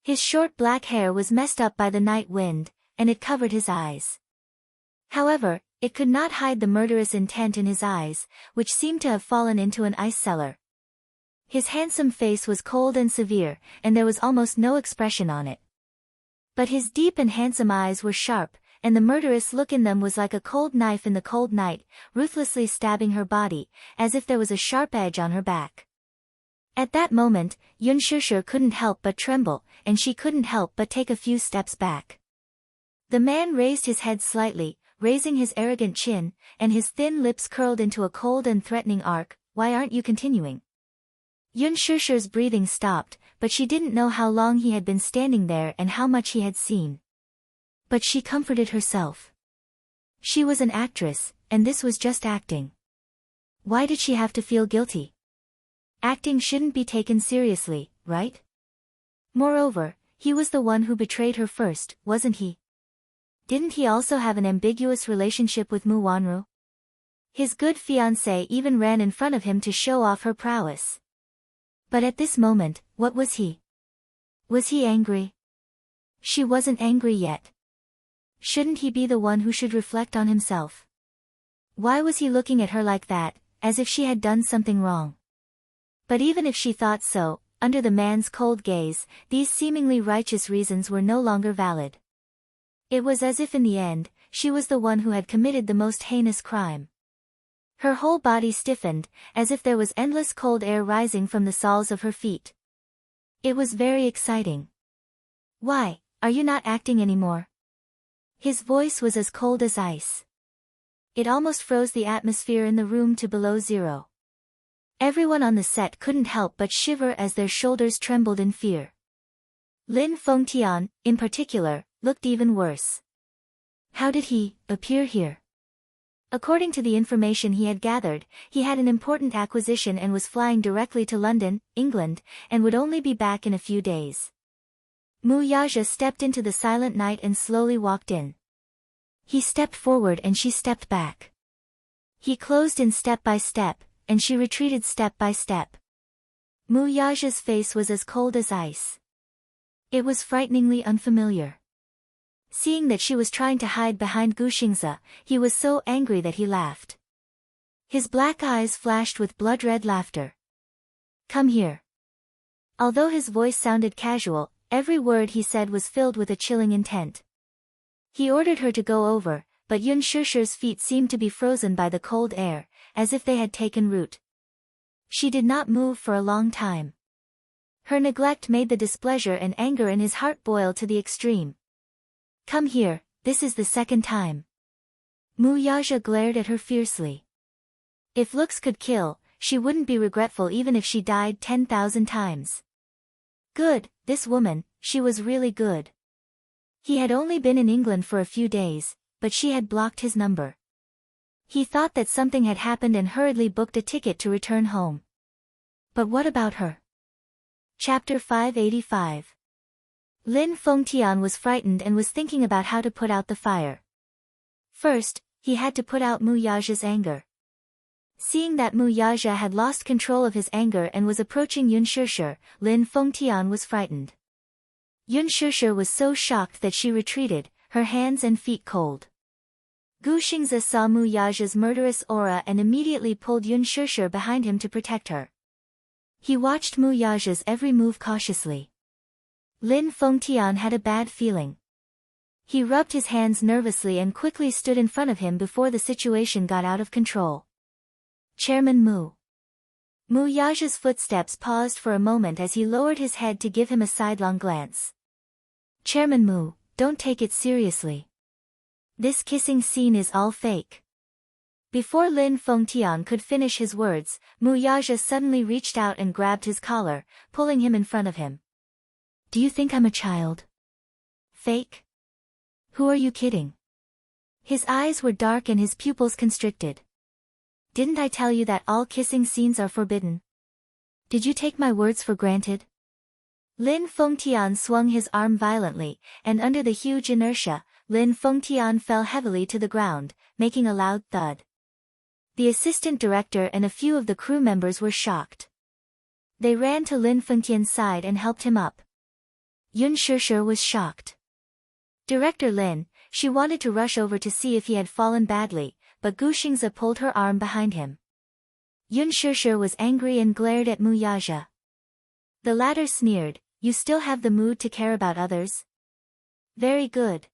His short black hair was messed up by the night wind, and it covered his eyes. However, it could not hide the murderous intent in his eyes, which seemed to have fallen into an ice cellar. His handsome face was cold and severe, and there was almost no expression on it. But his deep and handsome eyes were sharp, and the murderous look in them was like a cold knife in the cold night, ruthlessly stabbing her body, as if there was a sharp edge on her back. At that moment, Yun Shushu couldn't help but tremble, and she couldn't help but take a few steps back. The man raised his head slightly, raising his arrogant chin, and his thin lips curled into a cold and threatening arc. "Why aren't you continuing?" Yun Shushu's breathing stopped, but she didn't know how long he had been standing there and how much he had seen. But she comforted herself. She was an actress, and this was just acting. Why did she have to feel guilty? Acting shouldn't be taken seriously, right? Moreover, he was the one who betrayed her first, wasn't he? Didn't he also have an ambiguous relationship with Mu Wanru? His good fiancée even ran in front of him to show off her prowess. But at this moment, what was he? Was he angry? She wasn't angry yet. Shouldn't he be the one who should reflect on himself? Why was he looking at her like that, as if she had done something wrong? But even if she thought so, under the man's cold gaze, these seemingly righteous reasons were no longer valid. It was as if in the end, she was the one who had committed the most heinous crime. Her whole body stiffened, as if there was endless cold air rising from the soles of her feet. It was very exciting. "Why, are you not acting anymore?" His voice was as cold as ice. It almost froze the atmosphere in the room to below zero. Everyone on the set couldn't help but shiver as their shoulders trembled in fear. Lin Fengtian, in particular, looked even worse. How did he appear here? According to the information he had gathered, he had an important acquisition and was flying directly to London, England, and would only be back in a few days. Mu Yaja stepped into the silent night and slowly walked in. He stepped forward and she stepped back. He closed in step by step, and she retreated step by step. Mu Yaja's face was as cold as ice. It was frighteningly unfamiliar. Seeing that she was trying to hide behind Gu Xingze, he was so angry that he laughed. His black eyes flashed with blood-red laughter. "Come here." Although his voice sounded casual, every word he said was filled with a chilling intent. He ordered her to go over, but Yun Shushu's feet seemed to be frozen by the cold air, as if they had taken root. She did not move for a long time. Her neglect made the displeasure and anger in his heart boil to the extreme. "Come here, this is the second time." Mu Yaja glared at her fiercely. If looks could kill, she wouldn't be regretful even if she died 10,000 times. Good, this woman, she was really good. He had only been in England for a few days, but she had blocked his number. He thought that something had happened and hurriedly booked a ticket to return home. But what about her? Chapter 585. Lin Fengtian was frightened and was thinking about how to put out the fire. First, he had to put out Mu Yaja's anger. Seeing that Mu Yaja had lost control of his anger and was approaching Yun Shushu, Lin Fengtian was frightened. Yun Shushu was so shocked that she retreated, her hands and feet cold. Gu Xingze saw Mu Yaja's murderous aura and immediately pulled Yun Shushu behind him to protect her. He watched Mu Yaja's every move cautiously. Lin Fengtian had a bad feeling. He rubbed his hands nervously and quickly stood in front of him before the situation got out of control. "Chairman Mu." Mu Yaja's footsteps paused for a moment as he lowered his head to give him a sidelong glance. "Chairman Mu, don't take it seriously. This kissing scene is all fake." Before Lin Fengtian could finish his words, Mu Yaja suddenly reached out and grabbed his collar, pulling him in front of him. "Do you think I'm a child? Fake? Who are you kidding?" His eyes were dark and his pupils constricted. "Didn't I tell you that all kissing scenes are forbidden? Did you take my words for granted?" Lin Fengtian swung his arm violently, and under the huge inertia, Lin Fengtian fell heavily to the ground, making a loud thud. The assistant director and a few of the crew members were shocked. They ran to Lin Fengtian's side and helped him up. Yun Shushu was shocked. "Director Lin, she wanted to rush over to see if he had fallen badly, but Gu Xingze pulled her arm behind him. Yun Shishir was angry and glared at Mu Yaja. The latter sneered, "You still have the mood to care about others? Very good.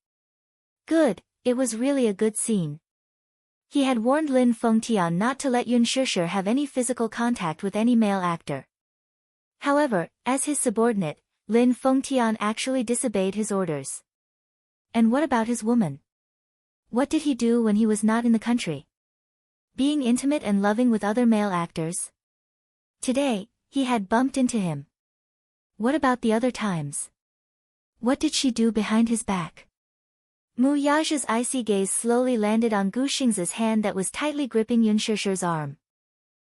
Good, it was really a good scene." He had warned Lin Fengtian not to let Yun Shishir have any physical contact with any male actor. However, as his subordinate, Lin Fengtian actually disobeyed his orders. And what about his woman? What did he do when he was not in the country? Being intimate and loving with other male actors? Today, he had bumped into him. What about the other times? What did she do behind his back? Mu Yaja's icy gaze slowly landed on Gu Xingze's hand that was tightly gripping Yun Shishir's arm.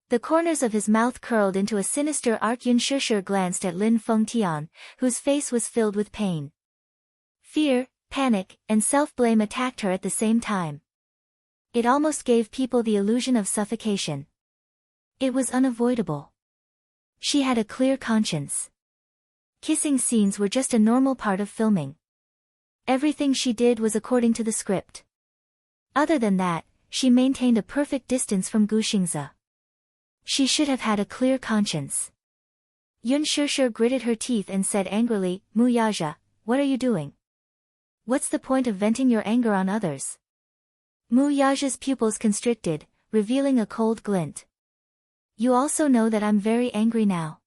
The corners of his mouth curled into a sinister arc. Yun Shishir glanced at Lin Fengtian, whose face was filled with pain. Fear, panic, and self-blame attacked her at the same time. It almost gave people the illusion of suffocation. It was unavoidable. She had a clear conscience. Kissing scenes were just a normal part of filming. Everything she did was according to the script. Other than that, she maintained a perfect distance from Gu Xingze. She should have had a clear conscience. Yun Shishir gritted her teeth and said angrily, "Mu Yaja, what are you doing? What's the point of venting your anger on others?" Mu Yaja's pupils constricted, revealing a cold glint. "You also know that I'm very angry now."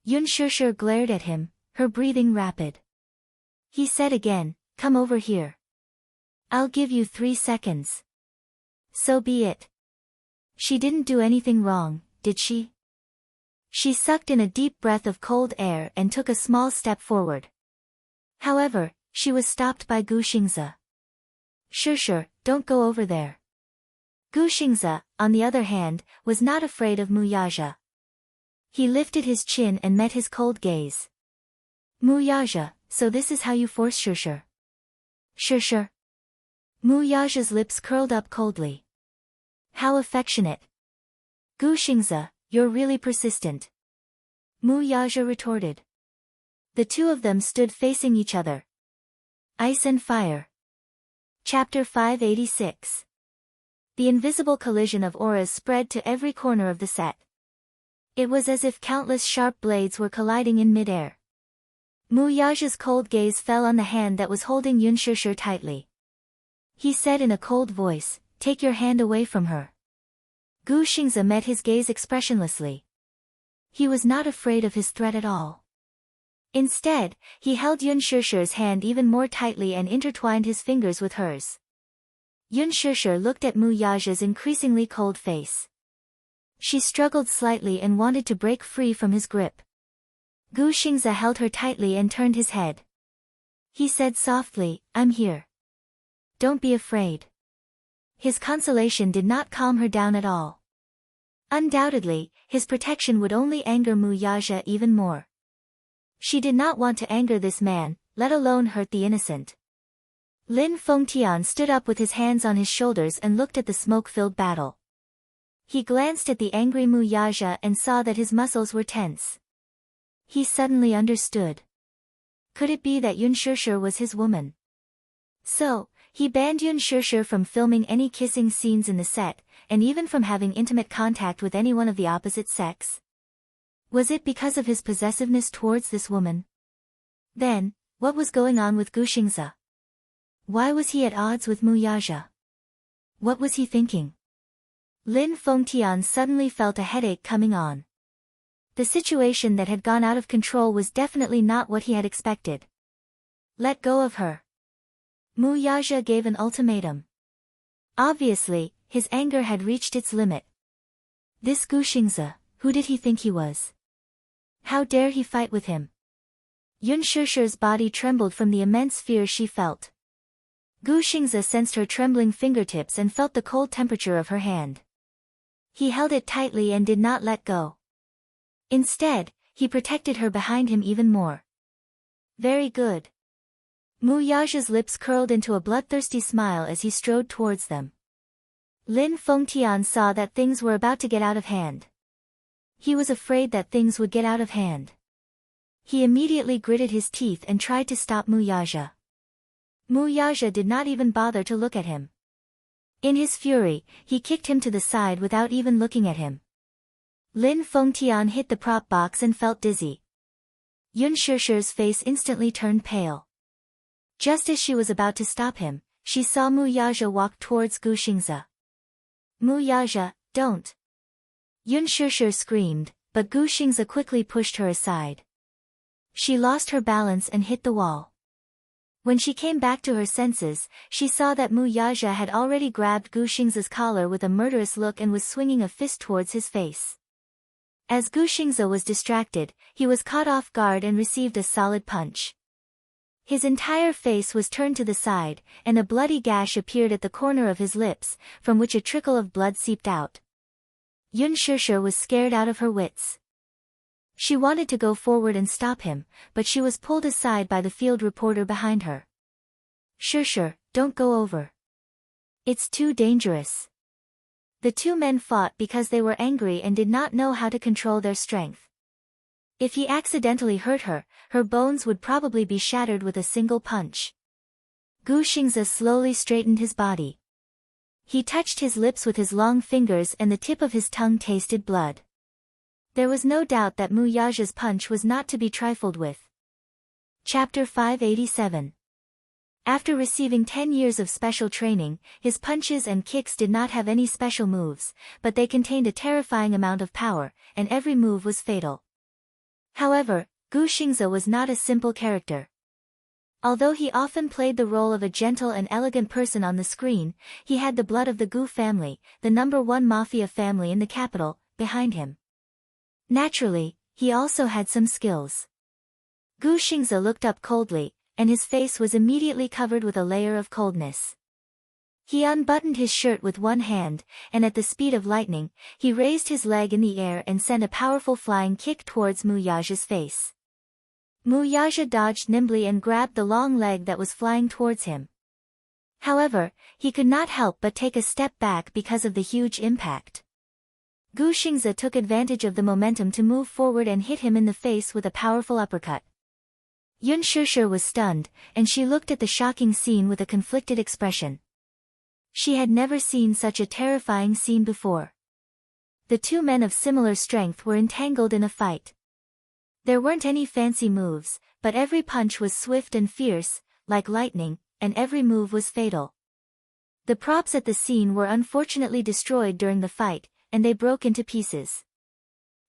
Yun Shishir glared at him, her breathing rapid. He said again, "Come over here. I'll give you 3 seconds. So be it." She didn't do anything wrong, did she? She sucked in a deep breath of cold air and took a small step forward. However, she was stopped by Gu Xingze. Shishir, don't go over there." Gu Xingze, on the other hand, was not afraid of Mu Yaja. He lifted his chin and met his cold gaze. "Mu Yaja, so this is how you force Shishir?" "Shishir?" Mu Yaja's lips curled up coldly. "How affectionate." "Gu Xingze, you're really persistent." Mu Yaja retorted. The two of them stood facing each other. Ice and Fire. Chapter 586. The invisible collision of auras spread to every corner of the set. It was as if countless sharp blades were colliding in midair. Mu Yaja's cold gaze fell on the hand that was holding Yun Shishir tightly. He said in a cold voice, "Take your hand away from her." Gu Xingze met his gaze expressionlessly. He was not afraid of his threat at all. Instead, he held Yun Shishir's hand even more tightly and intertwined his fingers with hers. Yun Shishir looked at Mu Yaja's increasingly cold face. She struggled slightly and wanted to break free from his grip. Gu Xingze held her tightly and turned his head. He said softly, "I'm here. Don't be afraid." His consolation did not calm her down at all. Undoubtedly, his protection would only anger Mu Yaja even more. She did not want to anger this man, let alone hurt the innocent. Lin Fengtian stood up with his hands on his shoulders and looked at the smoke-filled battle. He glanced at the angry Mu Yaja and saw that his muscles were tense. He suddenly understood. Could it be that Yun Shishir was his woman? So, he banned Yun Shishir from filming any kissing scenes in the set, and even from having intimate contact with anyone of the opposite sex? Was it because of his possessiveness towards this woman? Then, what was going on with Gu Xingze? Why was he at odds with Mu Yaja? What was he thinking? Lin Fengtian suddenly felt a headache coming on. The situation that had gone out of control was definitely not what he had expected. Let go of her. Mu Yaja gave an ultimatum. Obviously, his anger had reached its limit. This Gu Xingze, who did he think he was? How dare he fight with him? Yun Shishir's body trembled from the immense fear she felt. Gu Xingze sensed her trembling fingertips and felt the cold temperature of her hand. He held it tightly and did not let go. Instead, he protected her behind him even more. Very good. Mu Yaja's lips curled into a bloodthirsty smile as he strode towards them. Lin Fengtian saw that things were about to get out of hand. He was afraid that things would get out of hand. He immediately gritted his teeth and tried to stop Mu Yaja. Mu Yaja did not even bother to look at him. In his fury, he kicked him to the side without even looking at him. Lin Fengtian hit the prop box and felt dizzy. Yun Shishir's face instantly turned pale. Just as she was about to stop him, she saw Mu Yaja walk towards Gu Xingze. Mu Yaja, don't! Yun Shishir screamed, but Gu Xingze quickly pushed her aside. She lost her balance and hit the wall. When she came back to her senses, she saw that Mu Yaja had already grabbed Gu Xingze's collar with a murderous look and was swinging a fist towards his face. As Gu Xingze was distracted, he was caught off guard and received a solid punch. His entire face was turned to the side, and a bloody gash appeared at the corner of his lips, from which a trickle of blood seeped out. Yun Shishir was scared out of her wits. She wanted to go forward and stop him, but she was pulled aside by the field reporter behind her. Shishir, don't go over. It's too dangerous. The two men fought because they were angry and did not know how to control their strength. If he accidentally hurt her, her bones would probably be shattered with a single punch. Gu Xingze slowly straightened his body. He touched his lips with his long fingers and the tip of his tongue tasted blood. There was no doubt that Mu Yaja's punch was not to be trifled with. Chapter 587. After receiving 10 years of special training, his punches and kicks did not have any special moves, but they contained a terrifying amount of power, and every move was fatal. However, Gu Xingze was not a simple character. Although he often played the role of a gentle and elegant person on the screen, he had the blood of the Gu family, the #1 mafia family in the capital, behind him. Naturally, he also had some skills. Gu Xingze looked up coldly, and his face was immediately covered with a layer of coldness. He unbuttoned his shirt with one hand, and at the speed of lightning, he raised his leg in the air and sent a powerful flying kick towards Mu Yaja's face. Mu Yaja dodged nimbly and grabbed the long leg that was flying towards him. However, he could not help but take a step back because of the huge impact. Gu Xingze took advantage of the momentum to move forward and hit him in the face with a powerful uppercut. Yun Shishir was stunned, and she looked at the shocking scene with a conflicted expression. She had never seen such a terrifying scene before. The two men of similar strength were entangled in a fight. There weren't any fancy moves, but every punch was swift and fierce, like lightning, and every move was fatal. The props at the scene were unfortunately destroyed during the fight, and they broke into pieces.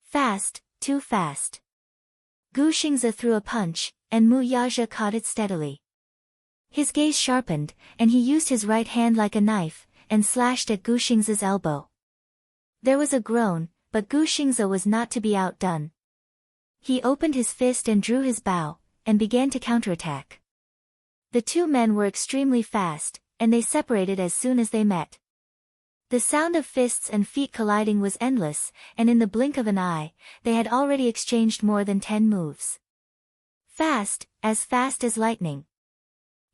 Fast, too fast. Gu Xingze threw a punch, and Mu Yaja caught it steadily. His gaze sharpened, and he used his right hand like a knife, and slashed at Gu Xingze's elbow. There was a groan, but Gu Xingze was not to be outdone. He opened his fist and drew his bow, and began to counterattack. The two men were extremely fast, and they separated as soon as they met. The sound of fists and feet colliding was endless, and in the blink of an eye, they had already exchanged more than 10 moves. Fast as lightning.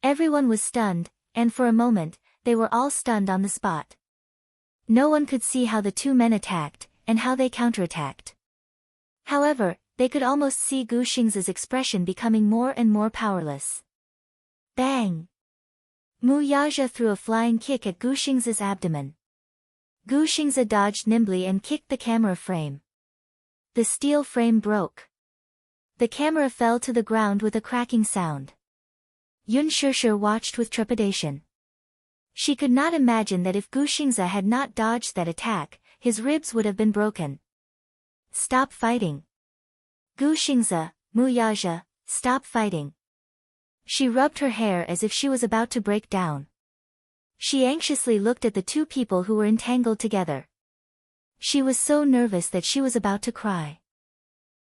Everyone was stunned, and for a moment, they were all stunned on the spot. No one could see how the two men attacked, and how they counterattacked. However, they could almost see Gu Xingze's expression becoming more and more powerless. Bang! Mu Yaja threw a flying kick at Gu Xingze's abdomen. Gu Xingze dodged nimbly and kicked the camera frame. The steel frame broke. The camera fell to the ground with a cracking sound. Yun Shishir watched with trepidation. She could not imagine that if Gu Xingze had not dodged that attack, his ribs would have been broken. Stop fighting. Gu Xingze, Mu Yaja, stop fighting. She rubbed her hair as if she was about to break down. She anxiously looked at the two people who were entangled together. She was so nervous that she was about to cry.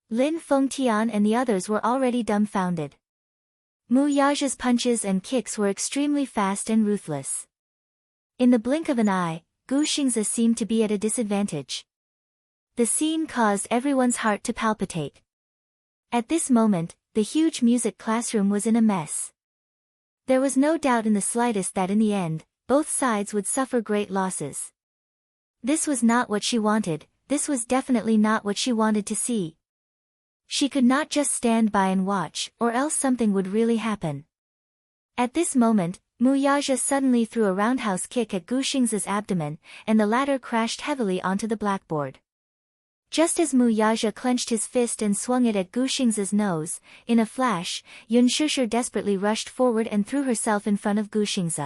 Lin Fengtian and the others were already dumbfounded. Mu Yaja's punches and kicks were extremely fast and ruthless. In the blink of an eye, Gu Xingze seemed to be at a disadvantage. The scene caused everyone's heart to palpitate. At this moment, the huge music classroom was in a mess. There was no doubt in the slightest that in the end, both sides would suffer great losses. This was not what she wanted, this was definitely not what she wanted to see. She could not just stand by and watch, or else something would really happen. At this moment, Mu Yaja suddenly threw a roundhouse kick at Gu Xing's abdomen, and the latter crashed heavily onto the blackboard. Just as Mu Yaja clenched his fist and swung it at Gu Xing's nose, in a flash, Yun Shishir desperately rushed forward and threw herself in front of Gu Xing's.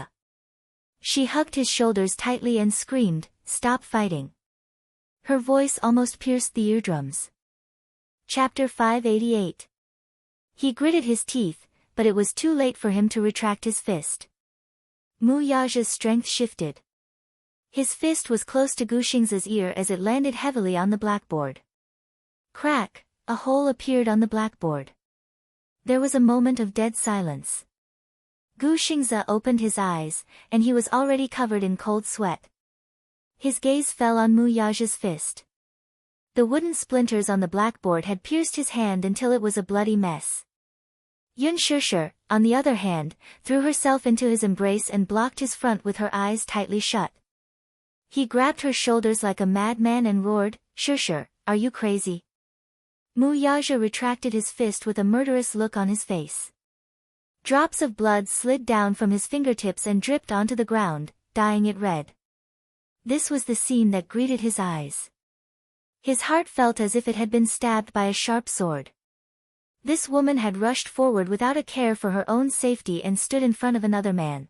She hugged his shoulders tightly and screamed, "Stop fighting." Her voice almost pierced the eardrums. Chapter 588. He gritted his teeth, but it was too late for him to retract his fist. Mu Yaja's strength shifted. His fist was close to Gu Xing's ear as it landed heavily on the blackboard. Crack, a hole appeared on the blackboard. There was a moment of dead silence. Gu Xing's opened his eyes, and he was already covered in cold sweat. His gaze fell on Mu Yaja's fist. The wooden splinters on the blackboard had pierced his hand until it was a bloody mess. Yun Shishir, on the other hand, threw herself into his embrace and blocked his front with her eyes tightly shut. He grabbed her shoulders like a madman and roared, "Shishir, are you crazy?" Mu Yaja retracted his fist with a murderous look on his face. Drops of blood slid down from his fingertips and dripped onto the ground, dyeing it red. This was the scene that greeted his eyes. His heart felt as if it had been stabbed by a sharp sword. This woman had rushed forward without a care for her own safety and stood in front of another man.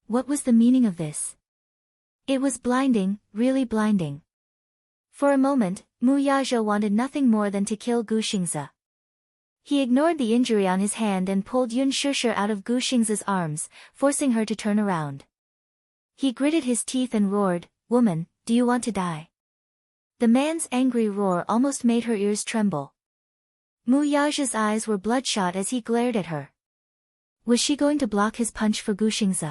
What was the meaning of this? It was blinding, really blinding. For a moment, Mu Yaja wanted nothing more than to kill Gu Xing's. He ignored the injury on his hand and pulled Yun Shishir out of Gu Xing's arms, forcing her to turn around. He gritted his teeth and roared, "Woman, do you want to die?" The man's angry roar almost made her ears tremble. Mu Yaja's eyes were bloodshot as he glared at her. Was she going to block his punch for Gu Xing's?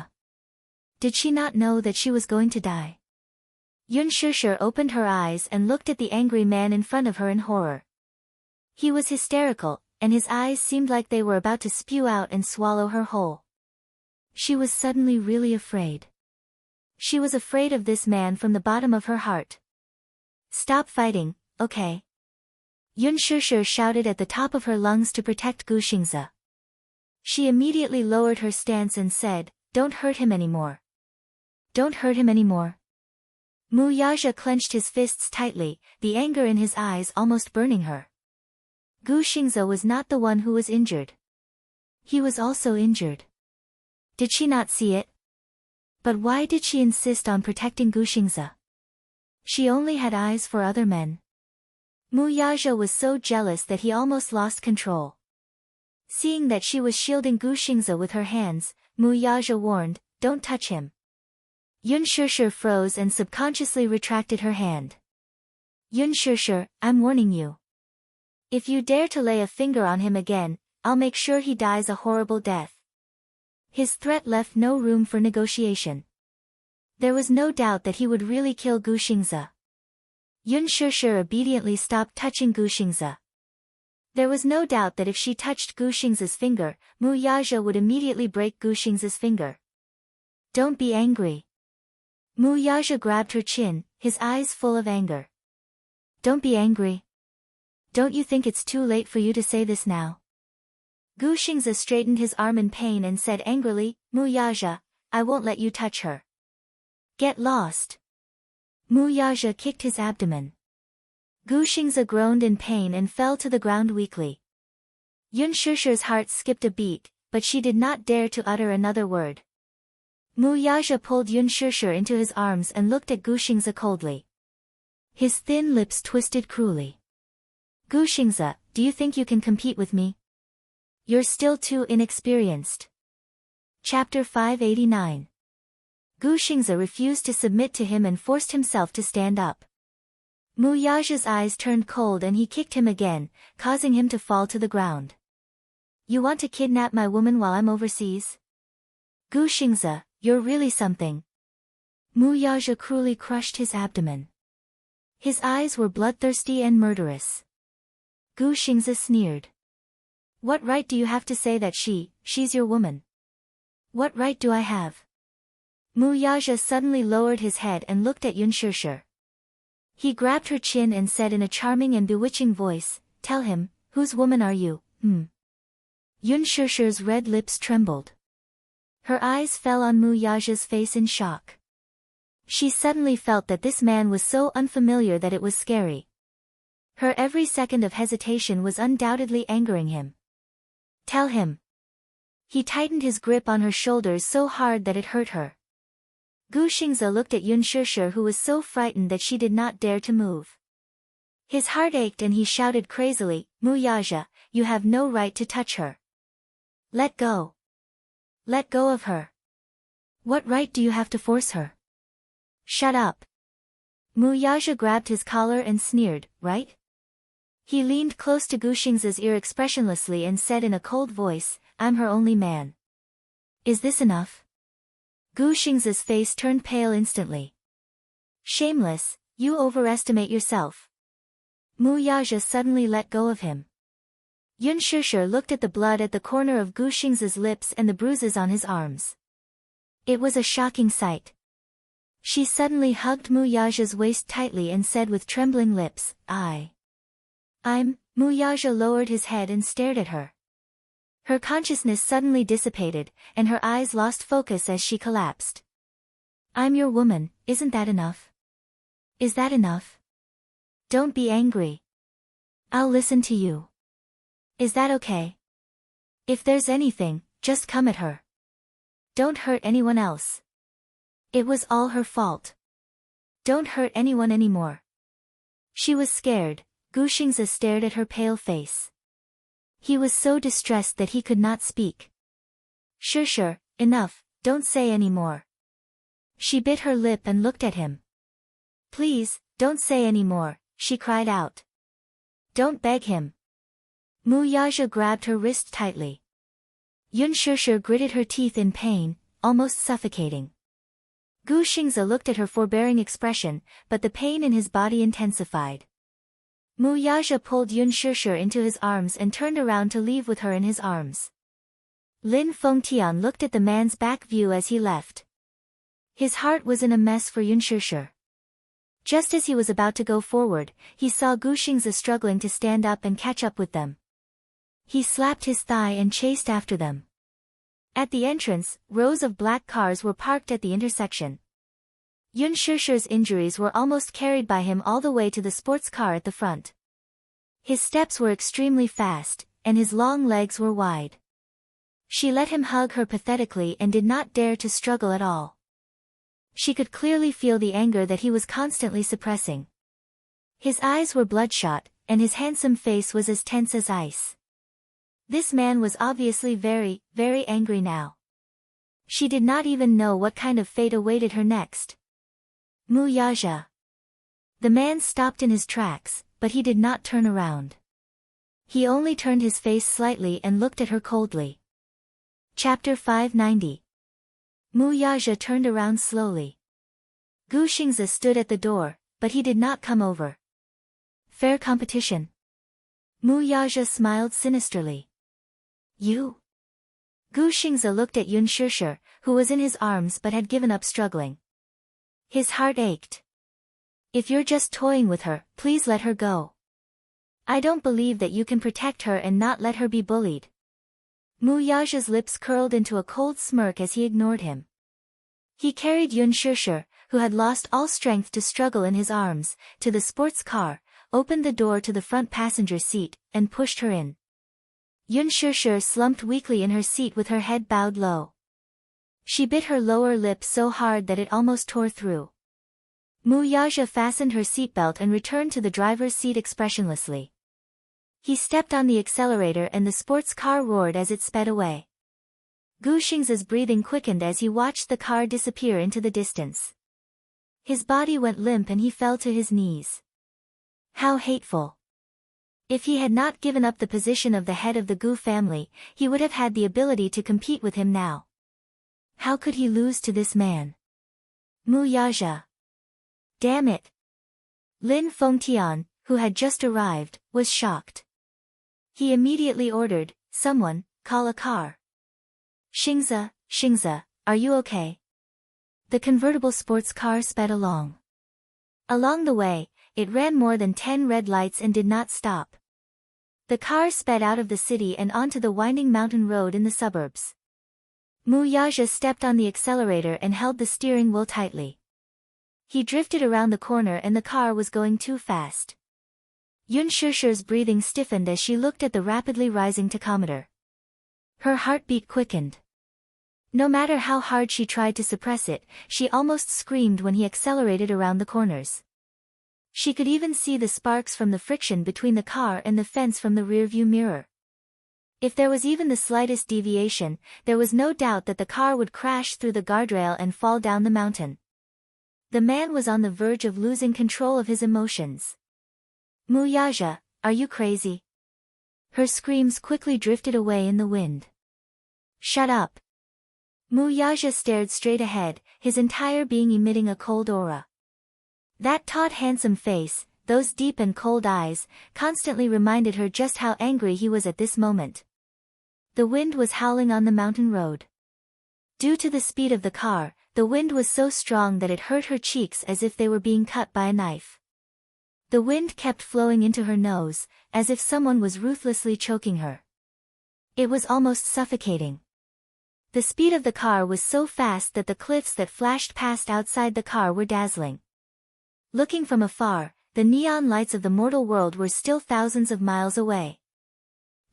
Did she not know that she was going to die? Yun Shishir opened her eyes and looked at the angry man in front of her in horror. He was hysterical, and his eyes seemed like they were about to spew out and swallow her whole. She was suddenly really afraid. She was afraid of this man from the bottom of her heart. "Stop fighting, okay?" Yun Shishir shouted at the top of her lungs to protect Gu Xing's. She immediately lowered her stance and said, "Don't hurt him anymore. Don't hurt him anymore." Mu Yaja clenched his fists tightly, the anger in his eyes almost burning her. Gu Xing's was not the one who was injured. He was also injured. Did she not see it? But why did she insist on protecting Gu Xing's? She only had eyes for other men. Mu Yaja was so jealous that he almost lost control. Seeing that she was shielding Gu Xing's with her hands, Mu Yaja warned, "Don't touch him." Yun Shishir froze and subconsciously retracted her hand. "Yun Shishir, I'm warning you. If you dare to lay a finger on him again, I'll make sure he dies a horrible death." His threat left no room for negotiation. There was no doubt that he would really kill Gu Xing's. Yun Shishir obediently stopped touching Gu Xing's. There was no doubt that if she touched Gu Xing's finger, Mu Yaja would immediately break Gu Xing's finger. "Don't be angry." Mu Yaja grabbed her chin, his eyes full of anger. "Don't be angry. Don't you think it's too late for you to say this now?" Gu Xing's straightened his arm in pain and said angrily, "Mu Yaja, I won't let you touch her. Get lost." Mu Yaja kicked his abdomen. Gu Xing's groaned in pain and fell to the ground weakly. Yun Shishir's heart skipped a beat, but she did not dare to utter another word. Mu Yaja pulled Yun Shishir into his arms and looked at Gu Xing's coldly. His thin lips twisted cruelly. "Gu Xing's, do you think you can compete with me? You're still too inexperienced." Chapter 589. Gu Xing's refused to submit to him and forced himself to stand up. Mu Yaja's eyes turned cold and he kicked him again, causing him to fall to the ground. "You want to kidnap my woman while I'm overseas? Gu Xing's, you're really something." Mu Yaja cruelly crushed his abdomen. His eyes were bloodthirsty and murderous. Gu Xing's sneered. "What right do you have to say that she's your woman? What right do I have?" Mu Yaja suddenly lowered his head and looked at Yun Shishir. He grabbed her chin and said in a charming and bewitching voice, "Tell him, whose woman are you, Yun Shishir's red lips trembled. Her eyes fell on Mu Yaja's face in shock. She suddenly felt that this man was so unfamiliar that it was scary. Her every second of hesitation was undoubtedly angering him. Tell him. He tightened his grip on her shoulders so hard that it hurt her. Gu Xingze looked at Yun Shishir, who was so frightened that she did not dare to move. His heart ached and he shouted crazily, Mu Yaja, you have no right to touch her. Let go. Let go of her. What right do you have to force her? Shut up. Mu Yaja grabbed his collar and sneered, right? He leaned close to Gu Xingze's ear expressionlessly and said in a cold voice, I'm her only man. Is this enough? Gu Xingze's face turned pale instantly. Shameless, you overestimate yourself. Mu Yaja suddenly let go of him. Yun Shishir looked at the blood at the corner of Gu Xingze's lips and the bruises on his arms. It was a shocking sight. She suddenly hugged Mu Yaja's waist tightly and said with trembling lips, Mu Yaja lowered his head and stared at her. Her consciousness suddenly dissipated, and her eyes lost focus as she collapsed. I'm your woman, isn't that enough? Is that enough? Don't be angry. I'll listen to you. Is that okay? If there's anything, just come at her. Don't hurt anyone else. It was all her fault. Don't hurt anyone anymore. She was scared. Gu Xingze stared at her pale face. He was so distressed that he could not speak. Sure, enough, don't say any more. She bit her lip and looked at him. Please, don't say any more, she cried out. Don't beg him. Mu Yaja grabbed her wrist tightly. Yun Shishir gritted her teeth in pain, almost suffocating. Gu Xingze looked at her forbearing expression, but the pain in his body intensified. Mu Yaja pulled Yun Shishir into his arms and turned around to leave with her in his arms. Lin Fengtian looked at the man's back view as he left. His heart was in a mess for Yun Shishir. Just as he was about to go forward, he saw Gu Xingze struggling to stand up and catch up with them. He slapped his thigh and chased after them. At the entrance, rows of black cars were parked at the intersection. Yun Shishir's injuries were almost carried by him all the way to the sports car at the front. His steps were extremely fast, and his long legs were wide. She let him hug her pathetically and did not dare to struggle at all. She could clearly feel the anger that he was constantly suppressing. His eyes were bloodshot, and his handsome face was as tense as ice. This man was obviously very, very angry now. She did not even know what kind of fate awaited her next. Mu Yaja. The man stopped in his tracks, but he did not turn around. He only turned his face slightly and looked at her coldly. Chapter 590. Mu Yaja turned around slowly. Gu Xingze stood at the door, but he did not come over. Fair competition. Mu Yaja smiled sinisterly. You? Gu Xingze looked at Yun Shishir, who was in his arms but had given up struggling. His heart ached. If you're just toying with her, please let her go. I don't believe that you can protect her and not let her be bullied. Mu Yaja's lips curled into a cold smirk as he ignored him. He carried Yun Shishir, who had lost all strength to struggle in his arms, to the sports car, opened the door to the front passenger seat, and pushed her in. Yun Shishir slumped weakly in her seat with her head bowed low. She bit her lower lip so hard that it almost tore through. Mu Yaja fastened her seatbelt and returned to the driver's seat expressionlessly. He stepped on the accelerator and the sports car roared as it sped away. Gu Xingze's breathing quickened as he watched the car disappear into the distance. His body went limp and he fell to his knees. How hateful. If he had not given up the position of the head of the Gu family, he would have had the ability to compete with him now. How could he lose to this man? Mu Yaja. Damn it. Lin Fengtian, who had just arrived, was shocked. He immediately ordered, someone, call a car. Xingze, are you okay? The convertible sports car sped along. Along the way, it ran more than 10 red lights and did not stop. The car sped out of the city and onto the winding mountain road in the suburbs. Mu Yaja stepped on the accelerator and held the steering wheel tightly. He drifted around the corner and the car was going too fast. Yun Shusher's breathing stiffened as she looked at the rapidly rising tachometer. Her heartbeat quickened. No matter how hard she tried to suppress it, she almost screamed when he accelerated around the corners. She could even see the sparks from the friction between the car and the fence from the rearview mirror. If there was even the slightest deviation, there was no doubt that the car would crash through the guardrail and fall down the mountain. The man was on the verge of losing control of his emotions. Mu Yaja, are you crazy? Her screams quickly drifted away in the wind. Shut up. Mu Yaja stared straight ahead, his entire being emitting a cold aura. That taut handsome face, those deep and cold eyes, constantly reminded her just how angry he was at this moment. The wind was howling on the mountain road. Due to the speed of the car, the wind was so strong that it hurt her cheeks as if they were being cut by a knife. The wind kept flowing into her nose, as if someone was ruthlessly choking her. It was almost suffocating. The speed of the car was so fast that the cliffs that flashed past outside the car were dazzling. Looking from afar, the neon lights of the mortal world were still thousands of miles away.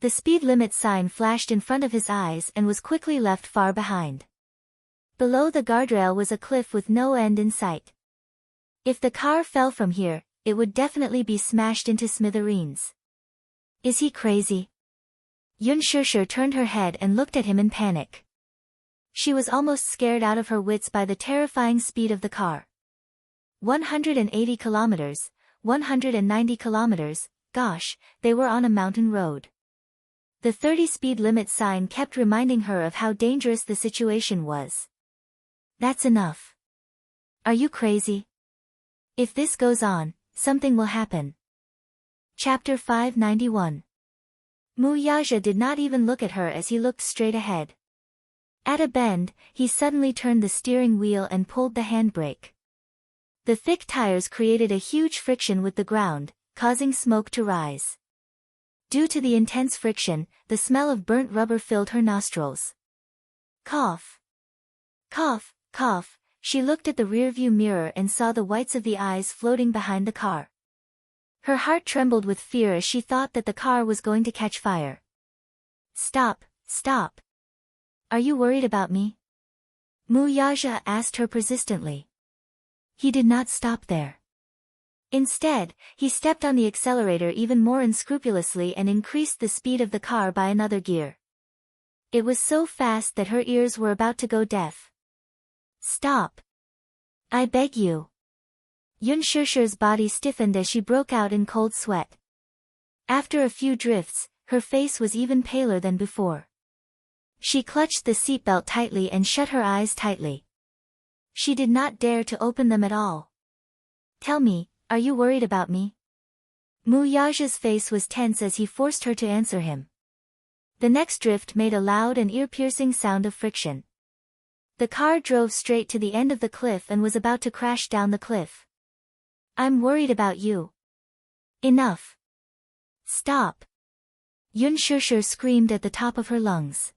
The speed limit sign flashed in front of his eyes and was quickly left far behind. Below the guardrail was a cliff with no end in sight. If the car fell from here, it would definitely be smashed into smithereens. Is he crazy? Yun Shusher turned her head and looked at him in panic. She was almost scared out of her wits by the terrifying speed of the car. 180 kilometers, 190 kilometers, gosh, they were on a mountain road. The 30 speed limit sign kept reminding her of how dangerous the situation was. That's enough. Are you crazy? If this goes on, something will happen. Chapter 591. Mu Yaja did not even look at her as he looked straight ahead. At a bend, he suddenly turned the steering wheel and pulled the handbrake. The thick tires created a huge friction with the ground, causing smoke to rise. Due to the intense friction, the smell of burnt rubber filled her nostrils. Cough. Cough, cough. She looked at the rearview mirror and saw the whites of the eyes floating behind the car. Her heart trembled with fear as she thought that the car was going to catch fire. Stop, stop. Are you worried about me? Mu Yaja asked her persistently. He did not stop there. Instead, he stepped on the accelerator even more unscrupulously and increased the speed of the car by another gear. It was so fast that her ears were about to go deaf. Stop. I beg you. Yun Shusher's body stiffened as she broke out in cold sweat. After a few drifts, her face was even paler than before. She clutched the seatbelt tightly and shut her eyes tightly. She did not dare to open them at all. Tell me, are you worried about me? Mu Yaja's face was tense as he forced her to answer him. The next drift made a loud and ear-piercing sound of friction. The car drove straight to the end of the cliff and was about to crash down the cliff. I'm worried about you. Enough. Stop. Yun Shusher screamed at the top of her lungs.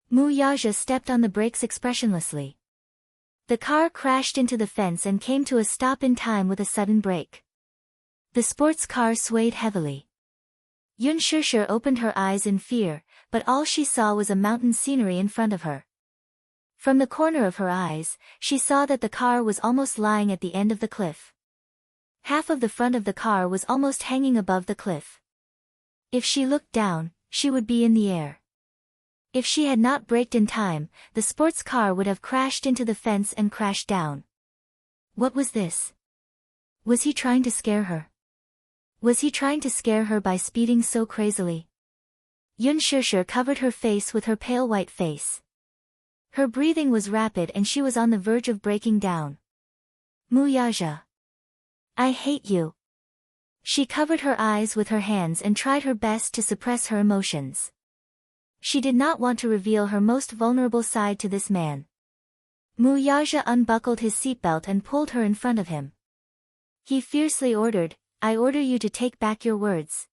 Mu Yaja stepped on the brakes expressionlessly. The car crashed into the fence and came to a stop in time with a sudden brake. The sports car swayed heavily. Yun Shusher opened her eyes in fear, but all she saw was a mountain scenery in front of her. From the corner of her eyes, she saw that the car was almost lying at the end of the cliff. Half of the front of the car was almost hanging above the cliff. If she looked down, she would be in the air. If she had not braked in time, the sports car would have crashed into the fence and crashed down. What was this? Was he trying to scare her? Was he trying to scare her by speeding so crazily? Yun Shusher covered her face with her pale white face. Her breathing was rapid and she was on the verge of breaking down. Mu Yaja. I hate you. She covered her eyes with her hands and tried her best to suppress her emotions. She did not want to reveal her most vulnerable side to this man. Mu Yaja unbuckled his seatbelt and pulled her in front of him. He fiercely ordered, I order you to take back your words.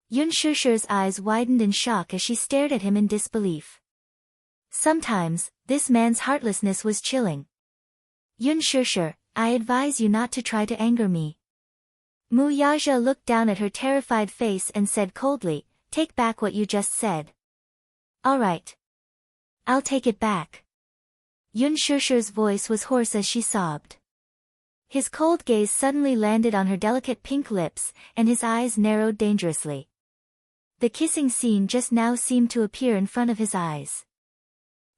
Yun Shusher's eyes widened in shock as she stared at him in disbelief. Sometimes, this man's heartlessness was chilling. Yun Shishir, I advise you not to try to anger me. Mu Yaja looked down at her terrified face and said coldly, take back what you just said. Alright. I'll take it back. Yun Shishir's voice was hoarse as she sobbed. His cold gaze suddenly landed on her delicate pink lips, and his eyes narrowed dangerously. The kissing scene just now seemed to appear in front of his eyes.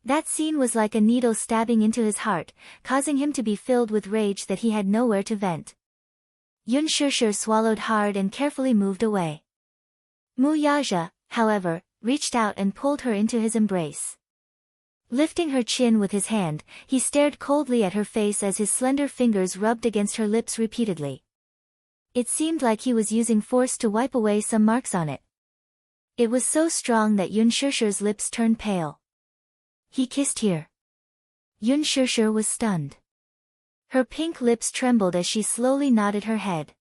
That scene was like a needle stabbing into his heart, causing him to be filled with rage that he had nowhere to vent. Yun Shishir swallowed hard and carefully moved away. Mu Yaja, however, reached out and pulled her into his embrace. Lifting her chin with his hand, he stared coldly at her face as his slender fingers rubbed against her lips repeatedly. It seemed like he was using force to wipe away some marks on it. It was so strong that Yun Shishir's lips turned pale. He kissed here. Yun Shishir was stunned. Her pink lips trembled as she slowly nodded her head.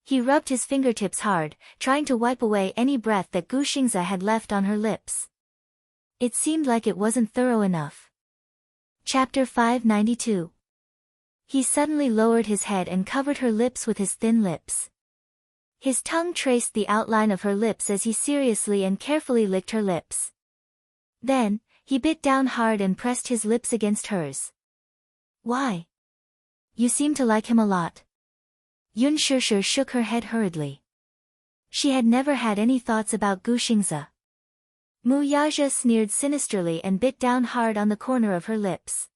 He rubbed his fingertips hard, trying to wipe away any breath that Gu Xingze had left on her lips. It seemed like it wasn't thorough enough. Chapter 592. He suddenly lowered his head and covered her lips with his thin lips. His tongue traced the outline of her lips as he seriously and carefully licked her lips. Then, he bit down hard and pressed his lips against hers. Why? You seem to like him a lot. Yun Shishir shook her head hurriedly. She had never had any thoughts about Gu Xingze. Mu Yaja sneered sinisterly and bit down hard on the corner of her lips.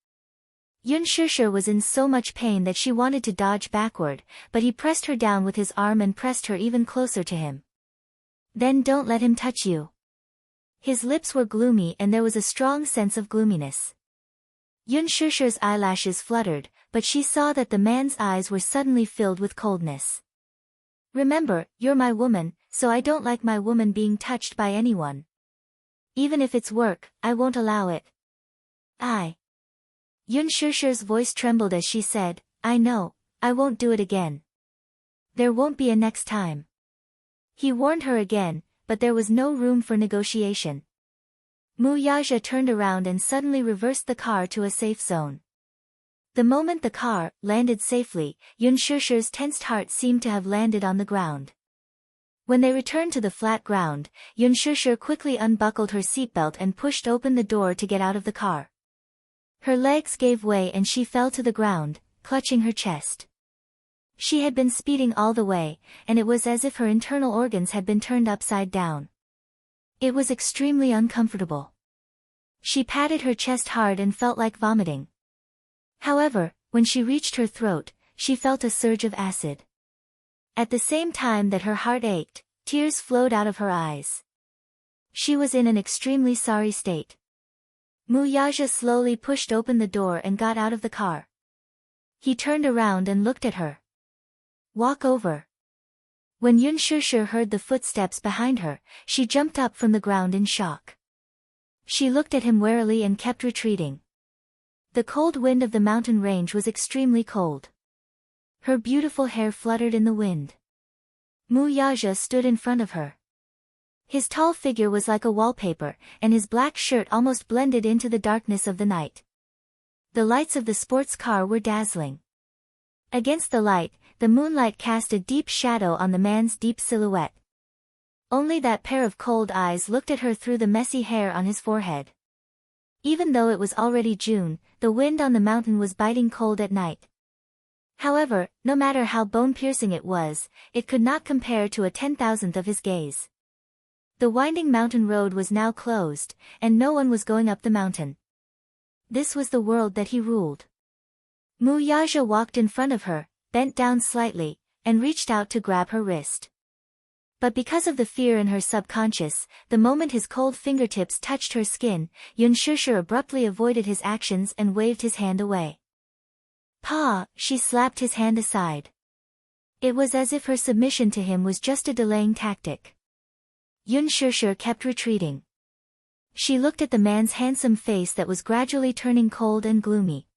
Yun Shishir was in so much pain that she wanted to dodge backward, but he pressed her down with his arm and pressed her even closer to him. Then don't let him touch you. His lips were gloomy and there was a strong sense of gloominess. Yun Shishir's eyelashes fluttered, but she saw that the man's eyes were suddenly filled with coldness. Remember, you're my woman, so I don't like my woman being touched by anyone. Even if it's work, I won't allow it. Yun Shishir's voice trembled as she said, I know, I won't do it again. There won't be a next time. He warned her again, but there was no room for negotiation. Mu Yaja turned around and suddenly reversed the car to a safe zone. The moment the car landed safely, Yun Shishir's tensed heart seemed to have landed on the ground. When they returned to the flat ground, Yun Shishir quickly unbuckled her seatbelt and pushed open the door to get out of the car. Her legs gave way and she fell to the ground, clutching her chest. She had been speeding all the way, and it was as if her internal organs had been turned upside down. It was extremely uncomfortable. She patted her chest hard and felt like vomiting. However, when she reached her throat, she felt a surge of acid. At the same time that her heart ached, tears flowed out of her eyes. She was in an extremely sorry state. Mu Yaja slowly pushed open the door and got out of the car. He turned around and looked at her. Walk over. When Yun Shishir heard the footsteps behind her, she jumped up from the ground in shock. She looked at him warily and kept retreating. The cold wind of the mountain range was extremely cold. Her beautiful hair fluttered in the wind. Mu Yaja stood in front of her. His tall figure was like a wallpaper, and his black shirt almost blended into the darkness of the night. The lights of the sports car were dazzling. Against the light, the moonlight cast a deep shadow on the man's deep silhouette. Only that pair of cold eyes looked at her through the messy hair on his forehead. Even though it was already June, the wind on the mountain was biting cold at night. However, no matter how bone-piercing it was, it could not compare to a 10,000th of his gaze. The winding mountain road was now closed, and no one was going up the mountain. This was the world that he ruled. Mu Yaja walked in front of her, bent down slightly, and reached out to grab her wrist. But because of the fear in her subconscious, the moment his cold fingertips touched her skin, Yun Shishir abruptly avoided his actions and waved his hand away. Pa! She slapped his hand aside. It was as if her submission to him was just a delaying tactic. Yun Shishir kept retreating. She looked at the man's handsome face that was gradually turning cold and gloomy.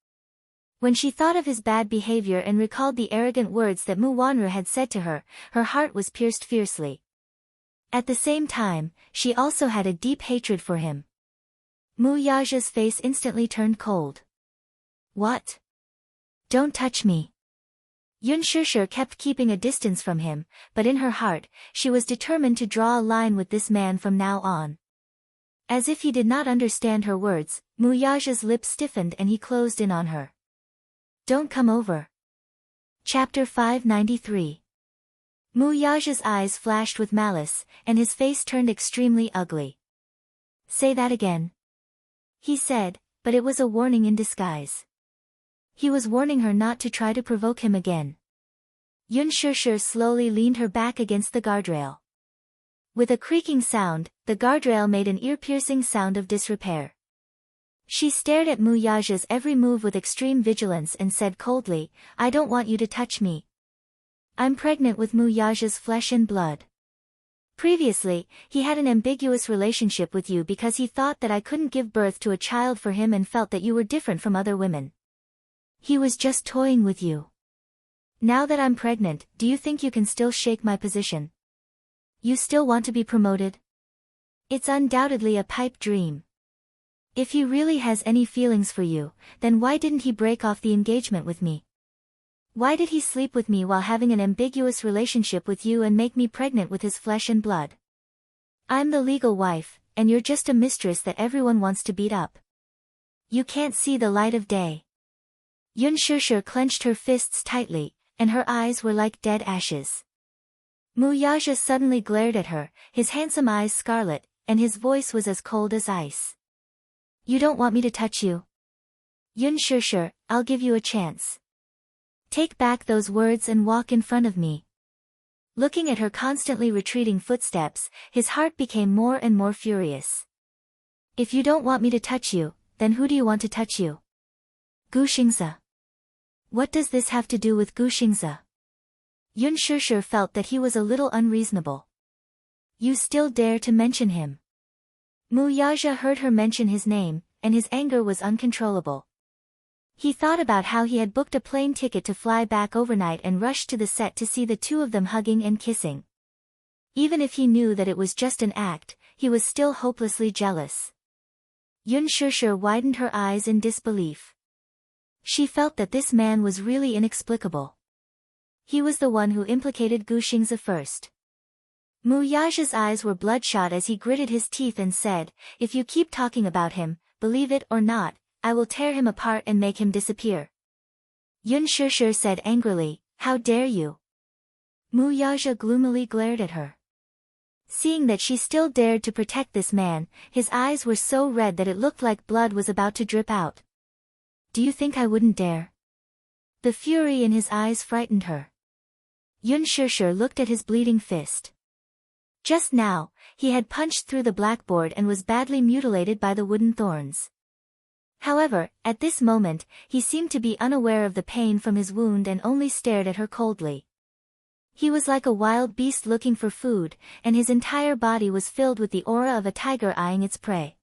When she thought of his bad behavior and recalled the arrogant words that Mu Wanru had said to her, her heart was pierced fiercely. At the same time, she also had a deep hatred for him. Mu Yaja's face instantly turned cold. What? Don't touch me. Yun Shishir kept keeping a distance from him, but in her heart, she was determined to draw a line with this man from now on. As if he did not understand her words, Mu Yaja's lips stiffened and he closed in on her. Don't come over. Chapter 593. Mu Yaja's eyes flashed with malice, and his face turned extremely ugly. Say that again. He said, but it was a warning in disguise. He was warning her not to try to provoke him again. Yun Shishir slowly leaned her back against the guardrail. With a creaking sound, the guardrail made an ear-piercing sound of disrepair. She stared at Mu Yaja's every move with extreme vigilance and said coldly, I don't want you to touch me. I'm pregnant with Mu Yaja's flesh and blood. Previously, he had an ambiguous relationship with you because he thought that I couldn't give birth to a child for him and felt that you were different from other women. He was just toying with you. Now that I'm pregnant, do you think you can still shake my position? You still want to be promoted? It's undoubtedly a pipe dream. If he really has any feelings for you, then why didn't he break off the engagement with me? Why did he sleep with me while having an ambiguous relationship with you and make me pregnant with his flesh and blood? I'm the legal wife, and you're just a mistress that everyone wants to beat up. You can't see the light of day. Yun Shishir clenched her fists tightly, and her eyes were like dead ashes. Mu Yaja suddenly glared at her, his handsome eyes scarlet, and his voice was as cold as ice. You don't want me to touch you? Yun Shishir, I'll give you a chance. Take back those words and walk in front of me. Looking at her constantly retreating footsteps, his heart became more and more furious. If you don't want me to touch you, then who do you want to touch you? Gu Xingzi. What does this have to do with Gu Xingzi? Yun Shishir felt that he was a little unreasonable. You still dare to mention him? Mu Yaja heard her mention his name, and his anger was uncontrollable. He thought about how he had booked a plane ticket to fly back overnight and rushed to the set to see the two of them hugging and kissing. Even if he knew that it was just an act, he was still hopelessly jealous. Yun Shishir widened her eyes in disbelief. She felt that this man was really inexplicable. He was the one who implicated Gu Xingzi first. Mu Yaja's eyes were bloodshot as he gritted his teeth and said, if you keep talking about him, believe it or not, I will tear him apart and make him disappear. Yun Shishir said angrily, how dare you? Mu Yaja gloomily glared at her. Seeing that she still dared to protect this man, his eyes were so red that it looked like blood was about to drip out. Do you think I wouldn't dare? The fury in his eyes frightened her. Yun Shishir looked at his bleeding fist. Just now, he had punched through the blackboard and was badly mutilated by the wooden thorns. However, at this moment, he seemed to be unaware of the pain from his wound and only stared at her coldly. He was like a wild beast looking for food, and his entire body was filled with the aura of a tiger eyeing its prey.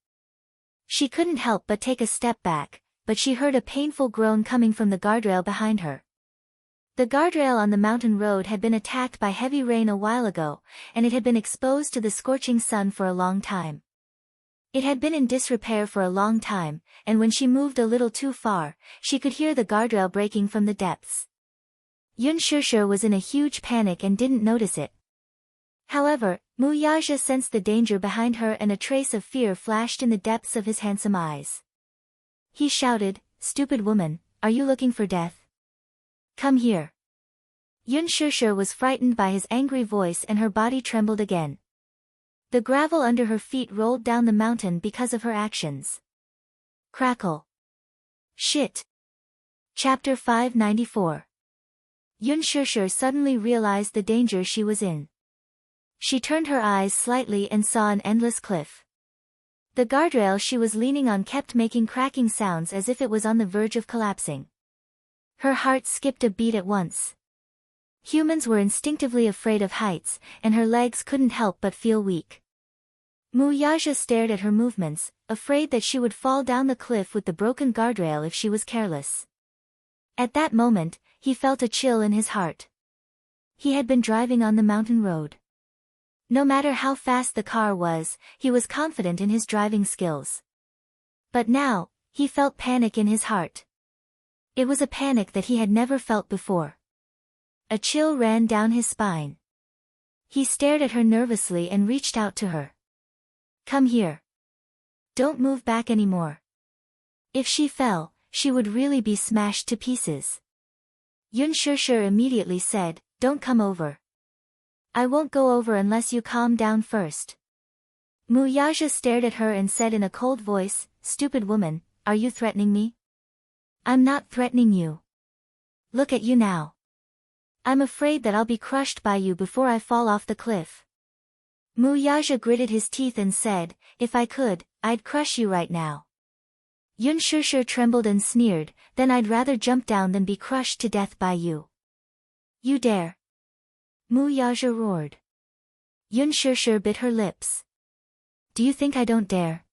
She couldn't help but take a step back, but she heard a painful groan coming from the guardrail behind her. The guardrail on the mountain road had been attacked by heavy rain a while ago, and it had been exposed to the scorching sun for a long time. It had been in disrepair for a long time, and when she moved a little too far, she could hear the guardrail breaking from the depths. Yun Shishir was in a huge panic and didn't notice it. However, Mu Yaja sensed the danger behind her and a trace of fear flashed in the depths of his handsome eyes. He shouted, stupid woman, are you looking for death? Come here. Yun Shishir was frightened by his angry voice and her body trembled again. The gravel under her feet rolled down the mountain because of her actions. Crackle. Shit. Chapter 594. Yun Shishir suddenly realized the danger she was in. She turned her eyes slightly and saw an endless cliff. The guardrail she was leaning on kept making cracking sounds as if it was on the verge of collapsing. Her heart skipped a beat at once. Humans were instinctively afraid of heights, and her legs couldn't help but feel weak. Mu Yaja stared at her movements, afraid that she would fall down the cliff with the broken guardrail if she was careless. At that moment, he felt a chill in his heart. He had been driving on the mountain road. No matter how fast the car was, he was confident in his driving skills. But now, he felt panic in his heart. It was a panic that he had never felt before. A chill ran down his spine. He stared at her nervously and reached out to her. Come here. Don't move back anymore. If she fell, she would really be smashed to pieces. Yun Shishir immediately said, Don't come over. I won't go over unless you calm down first. Mu Yaja stared at her and said in a cold voice, Stupid woman, are you threatening me? I'm not threatening you. Look at you now. I'm afraid that I'll be crushed by you before I fall off the cliff. Mu Yaja gritted his teeth and said, If I could, I'd crush you right now. Yun Shishir trembled and sneered, Then I'd rather jump down than be crushed to death by you. You dare. Mu Yaja roared. Yun Shishir bit her lips. Do you think I don't dare?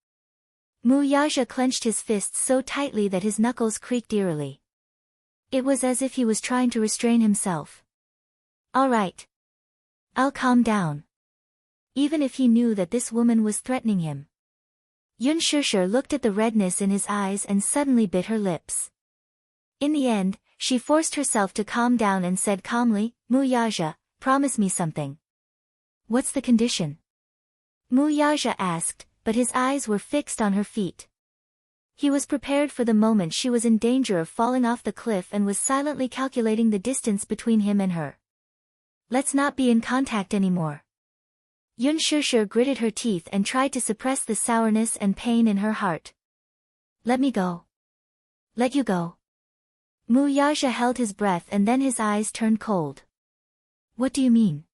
Mu Yaja clenched his fists so tightly that his knuckles creaked eerily. It was as if he was trying to restrain himself. All right. I'll calm down. Even if he knew that this woman was threatening him. Yun Shishir looked at the redness in his eyes and suddenly bit her lips. In the end, she forced herself to calm down and said calmly, Mu Yaja, promise me something. What's the condition? Mu Yaja asked, but his eyes were fixed on her feet. He was prepared for the moment she was in danger of falling off the cliff and was silently calculating the distance between him and her. Let's not be in contact anymore. Yun Shishir gritted her teeth and tried to suppress the sourness and pain in her heart. Let me go. Let you go. Mu Yaja held his breath and then his eyes turned cold. What do you mean?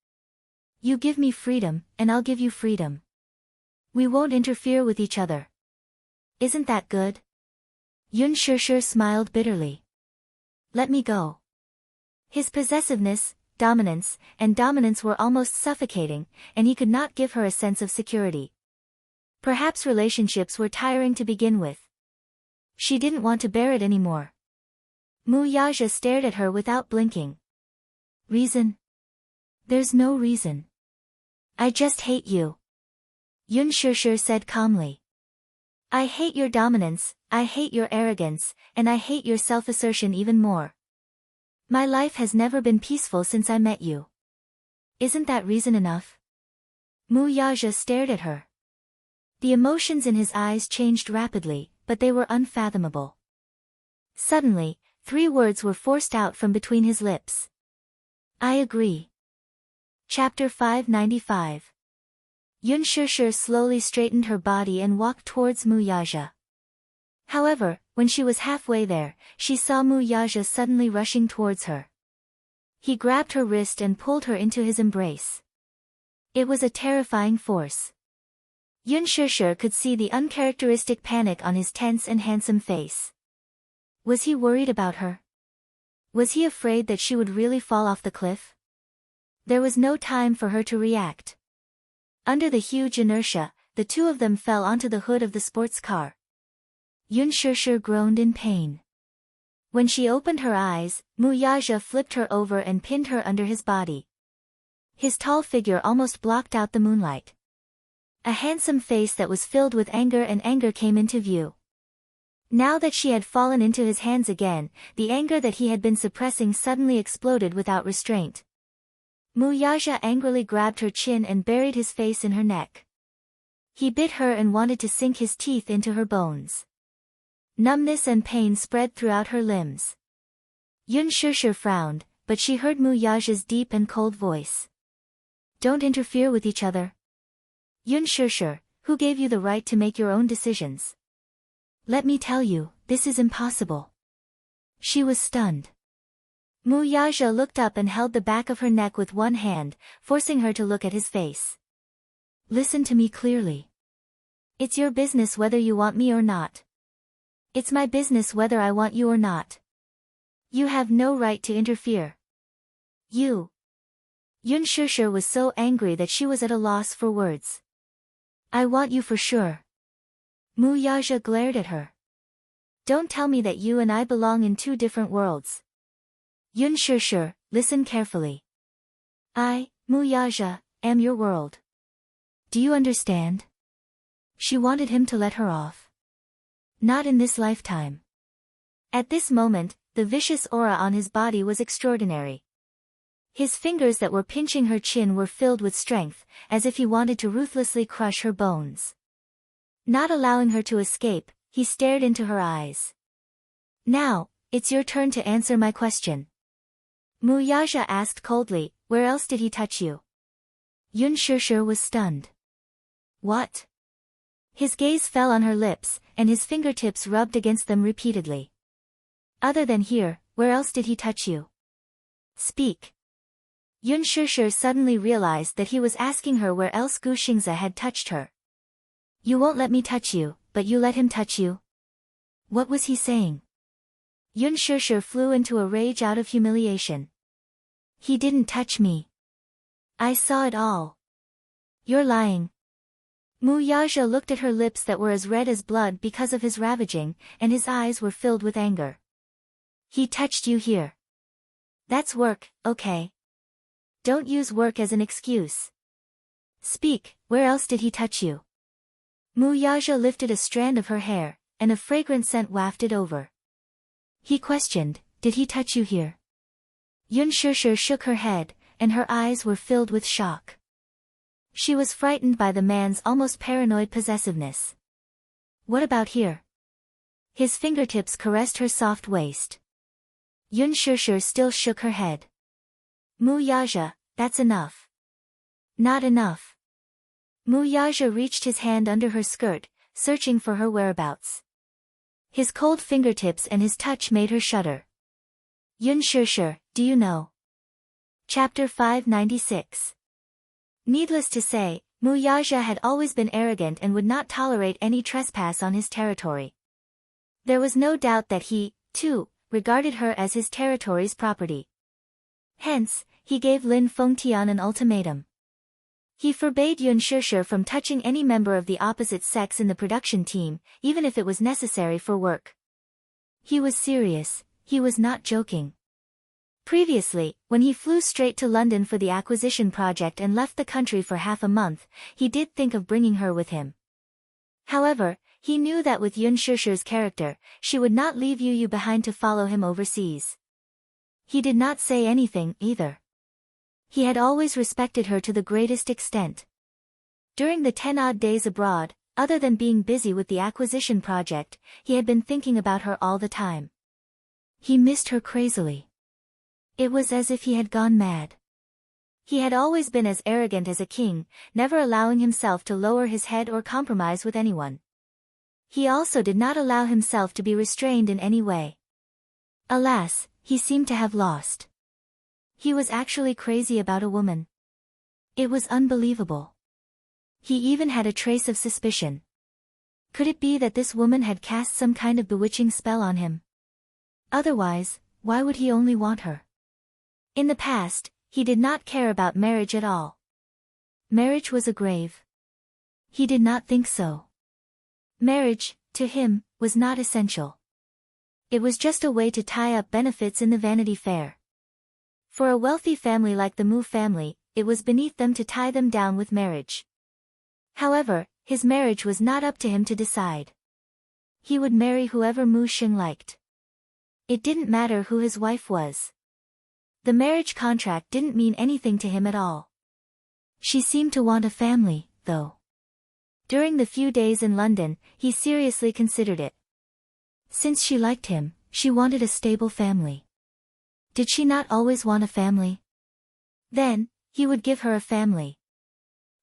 You give me freedom, and I'll give you freedom. We won't interfere with each other. Isn't that good? Yun Shishir smiled bitterly. Let me go. His possessiveness, dominance were almost suffocating, and he could not give her a sense of security. Perhaps relationships were tiring to begin with. She didn't want to bear it anymore. Mu Yaja stared at her without blinking. Reason? There's no reason. I just hate you. Yun Shishir said calmly. I hate your dominance, I hate your arrogance, and I hate your self-assertion even more. My life has never been peaceful since I met you. Isn't that reason enough? Mu Yaja stared at her. The emotions in his eyes changed rapidly, but they were unfathomable. Suddenly, 3 words were forced out from between his lips. I agree. Chapter 595. Yun Shishir slowly straightened her body and walked towards Mu Yaja. However, when she was halfway there, she saw Mu Yaja suddenly rushing towards her. He grabbed her wrist and pulled her into his embrace. It was a terrifying force. Yun Shishir could see the uncharacteristic panic on his tense and handsome face. Was he worried about her? Was he afraid that she would really fall off the cliff? There was no time for her to react. Under the huge inertia, the two of them fell onto the hood of the sports car. Yun Shishir groaned in pain. When she opened her eyes, Mu Yaja flipped her over and pinned her under his body. His tall figure almost blocked out the moonlight. A handsome face that was filled with anger came into view. Now that she had fallen into his hands again, the anger that he had been suppressing suddenly exploded without restraint. Mu Yaja angrily grabbed her chin and buried his face in her neck. He bit her and wanted to sink his teeth into her bones. Numbness and pain spread throughout her limbs. Yun Shishir frowned, but she heard Mu Yaja's deep and cold voice. Don't interfere with each other. Yun Shishir, who gave you the right to make your own decisions? Let me tell you, this is impossible. She was stunned. Mu Yaja looked up and held the back of her neck with one hand, forcing her to look at his face. Listen to me clearly. It's your business whether you want me or not. It's my business whether I want you or not. You have no right to interfere. You. Yun Shishir was so angry that she was at a loss for words. I want you for sure. Mu Yaja glared at her. Don't tell me that you and I belong in 2 different worlds. Yun Shishir, listen carefully. I, Mu Yaja, am your world. Do you understand? She wanted him to let her off. Not in this lifetime. At this moment, the vicious aura on his body was extraordinary. His fingers that were pinching her chin were filled with strength, as if he wanted to ruthlessly crush her bones. Not allowing her to escape, he stared into her eyes. Now, it's your turn to answer my question. Mu Yaja asked coldly, where else did he touch you? Yun Shishir was stunned. What? His gaze fell on her lips, and his fingertips rubbed against them repeatedly. Other than here, where else did he touch you? Speak. Yun Shishir suddenly realized that he was asking her where else Gu Xingze had touched her. You won't let me touch you, but you let him touch you? What was he saying? Yun Shishir flew into a rage out of humiliation. He didn't touch me. I saw it all. You're lying. Mu Yaja looked at her lips that were as red as blood because of his ravaging, and his eyes were filled with anger. He touched you here. That's work, okay? Don't use work as an excuse. Speak, where else did he touch you? Mu Yaja lifted a strand of her hair, and a fragrant scent wafted over. He questioned, did he touch you here? Yun Shishir shook her head, and her eyes were filled with shock. She was frightened by the man's almost paranoid possessiveness. What about here? His fingertips caressed her soft waist. Yun Shishir still shook her head. Mu Yaja, that's enough. Not enough. Mu Yaja reached his hand under her skirt, searching for her whereabouts. His cold fingertips and his touch made her shudder. Yun Shishir, do you know? Chapter 596. Needless to say, Mu Yaja had always been arrogant and would not tolerate any trespass on his territory. There was no doubt that he, too, regarded her as his territory's property. Hence, he gave Lin Fengtian an ultimatum. He forbade Yun Shishir from touching any member of the opposite sex in the production team, even if it was necessary for work. He was serious, he was not joking. Previously, when he flew straight to London for the acquisition project and left the country for half a month, he did think of bringing her with him. However, he knew that with Yun Shishir's character, she would not leave Yu behind to follow him overseas. He did not say anything, either. He had always respected her to the greatest extent. During the 10-odd days abroad, other than being busy with the acquisition project, he had been thinking about her all the time. He missed her crazily. It was as if he had gone mad. He had always been as arrogant as a king, never allowing himself to lower his head or compromise with anyone. He also did not allow himself to be restrained in any way. Alas, he seemed to have lost. He was actually crazy about a woman. It was unbelievable. He even had a trace of suspicion. Could it be that this woman had cast some kind of bewitching spell on him? Otherwise, why would he only want her? In the past, he did not care about marriage at all. Marriage was a grave. He did not think so. Marriage, to him, was not essential. It was just a way to tie up benefits in the Vanity Fair. For a wealthy family like the Mu family, it was beneath them to tie them down with marriage. However, his marriage was not up to him to decide. He would marry whoever Mu Xing liked. It didn't matter who his wife was. The marriage contract didn't mean anything to him at all. She seemed to want a family, though. During the few days in London, he seriously considered it. Since she liked him, she wanted a stable family. Did she not always want a family? Then, he would give her a family.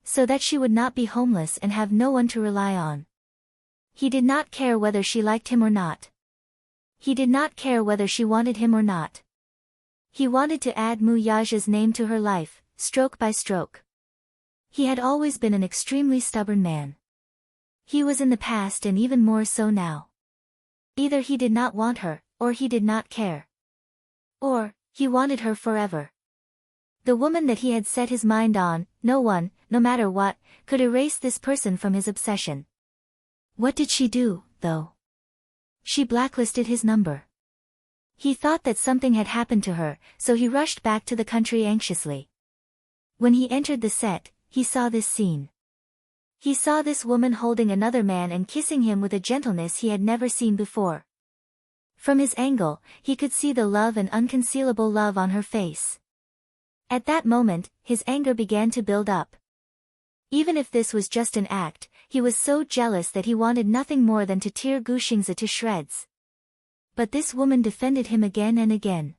So that she would not be homeless and have no one to rely on. He did not care whether she liked him or not. He did not care whether she wanted him or not. He wanted to add Mu Yaja's name to her life, stroke by stroke. He had always been an extremely stubborn man. He was in the past and even more so now. Either he did not want her, or he did not care. Or, he wanted her forever. The woman that he had set his mind on, no one, no matter what, could erase this person from his obsession. What did she do, though? She blacklisted his number. He thought that something had happened to her, so he rushed back to the country anxiously. When he entered the set, he saw this scene. He saw this woman holding another man and kissing him with a gentleness he had never seen before. From his angle, he could see the love and unconcealable love on her face. At that moment, his anger began to build up. Even if this was just an act, he was so jealous that he wanted nothing more than to tear Gushingze to shreds. But this woman defended him again and again.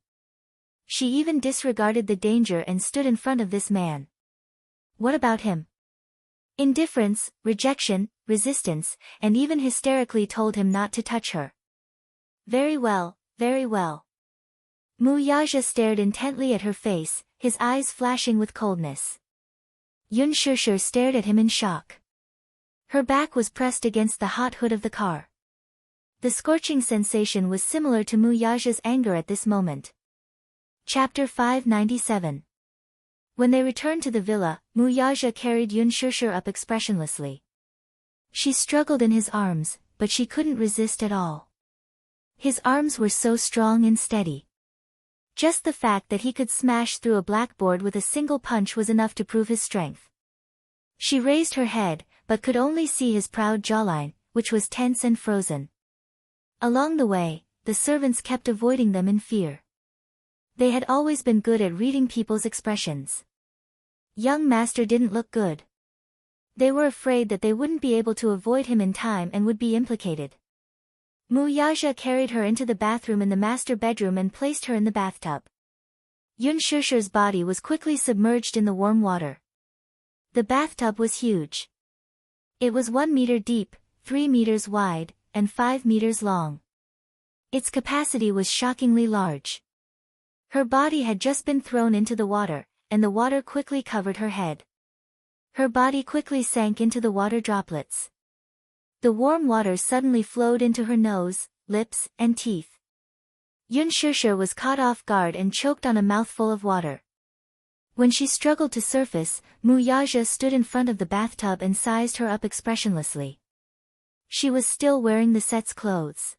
She even disregarded the danger and stood in front of this man. What about him? Indifference, rejection, resistance, and even hysterically told him not to touch her. Very well, very well. Mu Yaja stared intently at her face, his eyes flashing with coldness. Yun Shishir stared at him in shock. Her back was pressed against the hot hood of the car. The scorching sensation was similar to Mu Yaja's anger at this moment. Chapter 597. When they returned to the villa, Mu Yaja carried Yun Shishir up expressionlessly. She struggled in his arms, but she couldn't resist at all. His arms were so strong and steady. Just the fact that he could smash through a blackboard with a single punch was enough to prove his strength. She raised her head, but could only see his proud jawline, which was tense and frozen. Along the way, the servants kept avoiding them in fear. They had always been good at reading people's expressions. Young master didn't look good. They were afraid that they wouldn't be able to avoid him in time and would be implicated. Mu Yaja carried her into the bathroom in the master bedroom and placed her in the bathtub. Yun Shishir's body was quickly submerged in the warm water. The bathtub was huge. It was 1 meter deep, 3 meters wide, and 5 meters long. Its capacity was shockingly large. Her body had just been thrown into the water, and the water quickly covered her head. Her body quickly sank into the water droplets. The warm water suddenly flowed into her nose, lips, and teeth. Yun Shishir was caught off guard and choked on a mouthful of water. When she struggled to surface, Mu Yaja stood in front of the bathtub and sized her up expressionlessly. She was still wearing the set's clothes.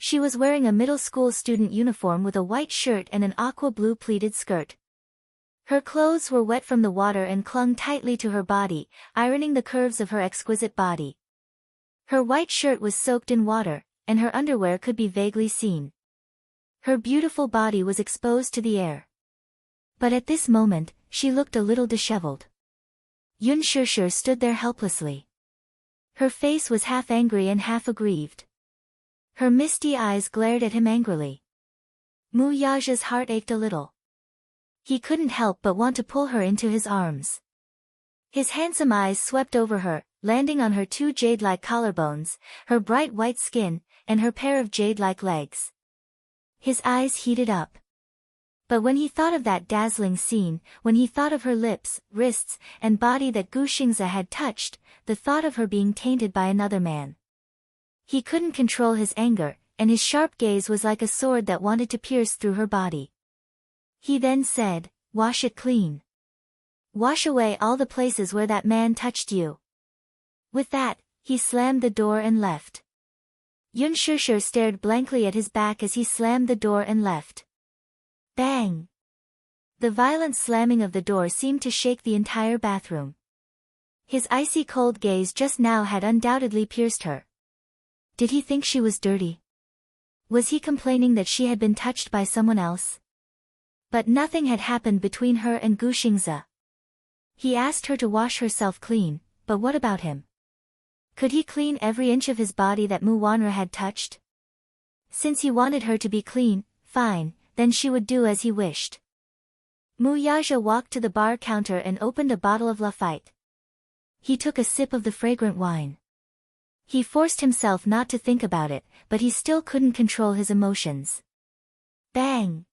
She was wearing a middle school student uniform with a white shirt and an aqua blue pleated skirt. Her clothes were wet from the water and clung tightly to her body, ironing the curves of her exquisite body. Her white shirt was soaked in water, and her underwear could be vaguely seen. Her beautiful body was exposed to the air. But at this moment, she looked a little disheveled. Yun Shishir stood there helplessly. Her face was half angry and half aggrieved. Her misty eyes glared at him angrily. Mu Yaja's heart ached a little. He couldn't help but want to pull her into his arms. His handsome eyes swept over her, landing on her 2 jade-like collarbones, her bright white skin, and her pair of jade-like legs. His eyes heated up. But when he thought of that dazzling scene, when he thought of her lips, wrists, and body that Gushingze had touched, the thought of her being tainted by another man. He couldn't control his anger, and his sharp gaze was like a sword that wanted to pierce through her body. He then said, "Wash it clean. Wash away all the places where that man touched you." With that, he slammed the door and left. Yun Shishir stared blankly at his back as he slammed the door and left. Bang! The violent slamming of the door seemed to shake the entire bathroom. His icy cold gaze just now had undoubtedly pierced her. Did he think she was dirty? Was he complaining that she had been touched by someone else? But nothing had happened between her and Gushingze. He asked her to wash herself clean, but what about him? Could he clean every inch of his body that Mu Wanra had touched? Since he wanted her to be clean, fine, then she would do as he wished. Mu Yaja walked to the bar counter and opened a bottle of Lafite. He took a sip of the fragrant wine. He forced himself not to think about it, but he still couldn't control his emotions. Bang!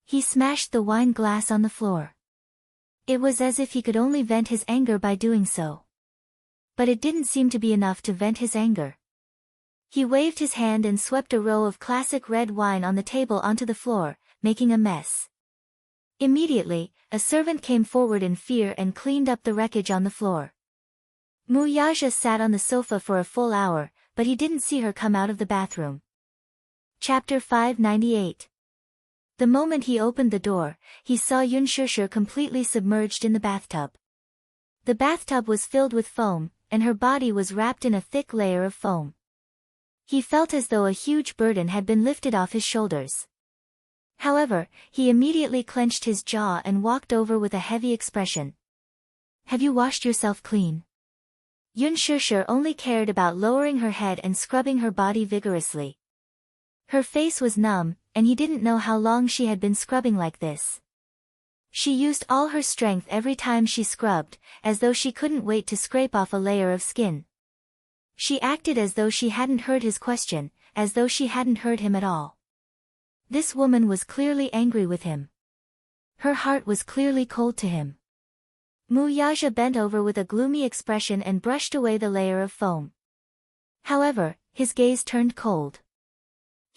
He smashed the wine glass on the floor. It was as if he could only vent his anger by doing so. But it didn't seem to be enough to vent his anger. He waved his hand and swept a row of classic red wine on the table onto the floor, making a mess. Immediately, a servant came forward in fear and cleaned up the wreckage on the floor. Mu Yaja sat on the sofa for a full hour, but he didn't see her come out of the bathroom. Chapter 598. The moment he opened the door, he saw Yun Shishir completely submerged in the bathtub. The bathtub was filled with foam, and her body was wrapped in a thick layer of foam. He felt as though a huge burden had been lifted off his shoulders. However, he immediately clenched his jaw and walked over with a heavy expression. Have you washed yourself clean? Yun Shishir only cared about lowering her head and scrubbing her body vigorously. Her face was numb, and he didn't know how long she had been scrubbing like this. She used all her strength every time she scrubbed, as though she couldn't wait to scrape off a layer of skin. She acted as though she hadn't heard his question, as though she hadn't heard him at all. This woman was clearly angry with him. Her heart was clearly cold to him. Mu Yaja bent over with a gloomy expression and brushed away the layer of foam. However, his gaze turned cold.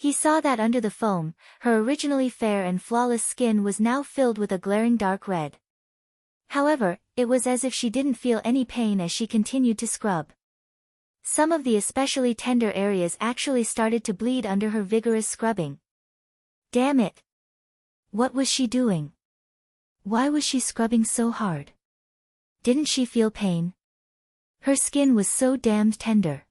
He saw that under the foam, her originally fair and flawless skin was now filled with a glaring dark red. However, it was as if she didn't feel any pain as she continued to scrub. Some of the especially tender areas actually started to bleed under her vigorous scrubbing. Damn it! What was she doing? Why was she scrubbing so hard? Didn't she feel pain? Her skin was so damned tender.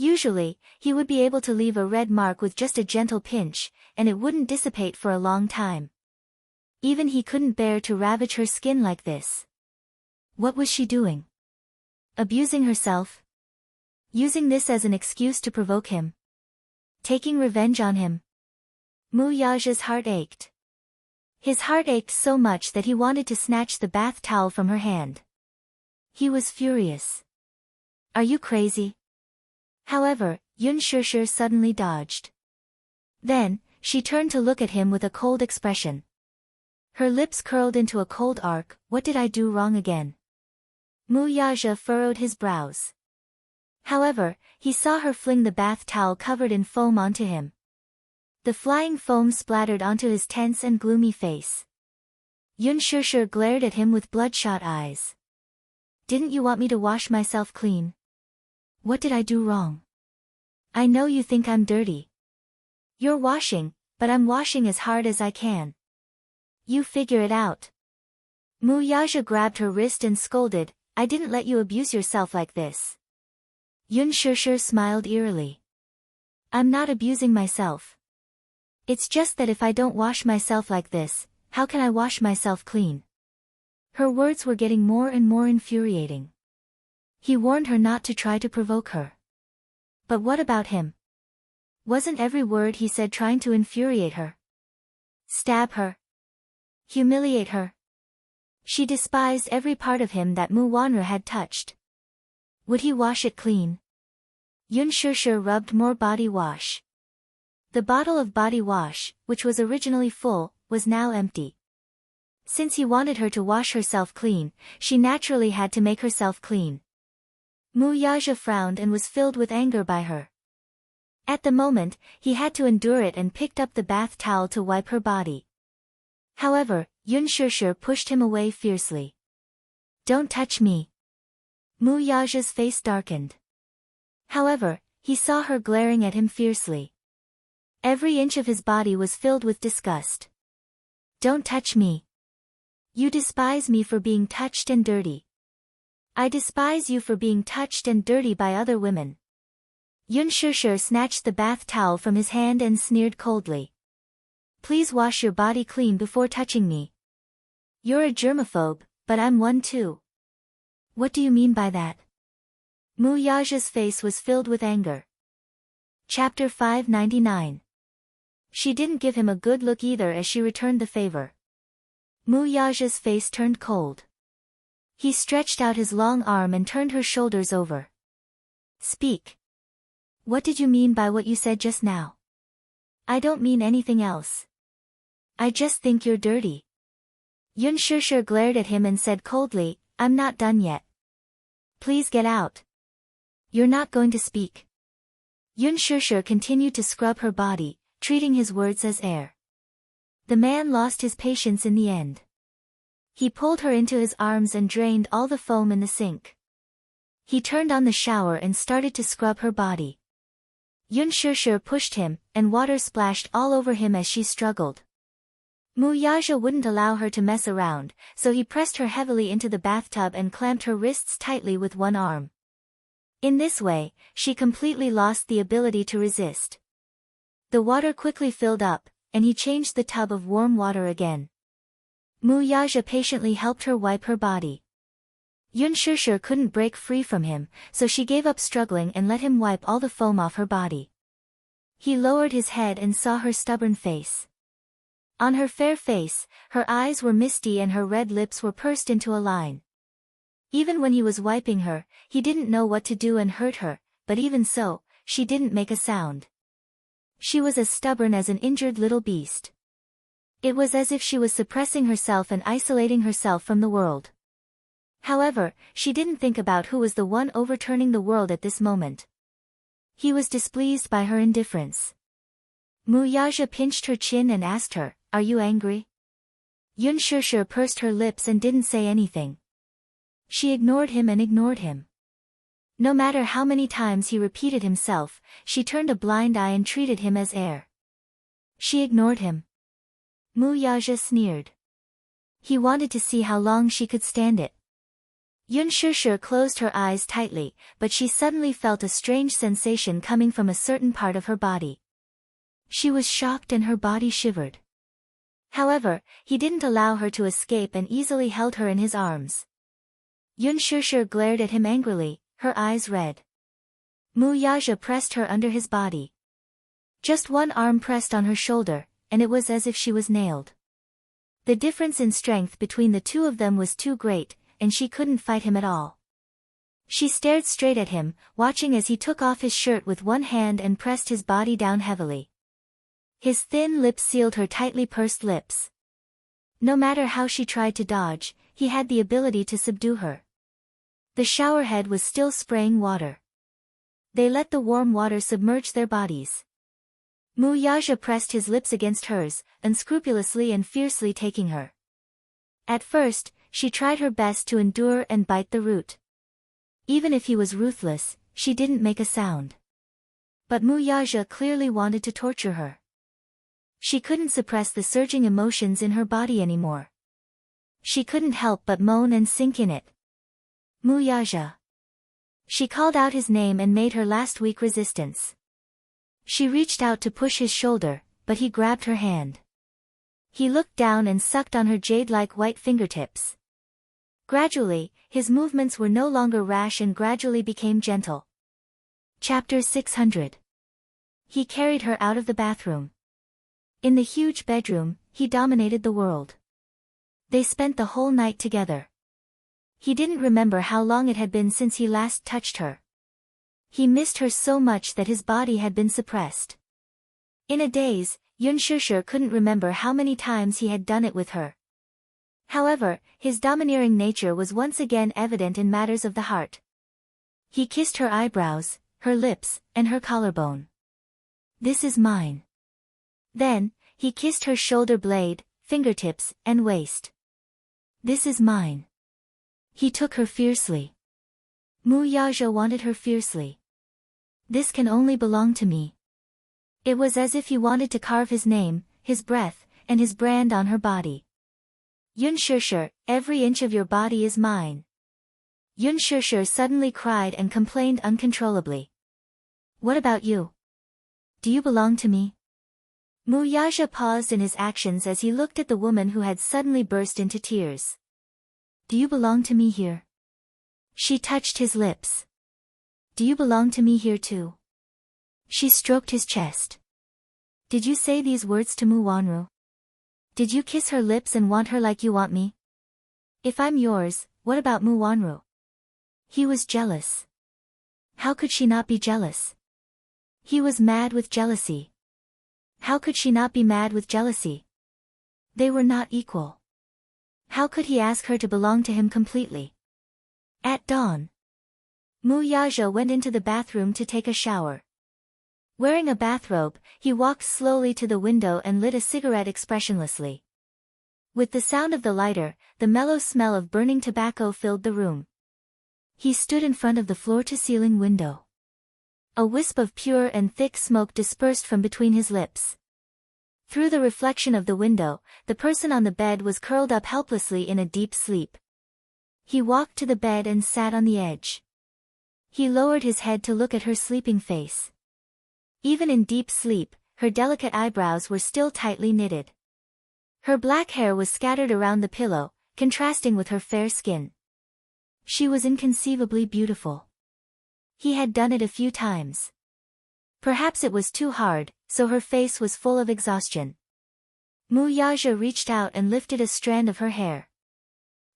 Usually, he would be able to leave a red mark with just a gentle pinch, and it wouldn't dissipate for a long time. Even he couldn't bear to ravage her skin like this. What was she doing? Abusing herself? Using this as an excuse to provoke him? Taking revenge on him? Mu Yaja's heart ached. His heart ached so much that he wanted to snatch the bath towel from her hand. He was furious. Are you crazy? However, Yun Shishir suddenly dodged. Then, she turned to look at him with a cold expression. Her lips curled into a cold arc. What did I do wrong again? Mu Yaja furrowed his brows. However, he saw her fling the bath towel covered in foam onto him. The flying foam splattered onto his tense and gloomy face. Yun Shishir glared at him with bloodshot eyes. Didn't you want me to wash myself clean? What did I do wrong? I know you think I'm dirty. You're washing, but I'm washing as hard as I can. You figure it out. Mu Yaja grabbed her wrist and scolded, I didn't let you abuse yourself like this. Yun Shishir smiled eerily. I'm not abusing myself. It's just that if I don't wash myself like this, how can I wash myself clean? Her words were getting more and more infuriating. He warned her not to try to provoke her. But what about him? Wasn't every word he said trying to infuriate her? Stab her? Humiliate her? She despised every part of him that Mu Wanra had touched. Would he wash it clean? Yun Shishir rubbed more body wash. The bottle of body wash, which was originally full, was now empty. Since he wanted her to wash herself clean, she naturally had to make herself clean. Mu Yaja frowned and was filled with anger by her. At the moment, he had to endure it and picked up the bath towel to wipe her body. However, Yun Shishir pushed him away fiercely. Don't touch me. Mu Yaja's face darkened. However, he saw her glaring at him fiercely. Every inch of his body was filled with disgust. Don't touch me. You despise me for being touched and dirty. I despise you for being touched and dirty by other women. Yun Shishir snatched the bath towel from his hand and sneered coldly. Please wash your body clean before touching me. You're a germaphobe, but I'm one too. What do you mean by that? Mu Yaja's face was filled with anger. Chapter 599. She didn't give him a good look either as she returned the favor. Mu Yaja's face turned cold. He stretched out his long arm and turned her shoulders over. Speak. What did you mean by what you said just now? I don't mean anything else. I just think you're dirty. Yun Shishir glared at him and said coldly, I'm not done yet. Please get out. You're not going to speak. Yun Shishir continued to scrub her body, treating his words as air. The man lost his patience in the end. He pulled her into his arms and drained all the foam in the sink. He turned on the shower and started to scrub her body. Yun Shishir pushed him, and water splashed all over him as she struggled. Muyaja wouldn't allow her to mess around, so he pressed her heavily into the bathtub and clamped her wrists tightly with one arm. In this way, she completely lost the ability to resist. The water quickly filled up, and he changed the tub of warm water again. Muyaja patiently helped her wipe her body. Yun Shishir couldn't break free from him, so she gave up struggling and let him wipe all the foam off her body. He lowered his head and saw her stubborn face. On her fair face, her eyes were misty and her red lips were pursed into a line. Even when he was wiping her, he didn't know what to do and hurt her, but even so, she didn't make a sound. She was as stubborn as an injured little beast. It was as if she was suppressing herself and isolating herself from the world. However, she didn't think about who was the one overturning the world at this moment. He was displeased by her indifference. Muyaja pinched her chin and asked her, "Are you angry?" Yun Shishir pursed her lips and didn't say anything. She ignored him and ignored him. No matter how many times he repeated himself, she turned a blind eye and treated him as air. She ignored him. Muyaja sneered. He wanted to see how long she could stand it. Yun Shishir closed her eyes tightly, but she suddenly felt a strange sensation coming from a certain part of her body. She was shocked and her body shivered. However, he didn't allow her to escape and easily held her in his arms. Yun Shishir glared at him angrily, her eyes red. Muyaja pressed her under his body. Just one arm pressed on her shoulder, and it was as if she was nailed. The difference in strength between the two of them was too great, and she couldn't fight him at all. She stared straight at him, watching as he took off his shirt with one hand and pressed his body down heavily. His thin lips sealed her tightly pursed lips. No matter how she tried to dodge, he had the ability to subdue her. The showerhead was still spraying water. They let the warm water submerge their bodies. Muyaja pressed his lips against hers, unscrupulously and fiercely taking her. At first, she tried her best to endure and bite the root. Even if he was ruthless, she didn't make a sound. But Muyaja clearly wanted to torture her. She couldn't suppress the surging emotions in her body anymore. She couldn't help but moan and sink in it. Muyaja. She called out his name and made her last weak resistance. She reached out to push his shoulder, but he grabbed her hand. He looked down and sucked on her jade-like white fingertips. Gradually, his movements were no longer rash and gradually became gentle. Chapter 600. He carried her out of the bathroom. In the huge bedroom, he dominated the world. They spent the whole night together. He didn't remember how long it had been since he last touched her. He missed her so much that his body had been suppressed. In a daze, Yun Shishir couldn't remember how many times he had done it with her. However, his domineering nature was once again evident in matters of the heart. He kissed her eyebrows, her lips, and her collarbone. "This is mine." Then, he kissed her shoulder blade, fingertips, and waist. "This is mine." He took her fiercely. Muyaja wanted her fiercely. "This can only belong to me." It was as if he wanted to carve his name, his breath, and his brand on her body. "Yun Shishir, every inch of your body is mine." Yun Shishir suddenly cried and complained uncontrollably. "What about you? Do you belong to me?" Muyaja paused in his actions as he looked at the woman who had suddenly burst into tears. "Do you belong to me here?" She touched his lips. "Do you belong to me here too?" She stroked his chest. "Did you say these words to Muwanru? Did you kiss her lips and want her like you want me? If I'm yours, what about Muwanru?" He was jealous. How could she not be jealous? He was mad with jealousy. How could she not be mad with jealousy? They were not equal. How could he ask her to belong to him completely? At dawn, Muyaja went into the bathroom to take a shower. Wearing a bathrobe, he walked slowly to the window and lit a cigarette expressionlessly. With the sound of the lighter, the mellow smell of burning tobacco filled the room. He stood in front of the floor-to-ceiling window. A wisp of pure and thick smoke dispersed from between his lips. Through the reflection of the window, the person on the bed was curled up helplessly in a deep sleep. He walked to the bed and sat on the edge. He lowered his head to look at her sleeping face. Even in deep sleep, her delicate eyebrows were still tightly knitted. Her black hair was scattered around the pillow, contrasting with her fair skin. She was inconceivably beautiful. He had done it a few times. Perhaps it was too hard, so her face was full of exhaustion. Mu Yaja reached out and lifted a strand of her hair.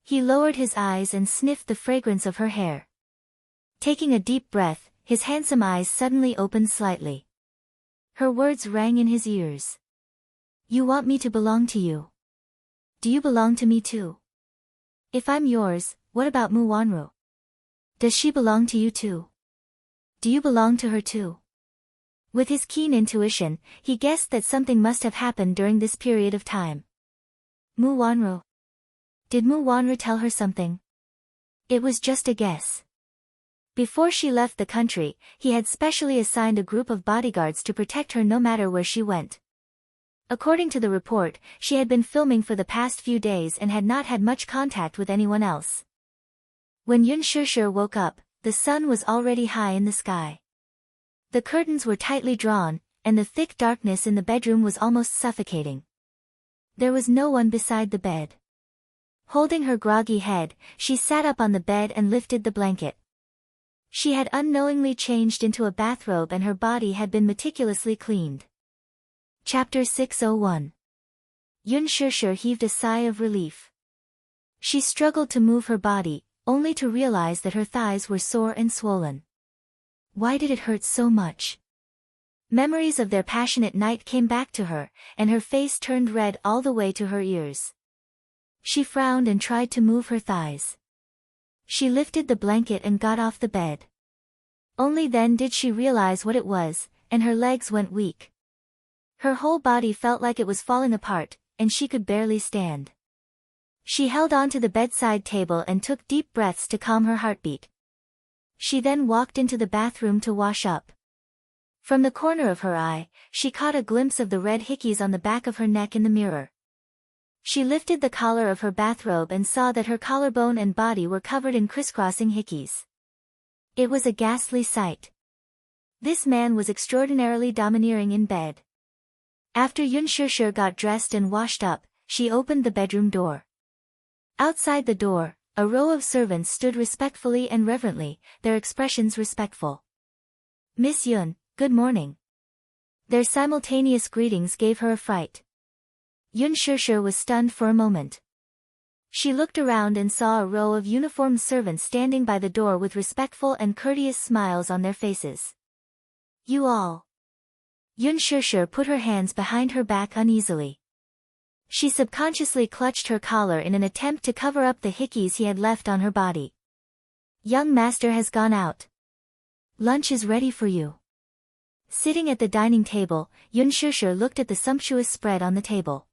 He lowered his eyes and sniffed the fragrance of her hair. Taking a deep breath, his handsome eyes suddenly opened slightly. Her words rang in his ears. You want me to belong to you. Do you belong to me too? If I'm yours, what about Mu Wanru? Does she belong to you too? Do you belong to her too? With his keen intuition, he guessed that something must have happened during this period of time. Mu Wanru. Did Mu Wanru tell her something? It was just a guess. Before she left the country, he had specially assigned a group of bodyguards to protect her no matter where she went. According to the report, she had been filming for the past few days and had not had much contact with anyone else. When Yun Shishir woke up, the sun was already high in the sky. The curtains were tightly drawn, and the thick darkness in the bedroom was almost suffocating. There was no one beside the bed. Holding her groggy head, she sat up on the bed and lifted the blanket. She had unknowingly changed into a bathrobe and her body had been meticulously cleaned. Chapter 601. Yun Shishir heaved a sigh of relief. She struggled to move her body, only to realize that her thighs were sore and swollen. Why did it hurt so much? Memories of their passionate night came back to her, and her face turned red all the way to her ears. She frowned and tried to move her thighs. She lifted the blanket and got off the bed. Only then did she realize what it was, and her legs went weak. Her whole body felt like it was falling apart, and she could barely stand. She held on to the bedside table and took deep breaths to calm her heartbeat. She then walked into the bathroom to wash up. From the corner of her eye, she caught a glimpse of the red hickeys on the back of her neck in the mirror. She lifted the collar of her bathrobe and saw that her collarbone and body were covered in crisscrossing hickeys. It was a ghastly sight. This man was extraordinarily domineering in bed. After Yun Shishir got dressed and washed up, she opened the bedroom door. Outside the door, a row of servants stood respectfully and reverently, their expressions respectful. Miss Yun, good morning. Their simultaneous greetings gave her a fright. Yun Shishir was stunned for a moment. She looked around and saw a row of uniformed servants standing by the door with respectful and courteous smiles on their faces. You all. Yun Shishir put her hands behind her back uneasily. She subconsciously clutched her collar in an attempt to cover up the hickeys he had left on her body. Young master has gone out. Lunch is ready for you. Sitting at the dining table, Yun Shishir looked at the sumptuous spread on the table.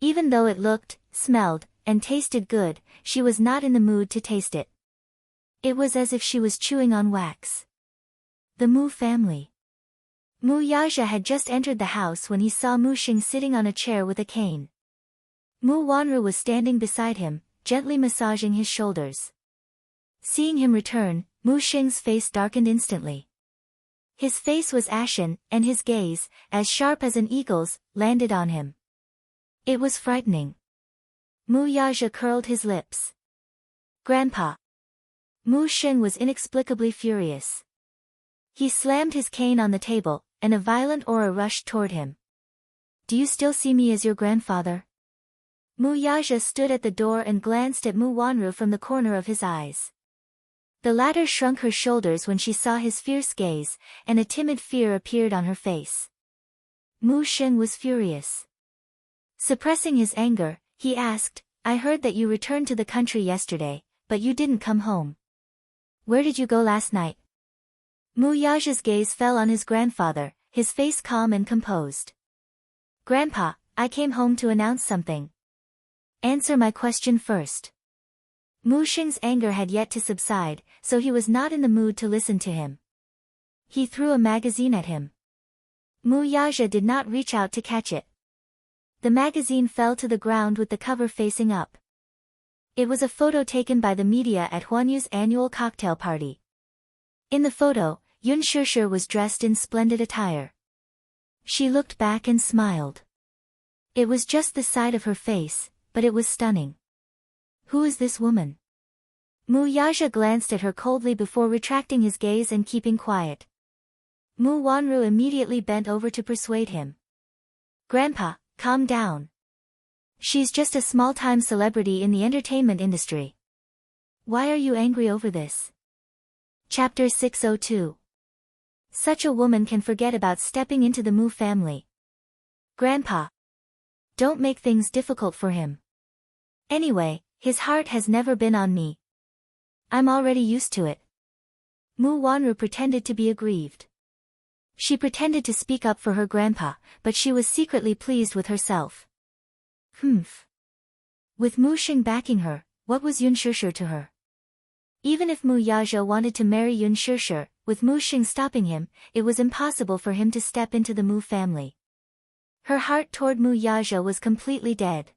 Even though it looked, smelled, and tasted good, she was not in the mood to taste it. It was as if she was chewing on wax. The Mu family. Mu Yaja had just entered the house when he saw Mu Xing sitting on a chair with a cane. Mu Wanru was standing beside him, gently massaging his shoulders. Seeing him return, Mu Xing's face darkened instantly. His face was ashen, and his gaze, as sharp as an eagle's, landed on him. It was frightening. Mu Yaja curled his lips. Grandpa. Mu Xing was inexplicably furious. He slammed his cane on the table, and a violent aura rushed toward him. Do you still see me as your grandfather? Mu Yaja stood at the door and glanced at Mu Wanru from the corner of his eyes. The latter shrunk her shoulders when she saw his fierce gaze, and a timid fear appeared on her face. Mu Xing was furious. Suppressing his anger, he asked, I heard that you returned to the country yesterday, but you didn't come home. Where did you go last night? Mu Yaja's gaze fell on his grandfather, his face calm and composed. Grandpa, I came home to announce something. Answer my question first. Mu Xing's anger had yet to subside, so he was not in the mood to listen to him. He threw a magazine at him. Mu Yaja did not reach out to catch it. The magazine fell to the ground with the cover facing up. It was a photo taken by the media at Huanyu's annual cocktail party. In the photo, Yun Shishir was dressed in splendid attire. She looked back and smiled. It was just the side of her face, but it was stunning. Who is this woman? Mu Yaja glanced at her coldly before retracting his gaze and keeping quiet. Mu Wanru immediately bent over to persuade him. Grandpa, calm down. She's just a small-time celebrity in the entertainment industry. Why are you angry over this? Chapter 602. Such a woman can forget about stepping into the Mu family. Grandpa. Don't make things difficult for him. Anyway, his heart has never been on me. I'm already used to it. Mu Wanru pretended to be aggrieved. She pretended to speak up for her grandpa, but she was secretly pleased with herself. Humph. With Mu Xing backing her, what was Yun Shishir to her? Even if Mu Yaja wanted to marry Yun Shishir, with Mu Xing stopping him, it was impossible for him to step into the Mu family. Her heart toward Mu Yaja was completely dead.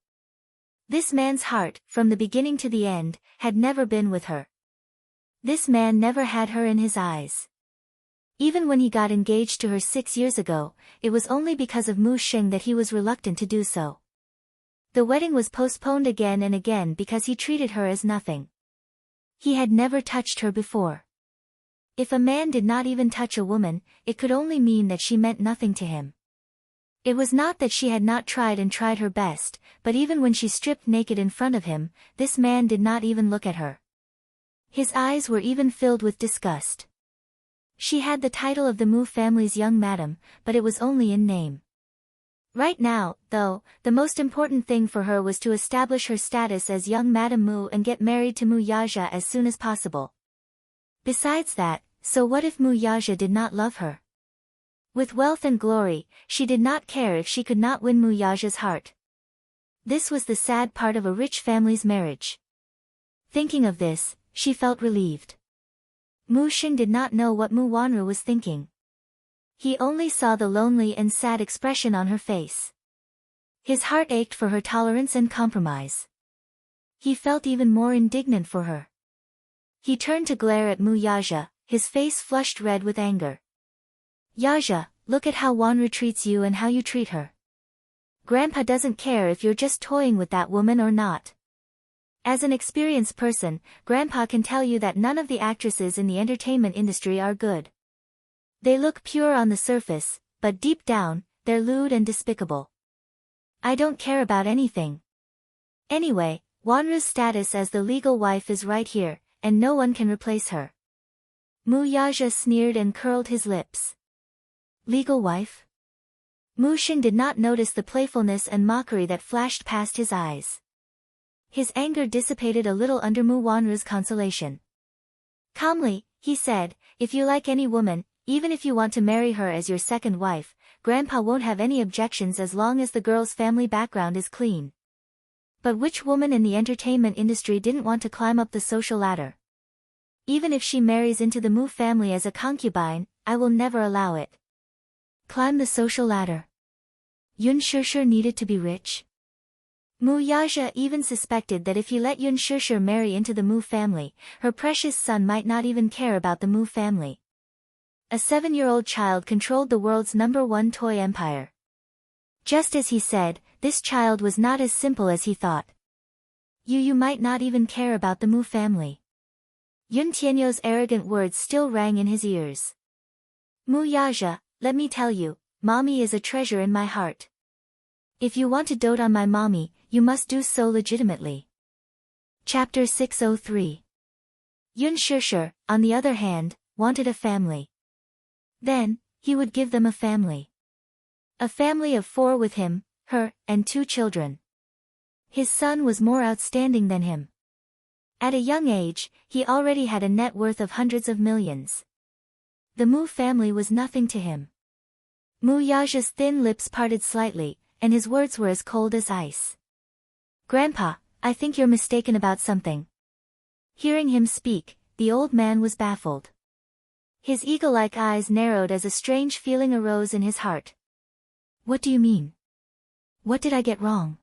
This man's heart, from the beginning to the end, had never been with her. This man never had her in his eyes. Even when he got engaged to her 6 years ago, it was only because of Mu Xing that he was reluctant to do so. The wedding was postponed again and again because he treated her as nothing. He had never touched her before. If a man did not even touch a woman, it could only mean that she meant nothing to him. It was not that she had not tried and tried her best, but even when she stripped naked in front of him, this man did not even look at her. His eyes were even filled with disgust. She had the title of the Mu family's young madam, but it was only in name. Right now, though, the most important thing for her was to establish her status as young Madam Mu and get married to Mu Yaja as soon as possible. Besides that, so what if Mu Yaja did not love her? With wealth and glory, she did not care if she could not win Mu Yaja's heart. This was the sad part of a rich family's marriage. Thinking of this, she felt relieved. Mu Xing did not know what Mu Wanru was thinking. He only saw the lonely and sad expression on her face. His heart ached for her tolerance and compromise. He felt even more indignant for her. He turned to glare at Mu Yaja, his face flushed red with anger. Yaja, look at how Wanru treats you and how you treat her. Grandpa doesn't care if you're just toying with that woman or not. As an experienced person, Grandpa can tell you that none of the actresses in the entertainment industry are good. They look pure on the surface, but deep down, they're lewd and despicable. I don't care about anything. Anyway, Wanru's status as the legal wife is right here, and no one can replace her. Mu Yaja sneered and curled his lips. Legal wife? Mu Xing did not notice the playfulness and mockery that flashed past his eyes. His anger dissipated a little under Mu Wanru's consolation. Calmly, he said, if you like any woman, even if you want to marry her as your second wife, Grandpa won't have any objections as long as the girl's family background is clean. But which woman in the entertainment industry didn't want to climb up the social ladder? Even if she marries into the Mu family as a concubine, I will never allow it. Climb the social ladder. Yun Shishir needed to be rich. Mu Yaja even suspected that if he let Yun Shishir marry into the Mu family, her precious son might not even care about the Mu family. A 7-year-old child controlled the world's #1 toy empire. Just as he said, this child was not as simple as he thought. You might not even care about the Mu family. Yun Tianyo's arrogant words still rang in his ears. Mu Yaja, let me tell you, mommy is a treasure in my heart. If you want to dote on my mommy, you must do so legitimately. Chapter 603. Yun Shishir, on the other hand, wanted a family. Then, he would give them a family. A family of 4 with him, her, and 2 children. His son was more outstanding than him. At a young age, he already had a net worth of hundreds of millions. The Mu family was nothing to him. Mu Yaja's thin lips parted slightly, and his words were as cold as ice. Grandpa, I think you're mistaken about something. Hearing him speak, the old man was baffled. His eagle-like eyes narrowed as a strange feeling arose in his heart. What do you mean? What did I get wrong?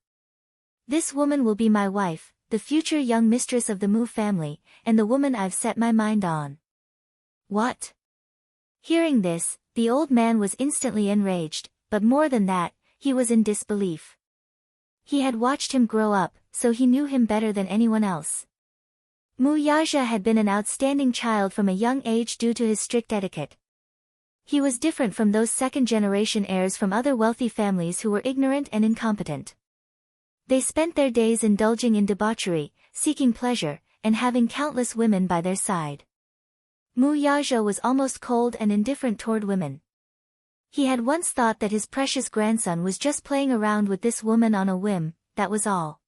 This woman will be my wife, the future young mistress of the Mu family, and the woman I've set my mind on. What? Hearing this, the old man was instantly enraged, but more than that, he was in disbelief. He had watched him grow up, so he knew him better than anyone else. Mu Yaja had been an outstanding child from a young age due to his strict etiquette. He was different from those second-generation heirs from other wealthy families who were ignorant and incompetent. They spent their days indulging in debauchery, seeking pleasure, and having countless women by their side. Mu Yaja was almost cold and indifferent toward women. He had once thought that his precious grandson was just playing around with this woman on a whim, that was all.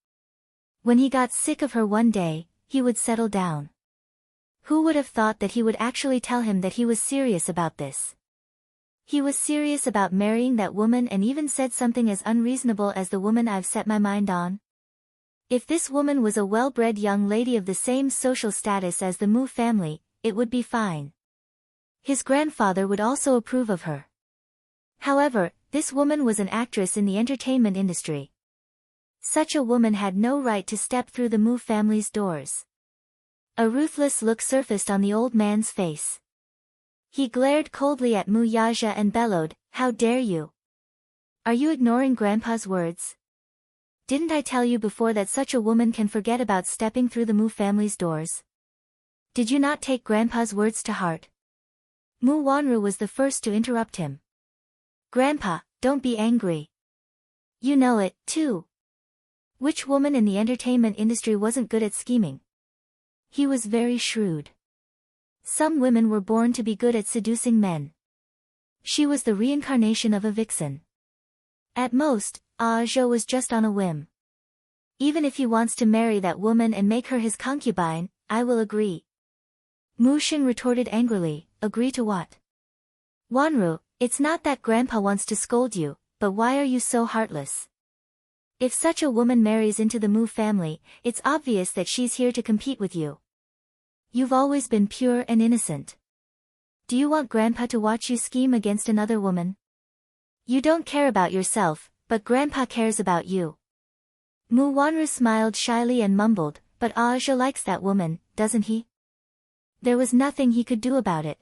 When he got sick of her one day, he would settle down. Who would have thought that he would actually tell him that he was serious about this? He was serious about marrying that woman and even said something as unreasonable as the woman I've set my mind on. If this woman was a well-bred young lady of the same social status as the Mu family, it would be fine. His grandfather would also approve of her. However, this woman was an actress in the entertainment industry. Such a woman had no right to step through the Mu family's doors. A ruthless look surfaced on the old man's face. He glared coldly at Mu Yaja and bellowed, "How dare you? Are you ignoring Grandpa's words? Didn't I tell you before that such a woman can forget about stepping through the Mu family's doors? Did you not take Grandpa's words to heart?" Mu Wanru was the first to interrupt him. "Grandpa, don't be angry. You know it, too. Which woman in the entertainment industry wasn't good at scheming?" He was very shrewd. Some women were born to be good at seducing men. She was the reincarnation of a vixen. At most, Aja was just on a whim. Even if he wants to marry that woman and make her his concubine, I will agree. Mu Xing retorted angrily, "Agree to what?" "Wanru, it's not that Grandpa wants to scold you, but why are you so heartless? If such a woman marries into the Mu family, it's obvious that she's here to compete with you. You've always been pure and innocent. Do you want Grandpa to watch you scheme against another woman? You don't care about yourself, but Grandpa cares about you." Mu Wanru smiled shyly and mumbled, "But Aja likes that woman, doesn't he? There was nothing he could do about it.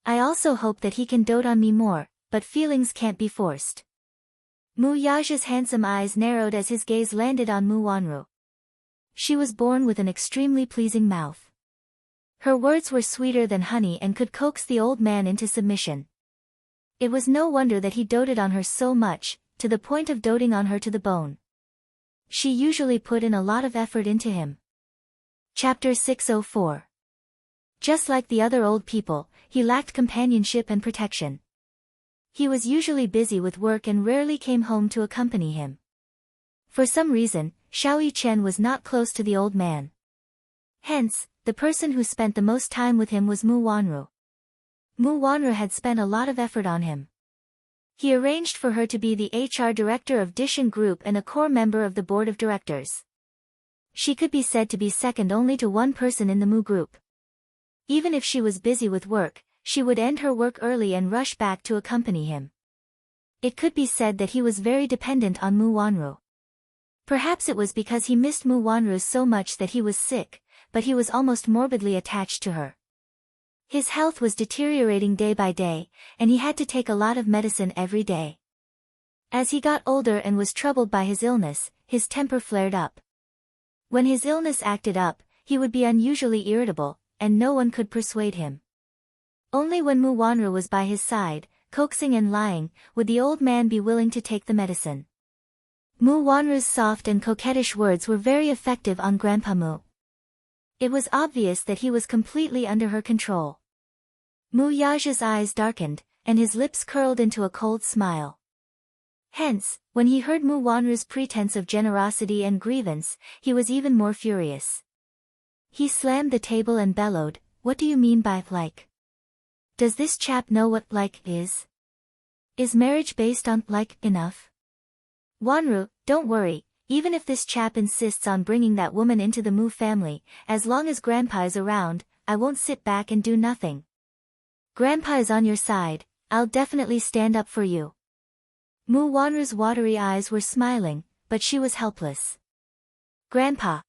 I also hope that he can dote on me more, but feelings can't be forced." Mu Yaja's handsome eyes narrowed as his gaze landed on Mu Wanru. She was born with an extremely pleasing mouth. Her words were sweeter than honey and could coax the old man into submission. It was no wonder that he doted on her so much, to the point of doting on her to the bone. She usually put in a lot of effort into him. Chapter 604. Just like the other old people, he lacked companionship and protection. He was usually busy with work and rarely came home to accompany him. For some reason, Xiao Chen was not close to the old man. Hence, the person who spent the most time with him was Mu Wanru. Mu Wanru had spent a lot of effort on him. He arranged for her to be the HR director of Dishan Group and a core member of the board of directors. She could be said to be second only to one person in the Mu group. Even if she was busy with work, she would end her work early and rush back to accompany him. It could be said that he was very dependent on Mu Wanru. Perhaps it was because he missed Mu Wanru so much that he was sick, but he was almost morbidly attached to her. His health was deteriorating day by day, and he had to take a lot of medicine every day. As he got older and was troubled by his illness, his temper flared up. When his illness acted up, he would be unusually irritable, and no one could persuade him. Only when Mu Wanru was by his side, coaxing and lying, would the old man be willing to take the medicine. Mu Wanru's soft and coquettish words were very effective on Grandpa Mu. It was obvious that he was completely under her control. Mu Yaja's eyes darkened, and his lips curled into a cold smile. Hence, when he heard Mu Wanru's pretense of generosity and grievance, he was even more furious. He slammed the table and bellowed, "What do you mean by like? Does this chap know what like is? Is marriage based on like enough? Wanru, don't worry. Even if this chap insists on bringing that woman into the Mu family, as long as Grandpa is around, I won't sit back and do nothing. Grandpa is on your side, I'll definitely stand up for you." Mu Wanra's watery eyes were smiling, but she was helpless. Grandpa,